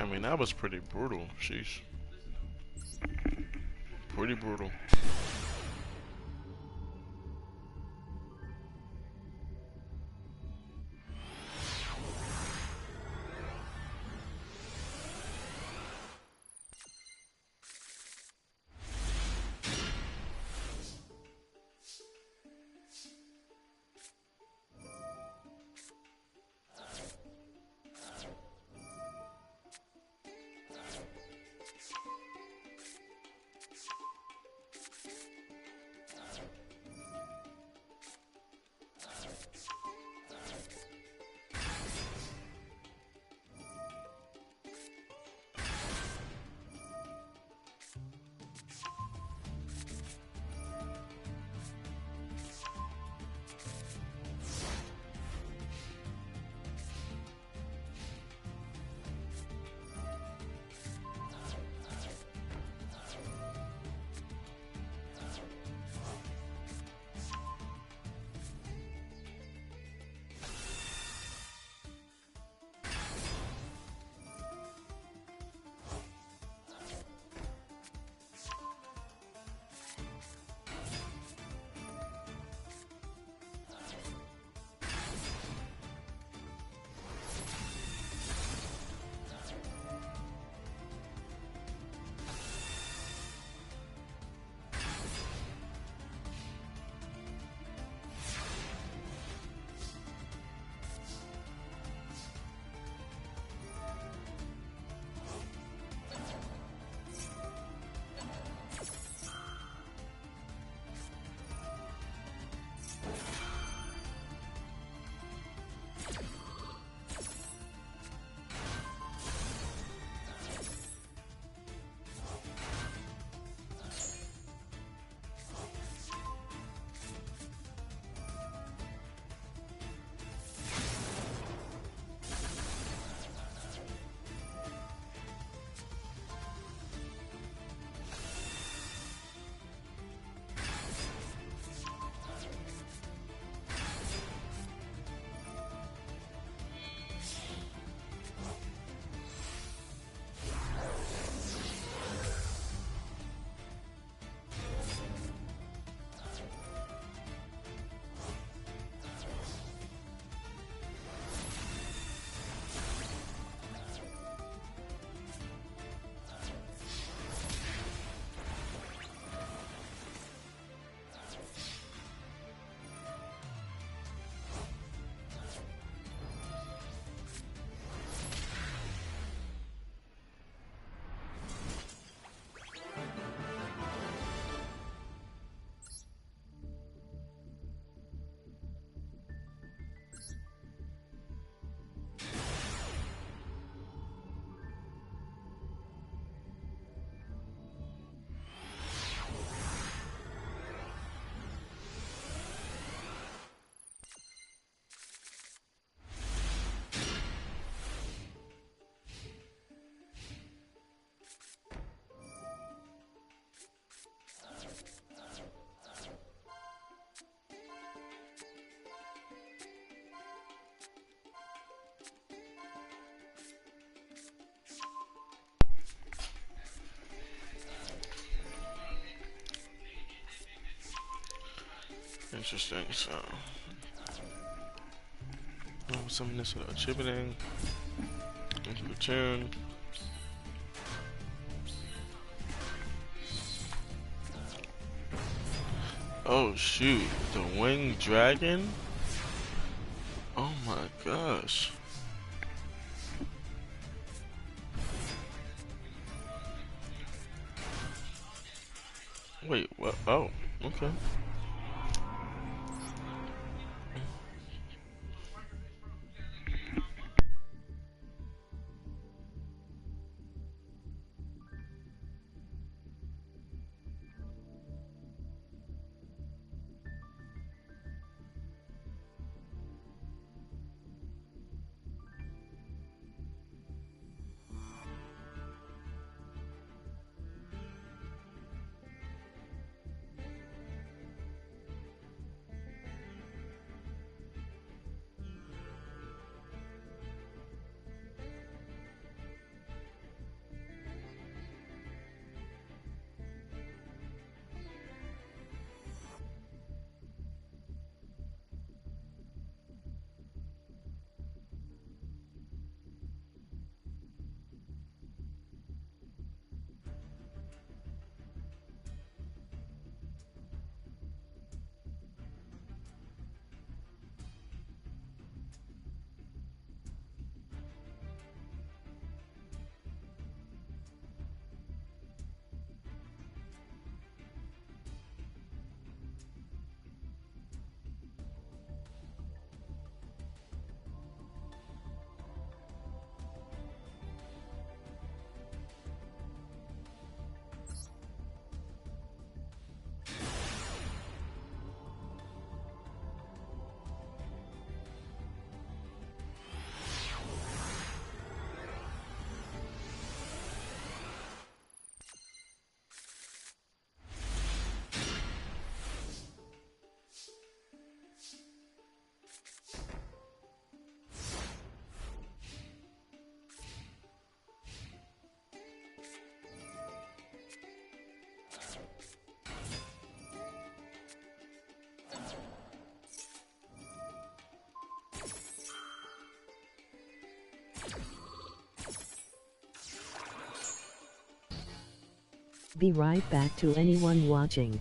I mean, that was pretty brutal. Sheesh. Pretty brutal. Interesting. So, summon this without chipping. Into the tune. Oh shoot, the winged dragon? Oh my gosh. Wait, what? Oh, okay. Be right back to anyone watching.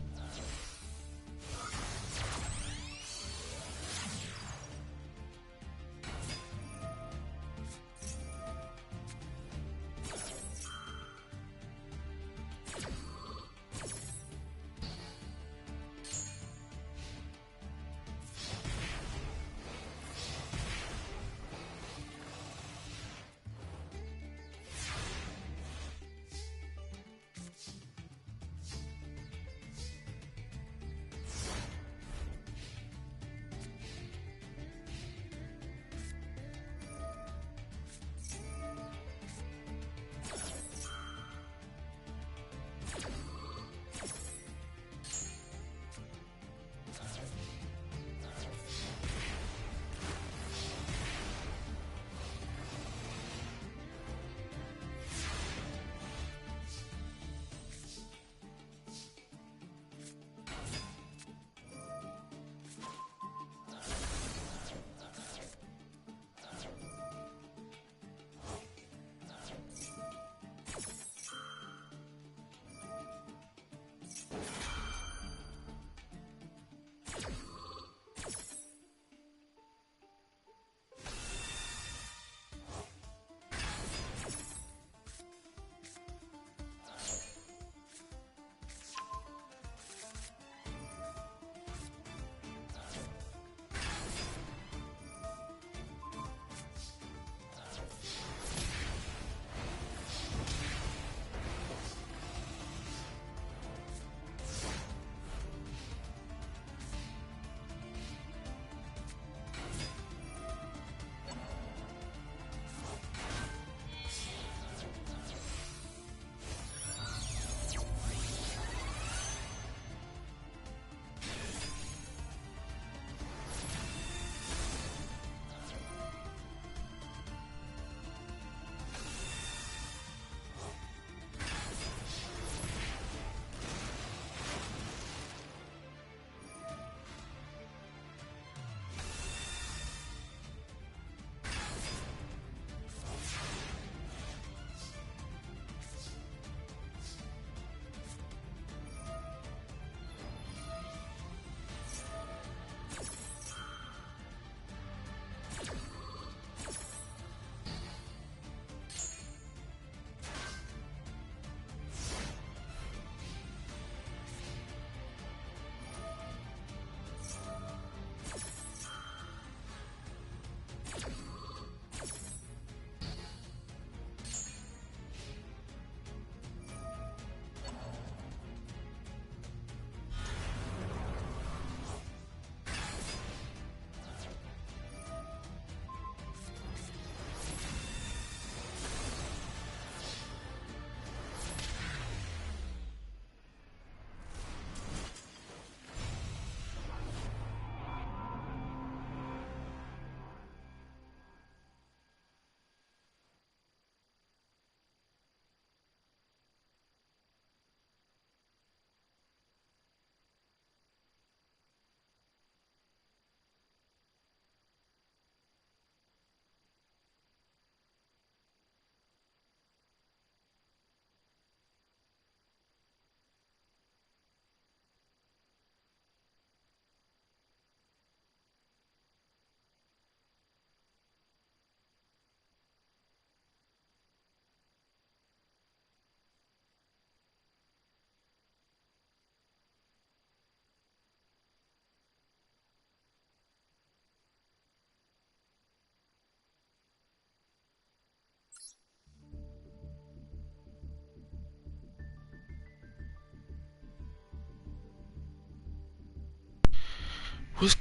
What's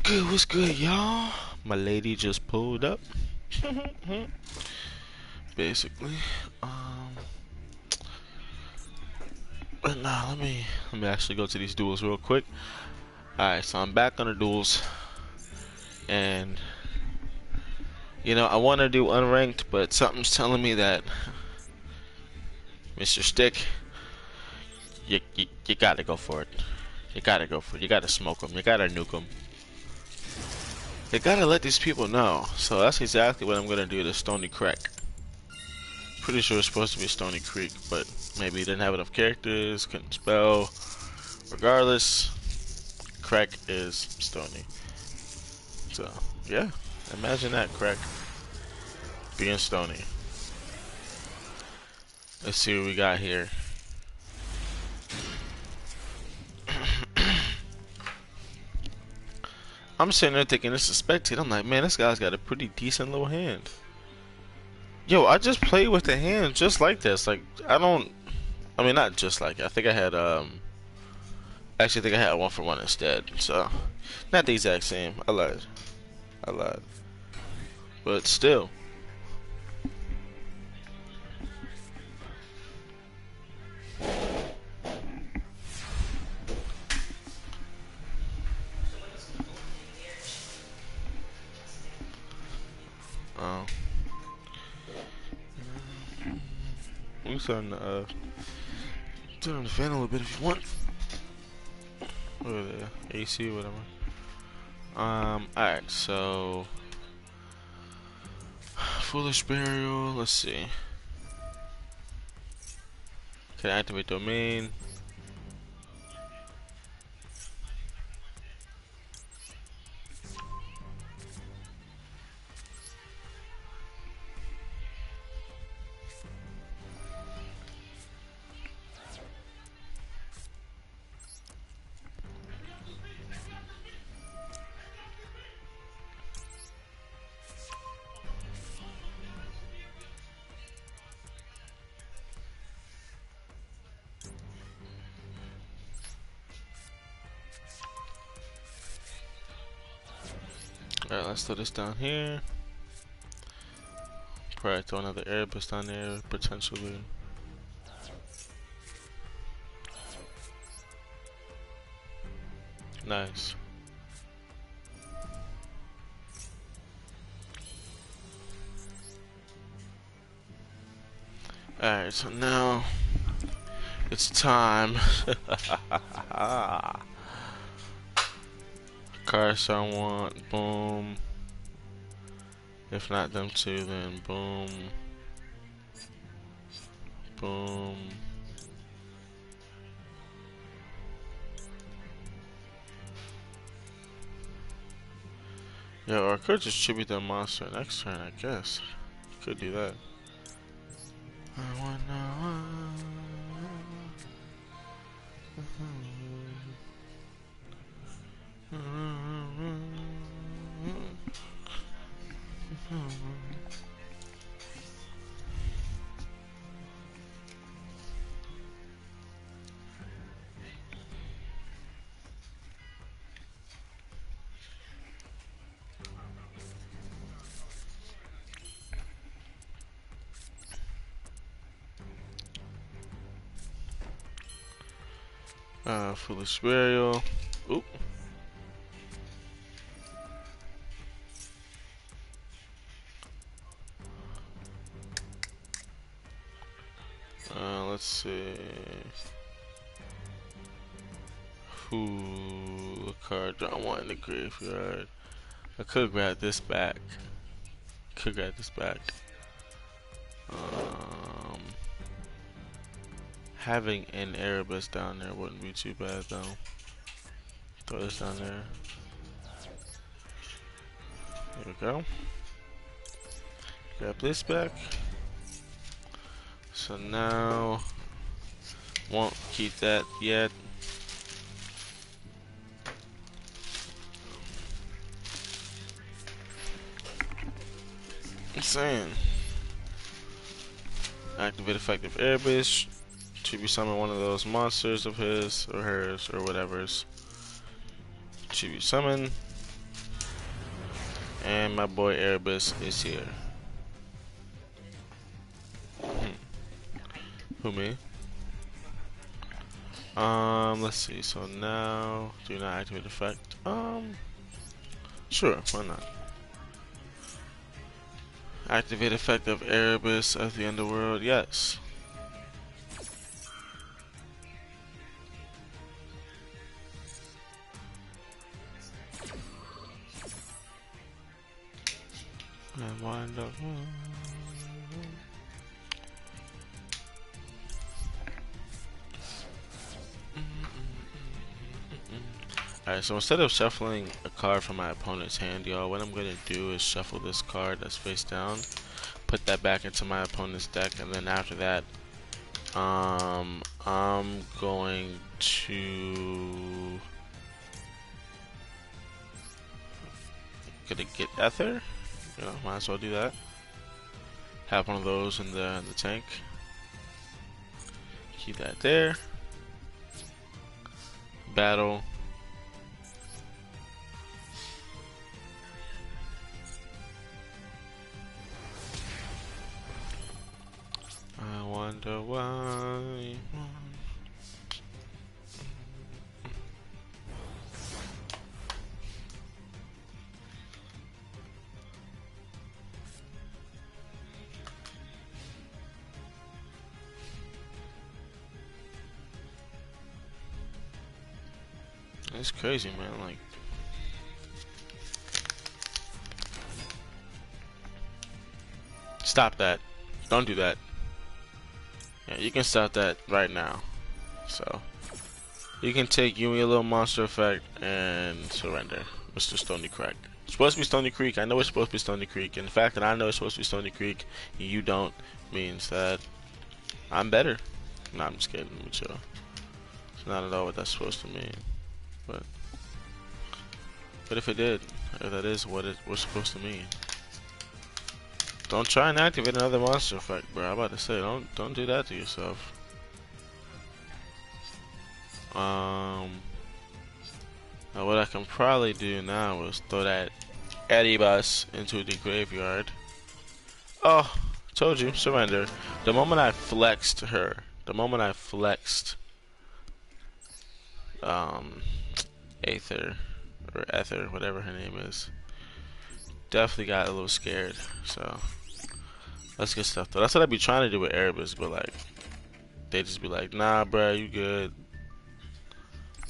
good, y'all? My lady just pulled up. Basically. But nah, let me actually go to these duels real quick. Alright, so I'm back on the duels. And you know, I wanna do unranked, but something's telling me that Mr. Stick, you gotta go for it. You gotta go for it. You gotta smoke them. You gotta nuke them. You gotta let these people know. So that's exactly what I'm gonna do to Stony Creek. Pretty sure it's supposed to be Stony Creek, but maybe he didn't have enough characters, couldn't spell. Regardless, Crack is Stony. So, yeah. Imagine that, Crack being Stony. Let's see what we got here. I'm sitting there thinking this is spectate. I'm like, man, this guy's got a pretty decent little hand. Yo, I just played with the hand just like this. Like, I mean, not just like it. I think I had, actually think I had 1-for-1 instead. So, not the exact same. I lied. But still. We can turn on the fan a little bit if you want. Or the AC, whatever. Alright, so Foolish Burial, let's see. Can I activate domain? Alright, let's throw this down here. Probably throw another Erebus down there, potentially. Nice. Alright, so now it's time. Cards I want, boom. If not them two, then boom. Boom. Yeah, or I could just tribute that monster next turn, I guess. Could do that. I wanna... Foolish Burial. Oop. Let's see. Who card do I want in the graveyard? I could grab this back. Having an Erebus down there wouldn't be too bad though. Throw this down there. There we go. Grab this back. So now, won't keep that yet. I'm saying, activate effective Airbase. Tribute summon one of those monsters of his or hers or whatever's. Tribute summon. And my boy Erebus is here. Who, me? Let's see. So now, do not activate effect. Sure, why not? Activate effect of Erebus of the Underworld. Yes. And wind up. Alright, so instead of shuffling a card from my opponent's hand, y'all, what I'm going to do is shuffle this card that's face down, put that back into my opponent's deck, and then after that, I'm going to get Ether. You know, might as well do that. Have one of those in the tank. Keep that there. Battle. I wonder why. It's crazy, man. Like, stop that. Don't do that. Yeah, you can stop that right now. So, you can take you and your little monster effect and surrender, Mr. Stony Creek. It's supposed to be Stony Creek. I know it's supposed to be Stony Creek. And the fact that I know it's supposed to be Stony Creek and you don't means that I'm better. No, I'm just kidding. Let me chill. It's not at all what that's supposed to mean. But if it did, if that is what it was supposed to mean. Don't try and activate another monster effect, bro. I'm about to say, don't do that to yourself. Now what I can probably do now is throw that Eddie bus into the graveyard. Oh, told you, surrender. The moment I flexed her, Aether, or Ether, whatever her name is, definitely got a little scared. So let's get stuff though. That's what I be trying to do with Erebus, but like they just be like, nah, bruh, you good.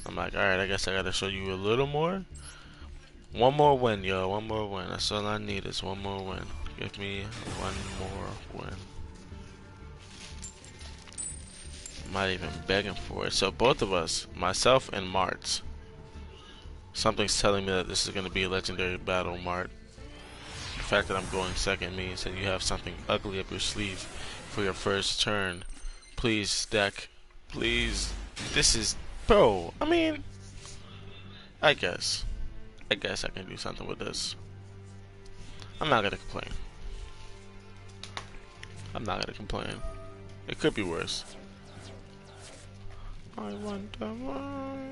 I'm like, alright, I guess I gotta show you a little more. One more win, yo. One more win. That's all I need is one more win. Give me one more win. I'm not even begging for it. So both of us, myself and Mart, something's telling me that this is gonna be a legendary battle, Mart. The fact that I'm going second means that you have something ugly up your sleeve for your first turn. Please, deck. Please. This is... Bro, I mean... I guess I can do something with this. I'm not gonna complain. It could be worse. I wonder why.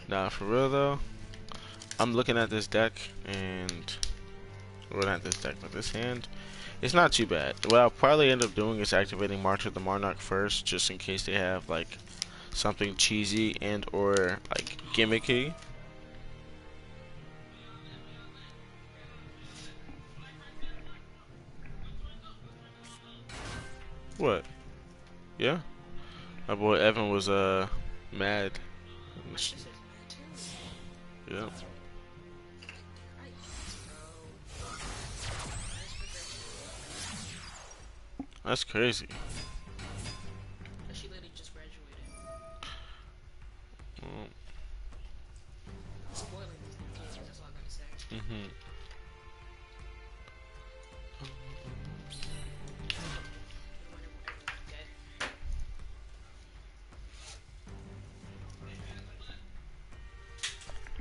Nah, for real though, I'm looking at this deck and... Well, not this deck, but this hand. It's not too bad. What I'll probably end up doing is activating March of the Monarch first, just in case they have like something cheesy and or like gimmicky. What? Yeah? My boy Evan was mad. Yeah. That's crazy. She literally just graduated. Spoiling these new kids, that's all I'm gonna say.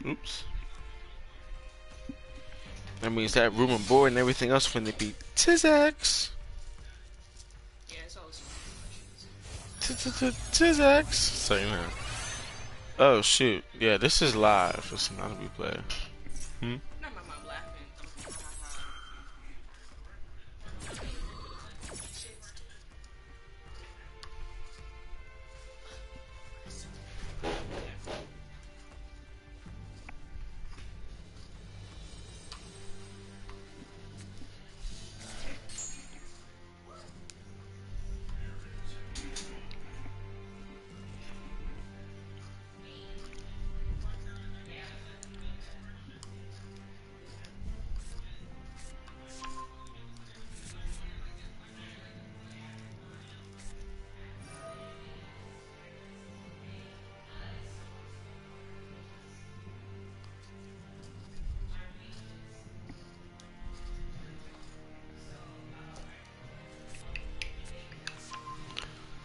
Oops. That means that room and board and everything else when they be Tizax. Yeah, it's always Tizax. So you know. Oh shoot. Yeah, this is live. It's not a replay. Not my mom laughing.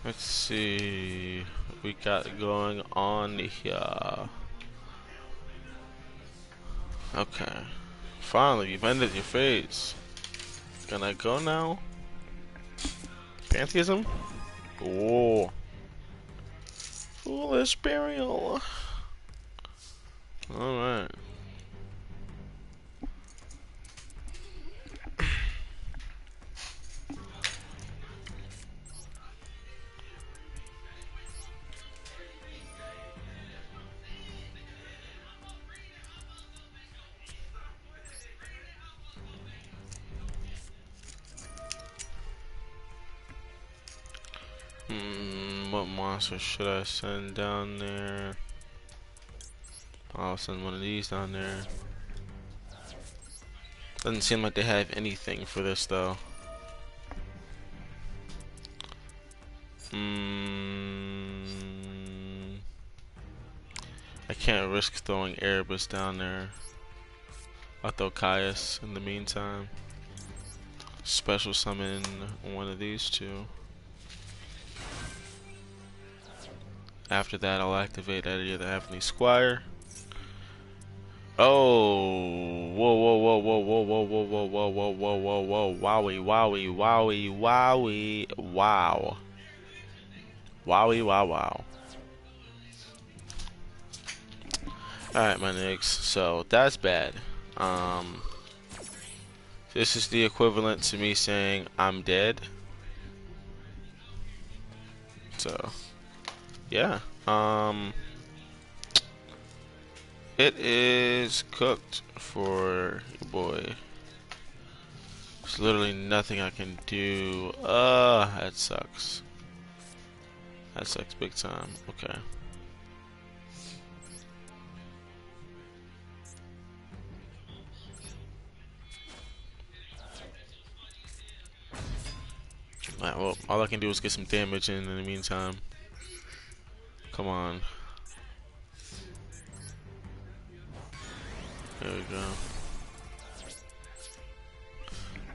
Let's see what we got going on here. Okay. Finally, you've ended your phase. Can I go now? Pantheism? Oh. Foolish burial. Alright. What monster should I send down there? I'll send one of these down there. Doesn't seem like they have anything for this though. I can't risk throwing Erebus down there. I'll throw Caius in the meantime. Special summon one of these two. After that, I'll activate Eddie the Heavenly Squire. Oh, whoa, whoa, whoa, whoa, whoa, whoa, whoa, whoa, whoa, whoa, whoa, whoa, whoa, wowie, wowie, wowie, wowie, wow, wowie, wow, wow. All right, my niggas. So that's bad. This is the equivalent to me saying I'm dead. So, yeah. It is cooked for your boy. There's literally nothing I can do. That sucks. That sucks big time. Okay. Alright, well, all I can do is get some damage in the meantime. Come on. There we go.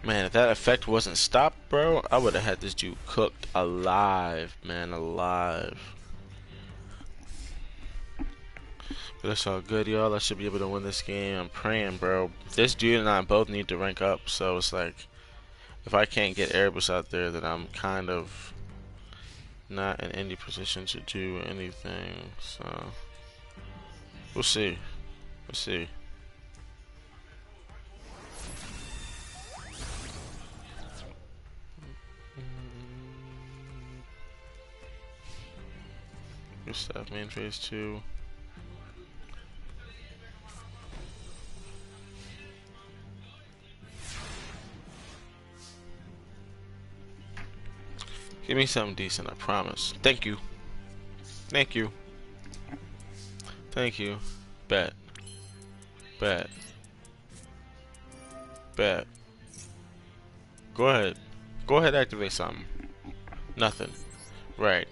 Man, if that effect wasn't stopped, bro, I would have had this dude cooked alive, man, alive. But it's all good, y'all. I should be able to win this game. I'm praying, bro. This dude and I both need to rank up, so it's like, if I can't get Erebus out there, then I'm kind of not in any position to do anything. So, we'll see. We'll see. Good stuff, main phase 2. Give me something decent, I promise. Thank you. Thank you. Thank you. Bet. Bet. Bet. Go ahead. Go ahead, activate something. Nothing. Right.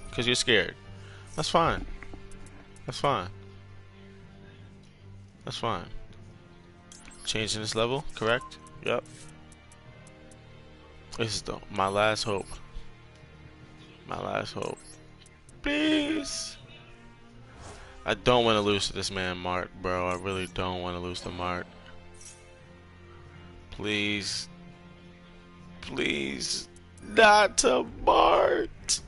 Because you're scared. That's fine. That's fine. That's fine. Changing this level, correct? Yep. This is my last hope. My last hope. Please. I don't want to lose to this man, Mart, bro. I really don't want to lose to Mart. Please. Please. Not to Mart.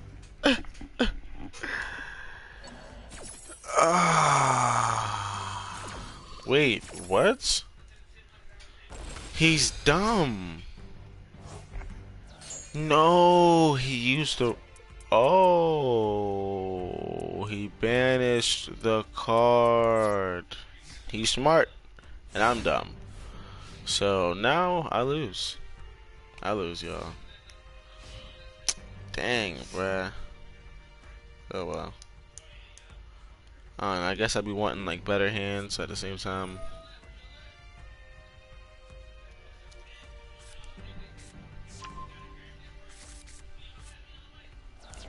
Wait, what? He's dumb. No, he used to. Oh, he banished the card. He's smart, and I'm dumb. So now I lose. I lose, y'all. Dang, bruh. Oh well. I don't know, I guess I'd be wanting like better hands at the same time.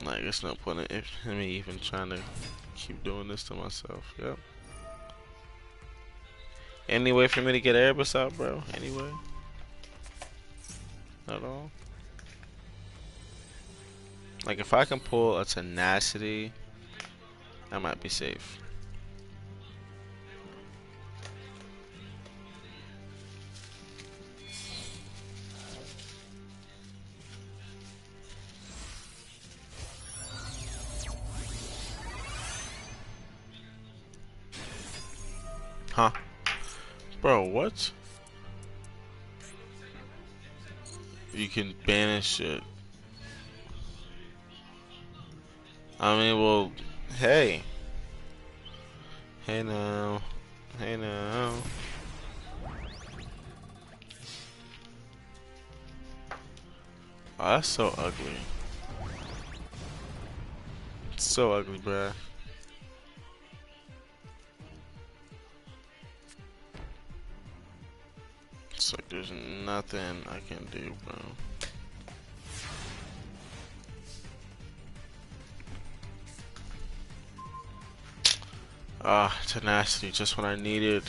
Like, it's no point in me even trying to keep doing this to myself. Yep. Any way for me to get Erebus out, bro? Anyway? At all? Like, if I can pull a Tenacity, I might be safe. Huh? Bro, what? You can banish it. I mean, well, hey. Hey now. Hey now. Oh, that's so ugly. It's so ugly, bruh. It's like there's nothing I can do, bro. Ah, Tenacity, just when I needed.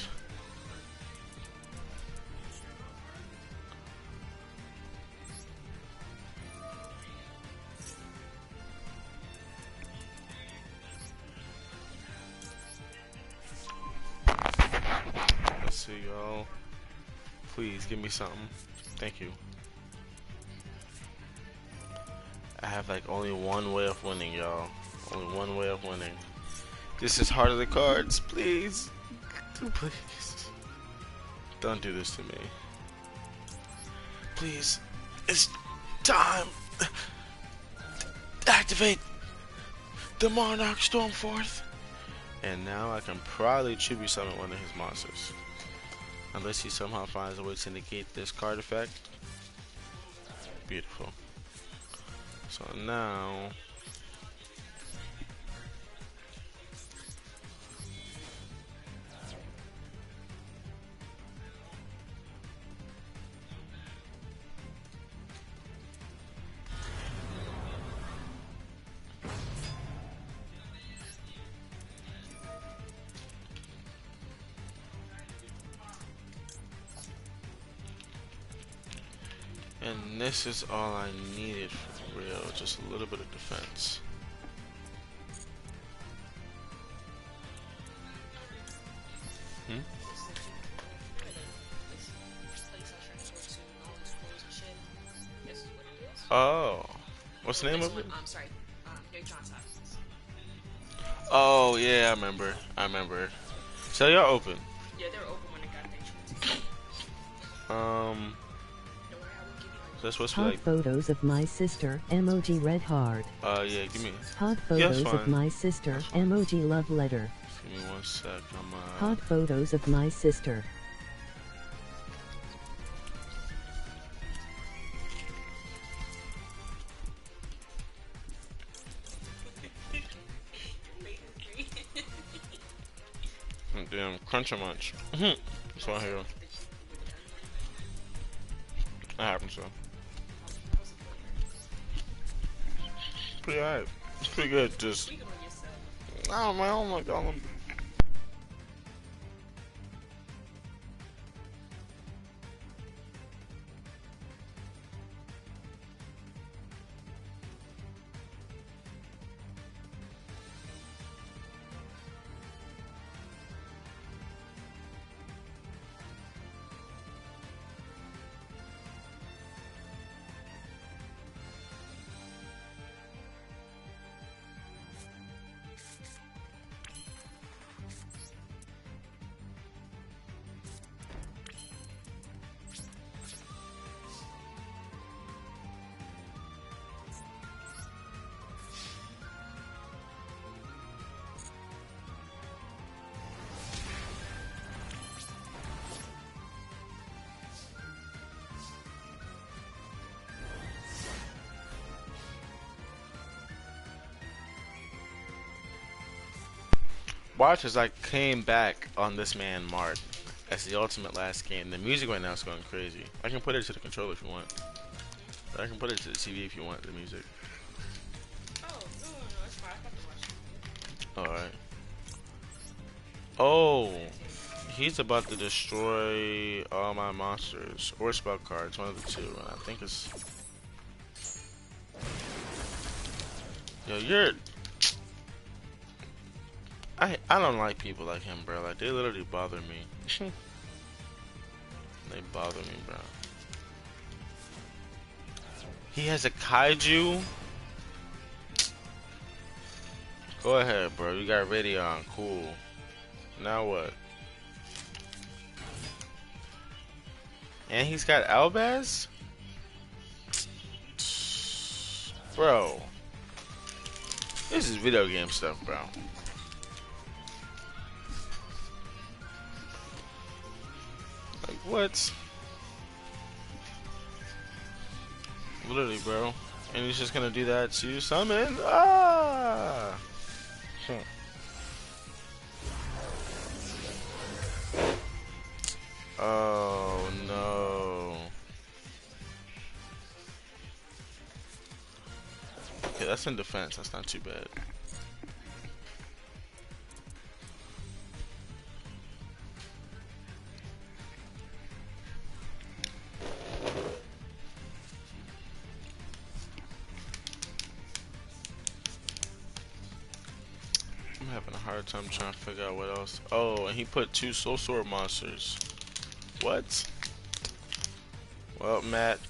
Let's see, y'all. Please give me something. Thank you. I have like only one way of winning, y'all. Only one way of winning. This is Heart of the Cards. Please. Please. Don't do this to me. Please. It's time. Activate the Monarch Stormforth. And now I can probably tribute summon one of his monsters. Unless he somehow finds a way to negate this card effect. Beautiful. So now... And this is all I needed for real, just a little bit of defense. Hmm? Oh, what's the name of it? I'm sorry, Nick John's house. Oh yeah, I remember. I remember. So y'all open. Yeah, they were open when it got Nick John's. Um, Don't worry, I will give you so that's supposed to Hot be like. photos of my sister, emoji red heart. Yeah, give me. Hot Yeah, that's photos of fine. my sister, emoji love letter. Give me 1 sec. Hot photos of my sister. Damn, crunch a munch. That's what I hear. That happens, so. Pretty alright. It's pretty good. Just. Speaking on yourself. I don't know. Like, Watch as I came back on this man Mark as the ultimate last game. The music right now is going crazy. I can put it to the controller if you want. I can put it to the TV if you want the music. Oh, no, it's fine. I got to watch it. Alright. Oh, he's about to destroy all my monsters or spell cards, one of the two. And I think it's. Yo, you're. I don't like people like him, bro. Like, they literally bother me. They bother me, bro. He has a kaiju. Go ahead, bro. You got Radeon. Cool. Now what? And he's got Albaz? Bro. This is video game stuff, bro. Like, what? Literally, bro. And he's just gonna do that to summon? Ah! Oh, no. Okay, that's in defense. That's not too bad. I'm having a hard time trying to figure out what else. Oh, and he put 2 Soul Sword monsters. What? Well, Matt,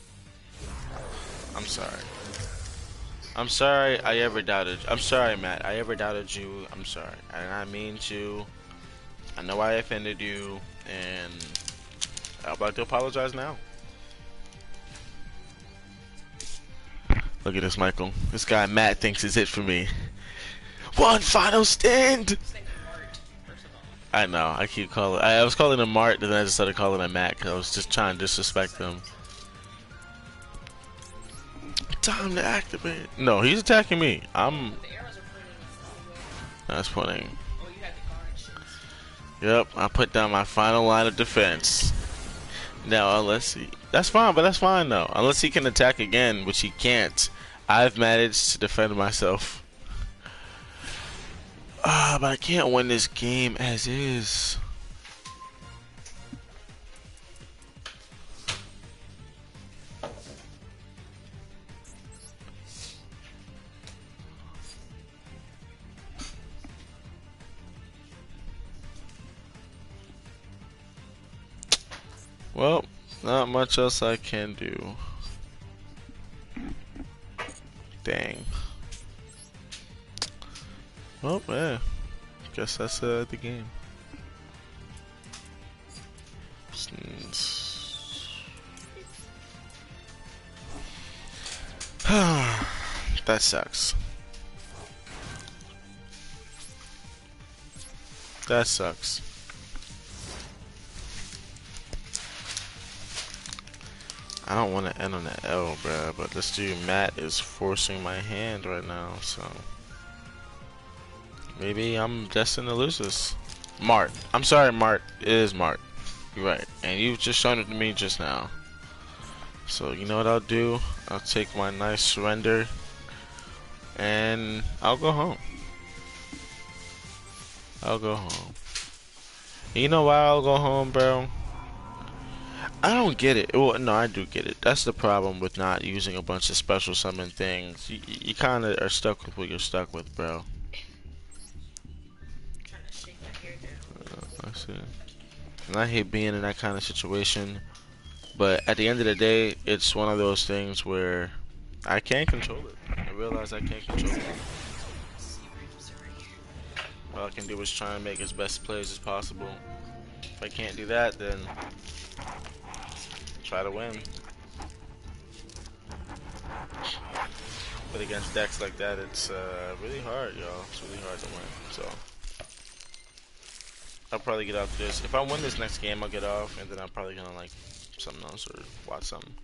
I'm sorry. I'm sorry I ever doubted. I'm sorry, Matt. I ever doubted you. I'm sorry. I did not mean to. I know I offended you, and I'd like to apologize now. Look at this, Michael. This guy Matt thinks is it for me. One final stand. His name is Mart, first of all. I know. I keep calling. I was calling him Mart, and then I just started calling him Matt because I was just trying to disrespect him. Time to activate. No, he's attacking me. I'm. The arrows are pointing. That's pointing. Oh, you had the cards. Yep, I put down my final line of defense. Now, unless he... That's fine, but that's fine, though. Unless he can attack again, which he can't. I've managed to defend myself. Ah, but I can't win this game as is. Well, not much else I can do. Dang. Well, yeah. Guess that's the game. That sucks. That sucks. I don't want to end on the L, bruh, but this dude Matt is forcing my hand right now, so maybe I'm destined to lose this. Mart. I'm sorry, Mart. It is Mart. You're right. And you've just shown it to me just now. So, you know what I'll do? I'll take my nice surrender and I'll go home. I'll go home. You know why I'll go home, bro? I don't get it. Well, no, I do get it. That's the problem with not using a bunch of special summon things. You kind of are stuck with what you're stuck with, bro. Trying to shake my hair down. I see. And I hate being in that kind of situation. But at the end of the day, it's one of those things where I can't control it. I realize I can't control it. All I can do is try and make as best plays as possible. If I can't do that, then try to win. But against decks like that, it's really hard, y'all. It's really hard to win. So I'll probably get off this. If I win this next game, I'll get off, and then I'm probably gonna like something else or watch something.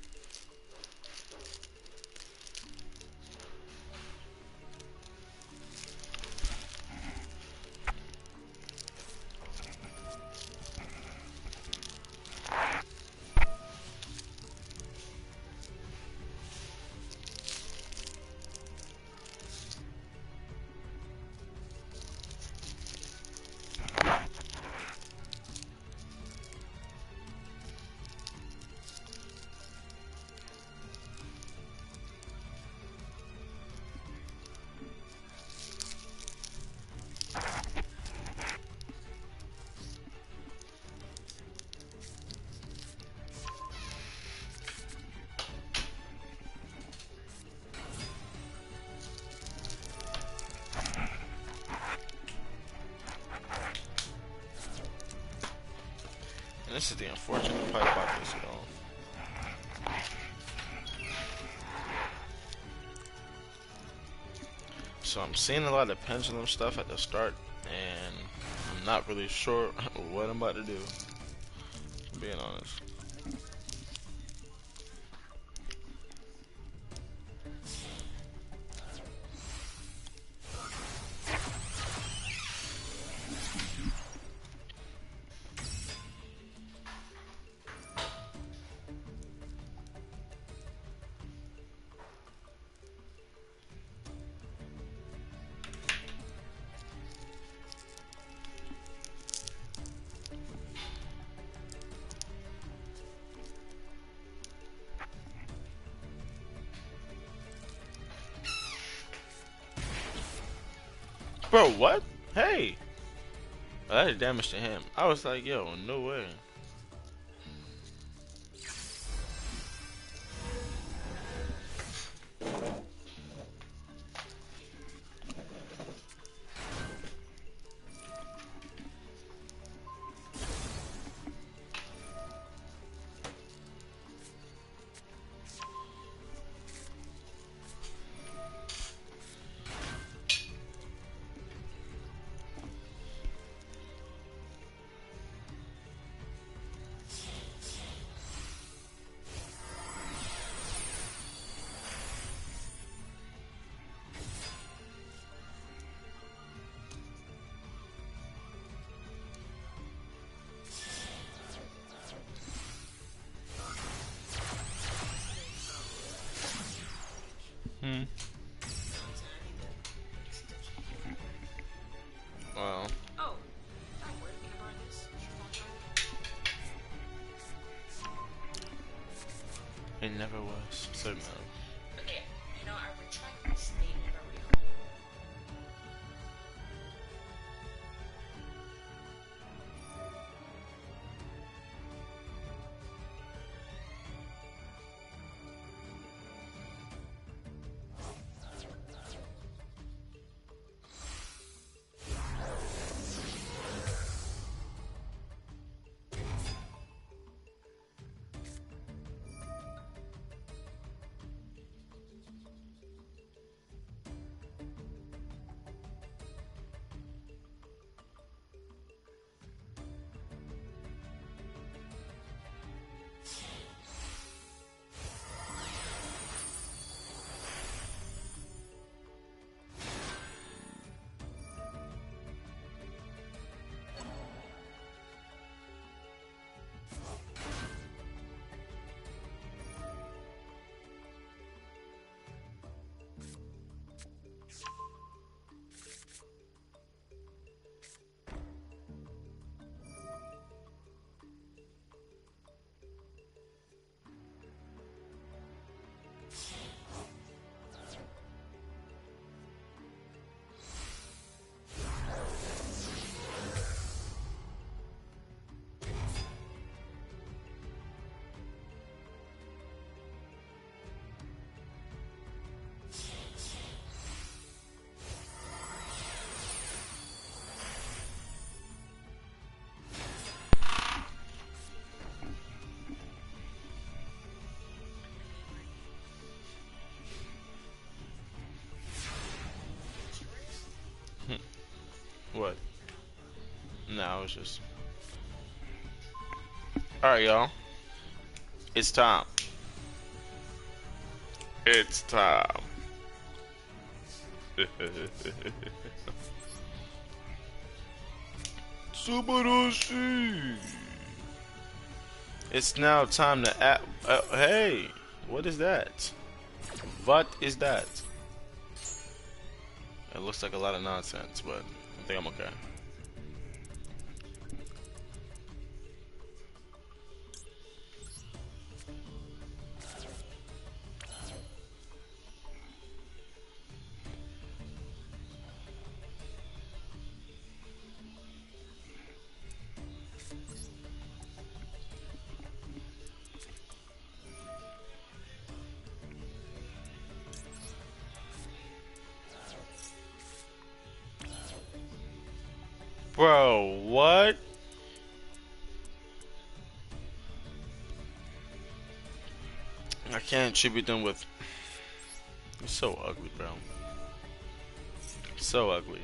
This is the unfortunate part about this, you know. So I'm seeing a lot of pendulum stuff at the start, and I'm not really sure what I'm about to do, being honest. Bro, what? Hey! I did damage to him. I was like, yo, no way. Hmm. Well. Oh, that worked. Can I borrow this? It never was. So no. Okay, you know, I retract my statement. Are we What? No, it's just. Alright, y'all. It's time. It's time. Subarashi. It's now time to hey, what is that? What is that? It looks like a lot of nonsense, but I think I'm okay. Bro, what? I can't tribute them with. It's so ugly, bro. So ugly.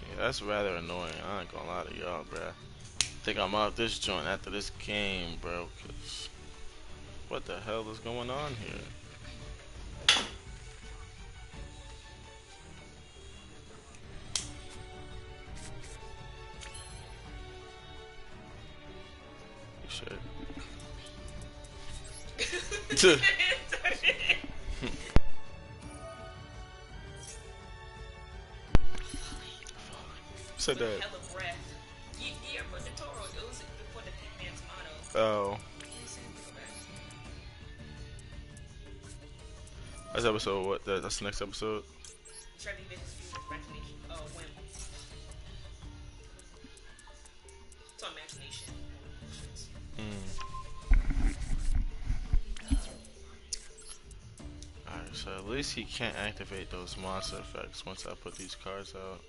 Yeah, that's rather annoying. I ain't gonna lie to y'all, bruh. Think I'm out this joint after this game, bro. Cause what the hell is going on here? You should. Said that. Hella breath. Yeah, but the Toro, it was before the Hitman's motto. Oh, He said, go back. that's episode what? That's the next episode. Try to even dispute with imagination. Oh, when. It's on imagination. Alright, so at least he can't activate those monster effects once I put these cards out.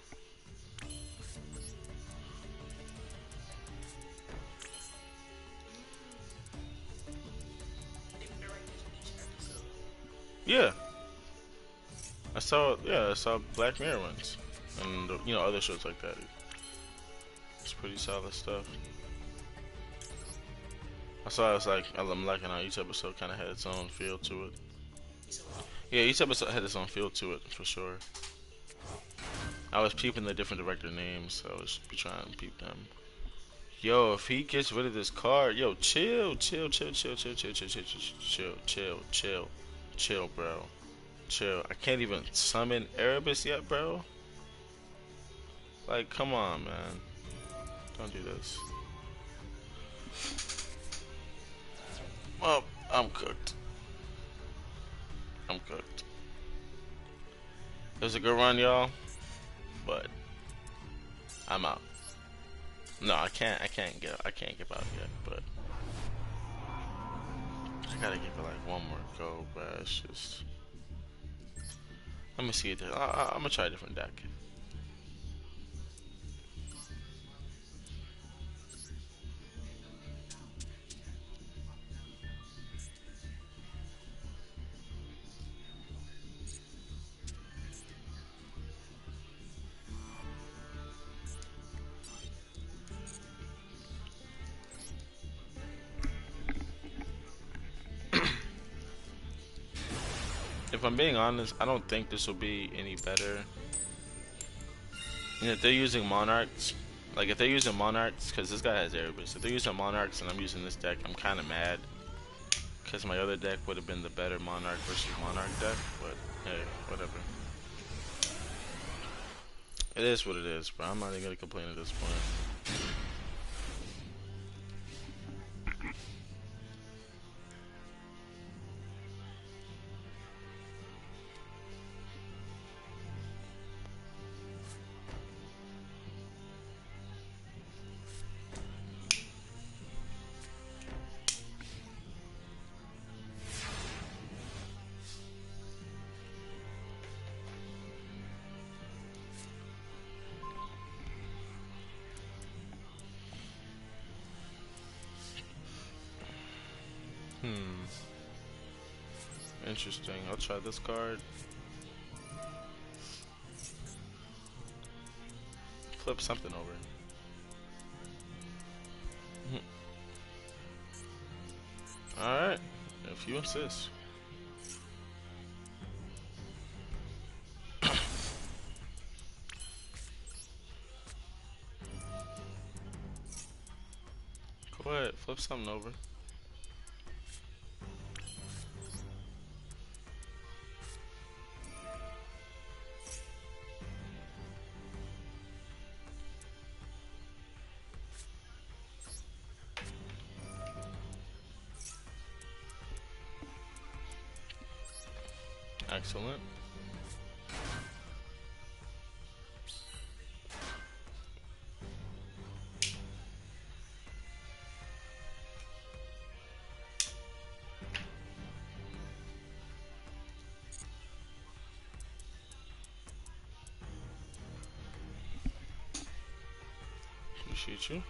They were directed each episode. Yeah, I saw Black Mirror ones, and you know other shows like that. It's pretty solid stuff. I saw it's like I'm liking how each episode kind of had its own feel to it. So, Yeah, each episode had its own feel to it for sure. I was peeping the different director names, so I was trying to peep them. Yo, if he gets rid of this card, yo, chill, bro. Chill. I can't even summon Erebus yet, bro. Like, come on, man. Don't do this. Well, I'm cooked. I'm cooked. It was a good run, y'all, but I'm out. No, I can't give out yet, but I gotta give it like one more go, but it's just. Let me see it. I'm gonna try a different deck. If I'm being honest, I don't think this will be any better. You know, if they're using Monarchs, like if they're using Monarchs, because this guy has Erebus. If they're using Monarchs and I'm using this deck, I'm kind of mad. Because my other deck would have been the better Monarch versus Monarch deck, but hey, whatever. It is what it is, bro. I'm not even gonna complain at this point. Interesting. I'll try this card. Flip something over. Alright. If you insist. Go ahead, flip something over. Excellent. Appreciate you.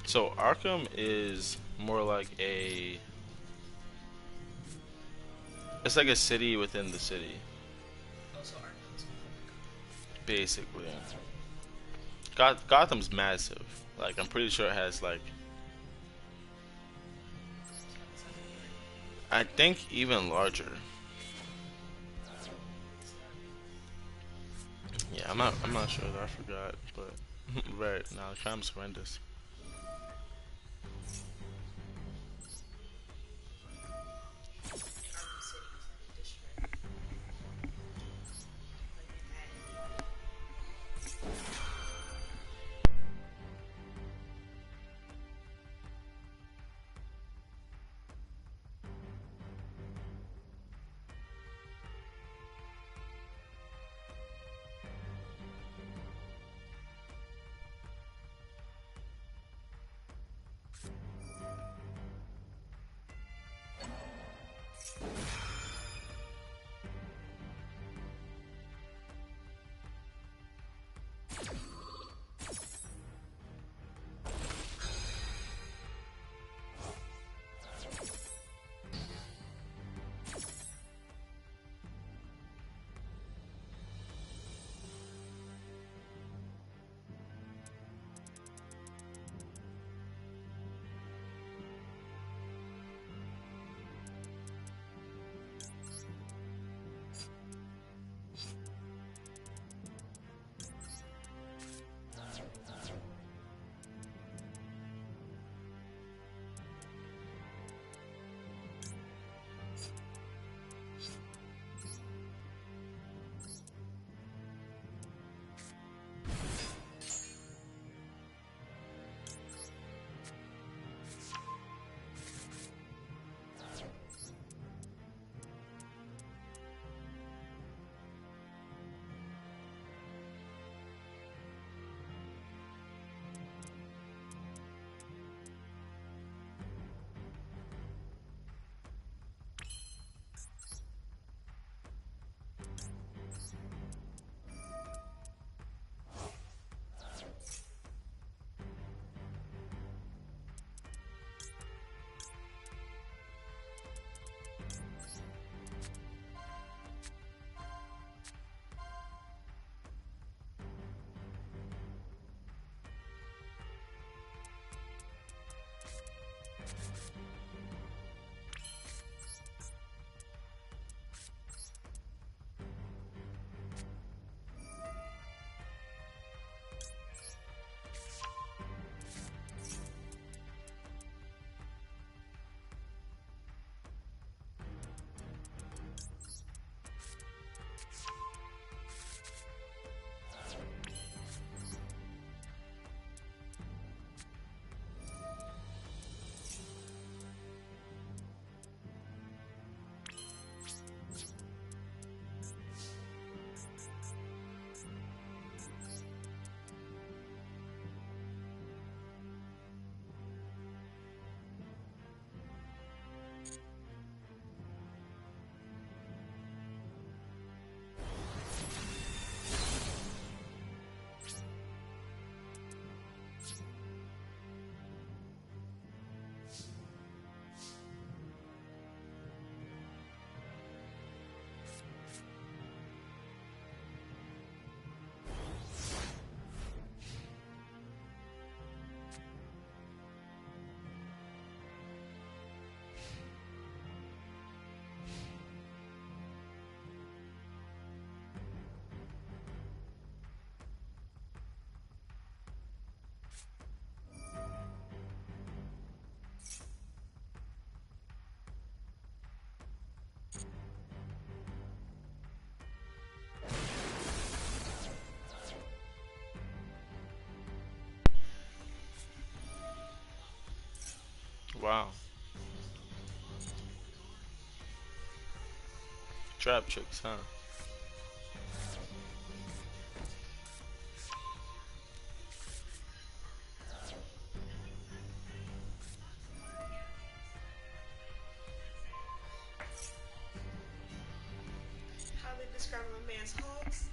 So Arkham is more like a it's like a city within the city, Also, Arkham. basically. Gotham's massive. Like I'm pretty sure it has like I think even larger. Yeah, I'm not sure. I forgot, but right now crime's horrendous. Arkham City is like a district. Like Manhattan. Wow. Trap tricks, huh? How they describe a man's hugs?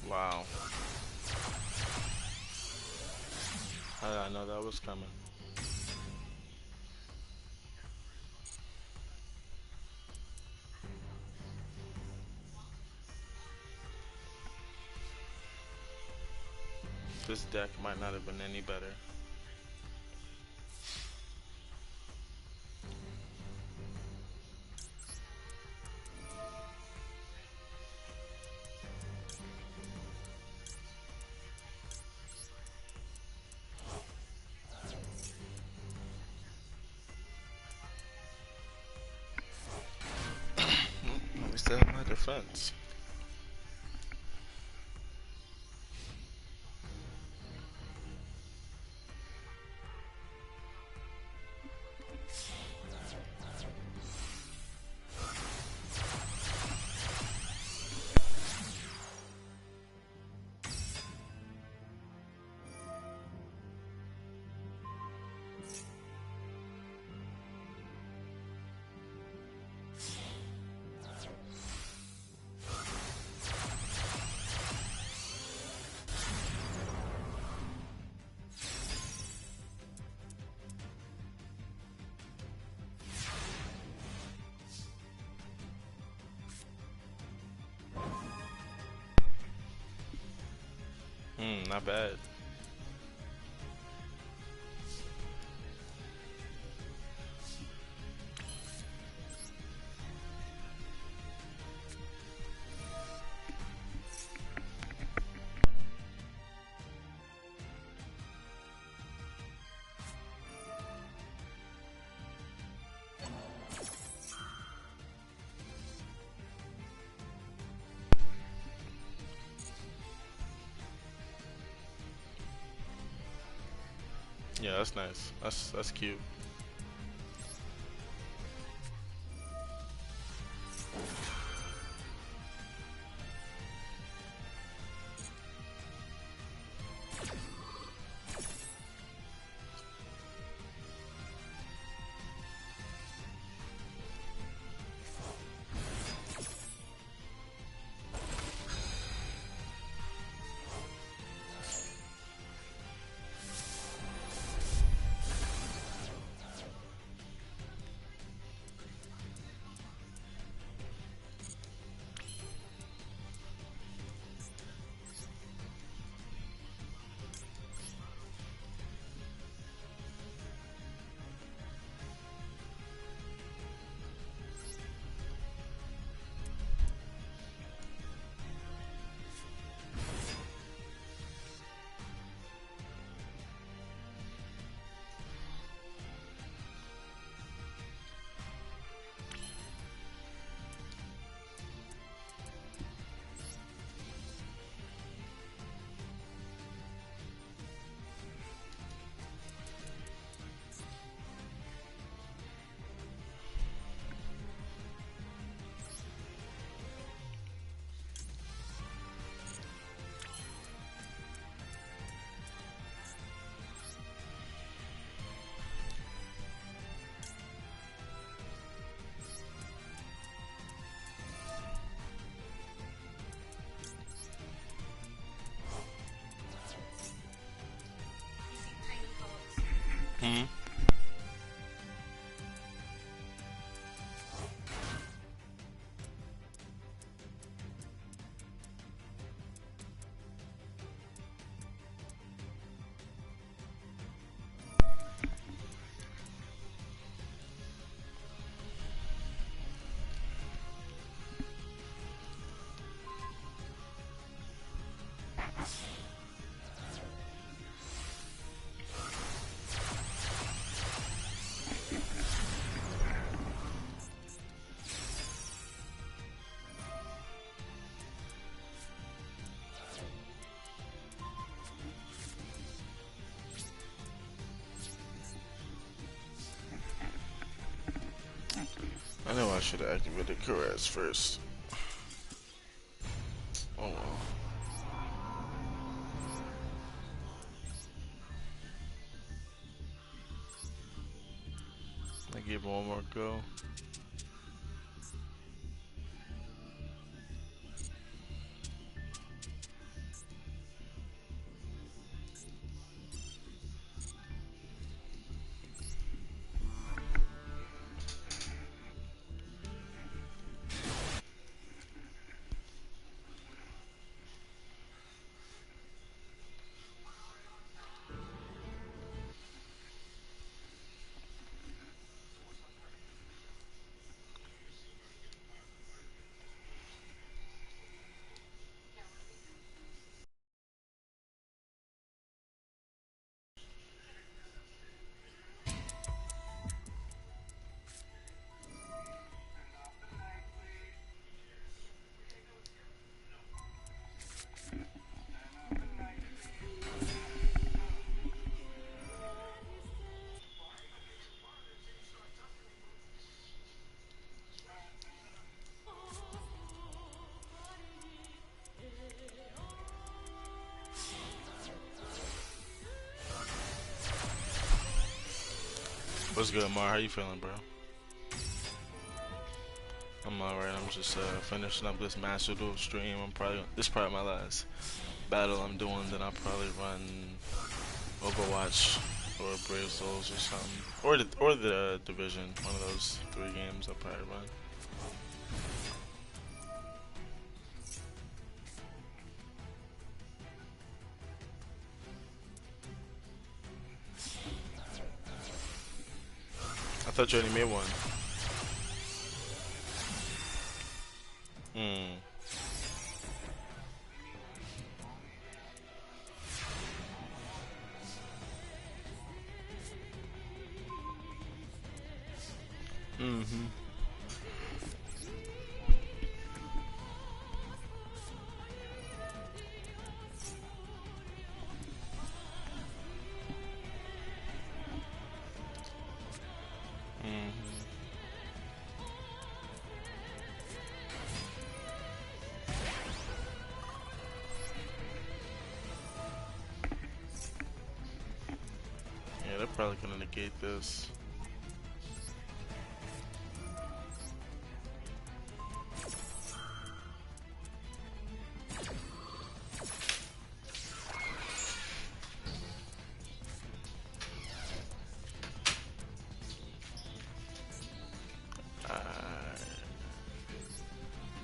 Wow. How did I know that was coming? This deck might not have been any better. At least I have my defense. Not bad. Yeah, that's nice. That's cute. Mm-hmm. I know I should have activated Caress first. Oh well. I give one more go. What's good, Mar? How you feeling, bro? I'm alright. I'm just finishing up this Master Duel stream. This is probably my last battle I'm doing. Then I'll probably run Overwatch or Brave Souls or something, or the Division. One of those 3 games I'll probably run. I thought you already made one. Hmm. Mm-hmm. Mm-hmm. Yeah, they're probably gonna negate this.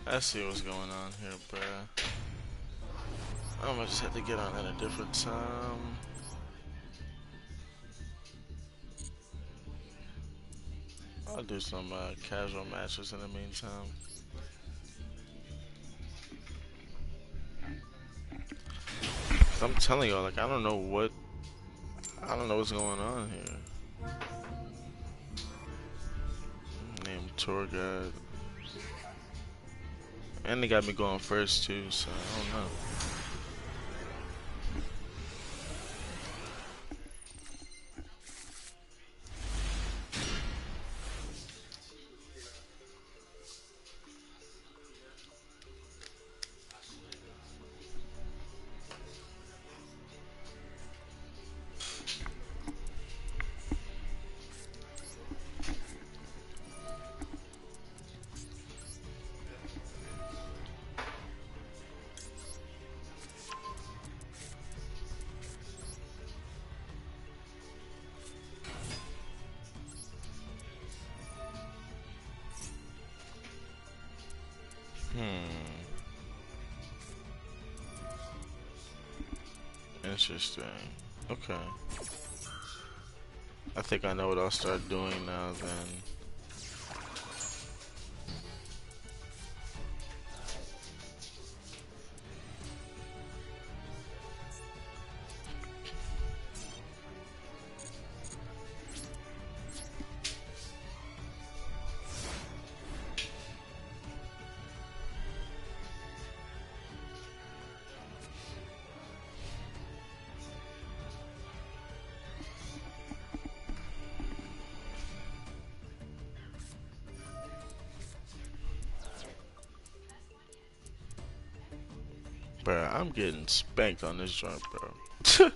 I see what's going on here, bruh. I'm gonna just have to get on at a different time. I'll do some casual matches in the meantime. I'm telling y'all, like, I don't know what's going on here. Name tour guide. And they got me going first too, so I don't know. Interesting. Okay. I think I know what I'll start doing now then. Bruh, I'm getting spanked on this joint, bro.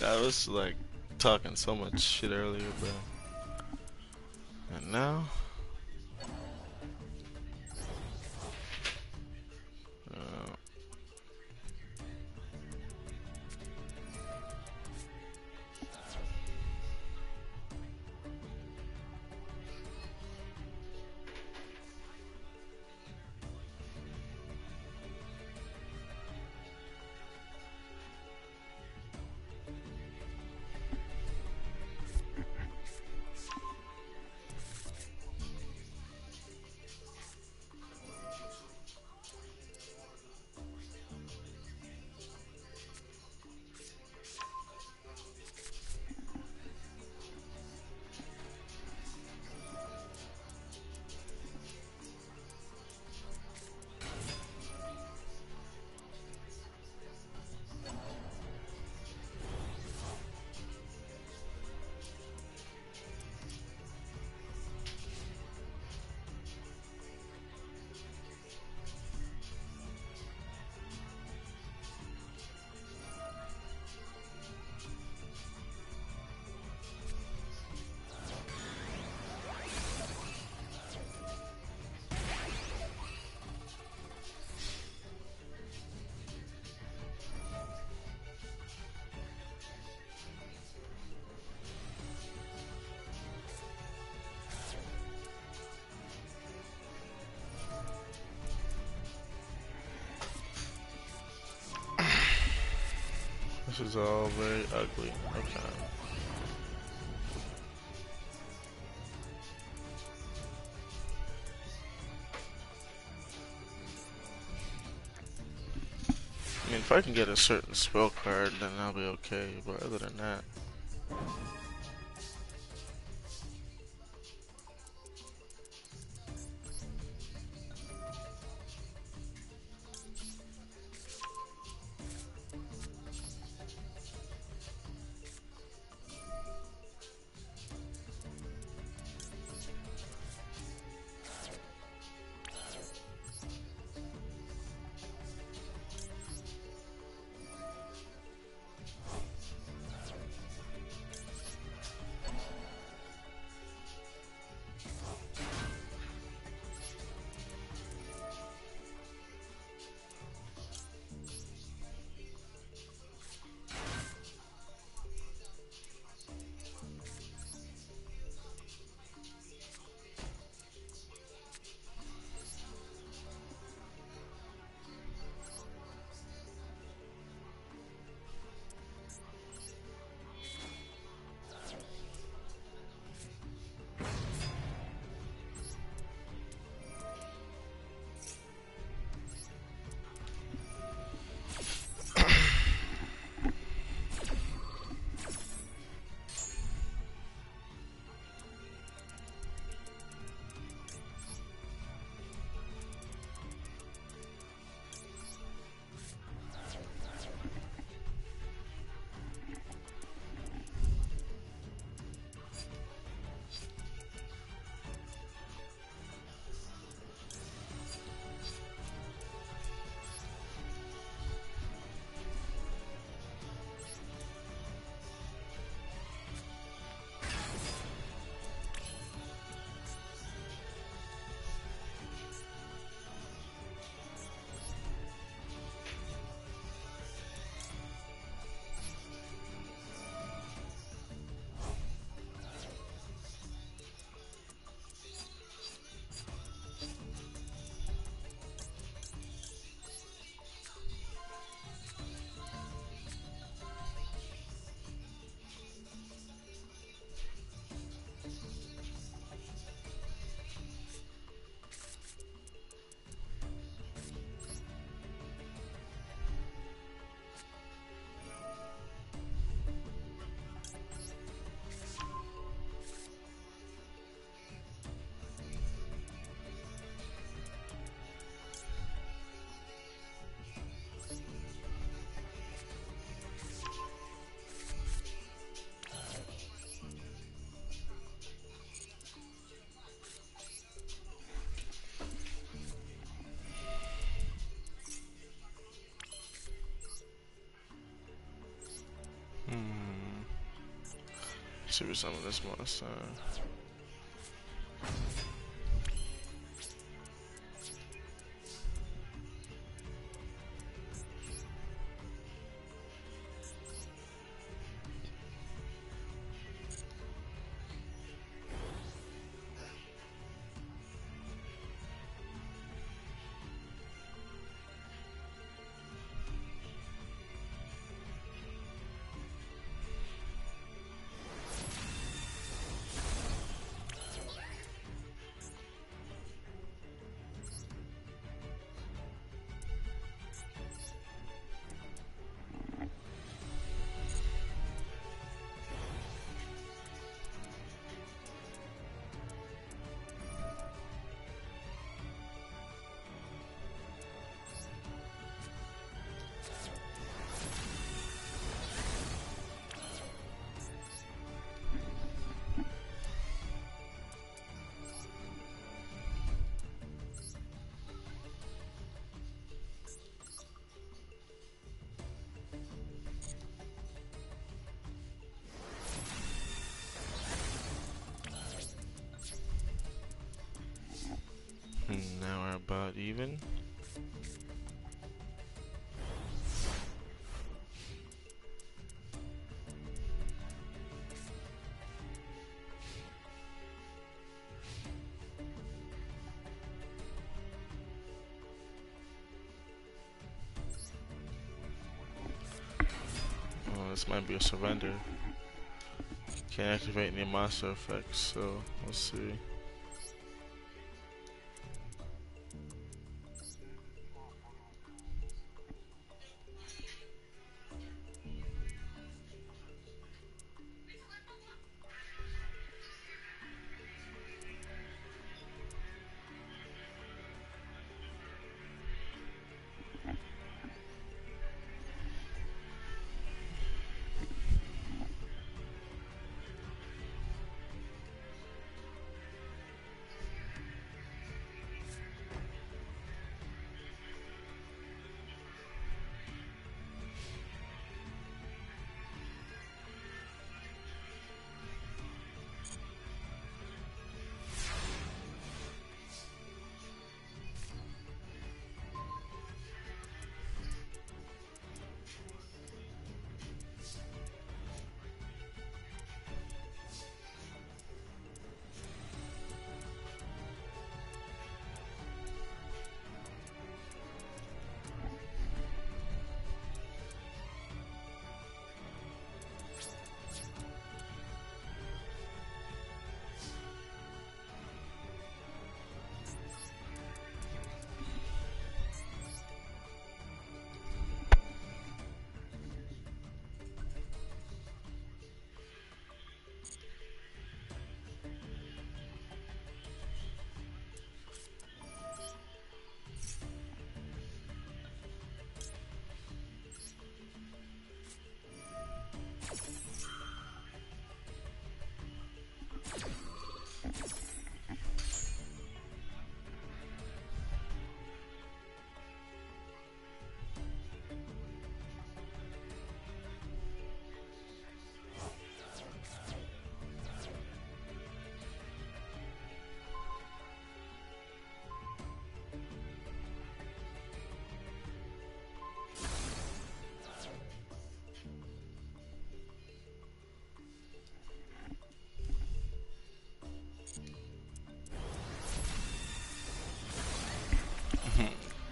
I was like talking so much shit earlier, bro. And now, uh, this is all very ugly. Okay. I mean, if I can get a certain spell card, then I'll be okay. But other than that, Super summon this monster. Now we're about even. Oh, this might be a surrender. Can't activate any monster effects, so let's see.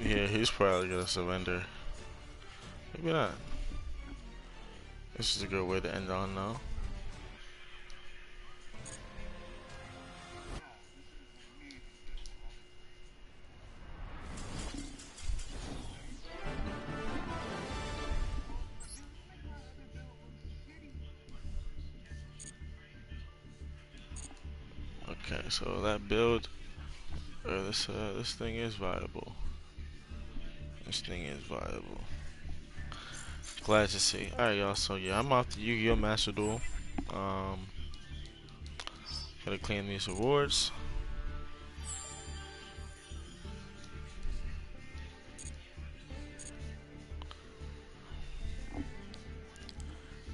Yeah, he's probably gonna surrender. Maybe not. This is a good way to end on now. Okay, so that build, or this thing is viable. This thing is viable. Glad to see. Alright, y'all. So yeah, I'm off the Yu-Gi-Oh! Master Duel. Gotta claim these awards.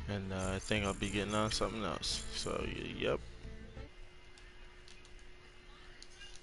And I think I'll be getting on something else. So, yep.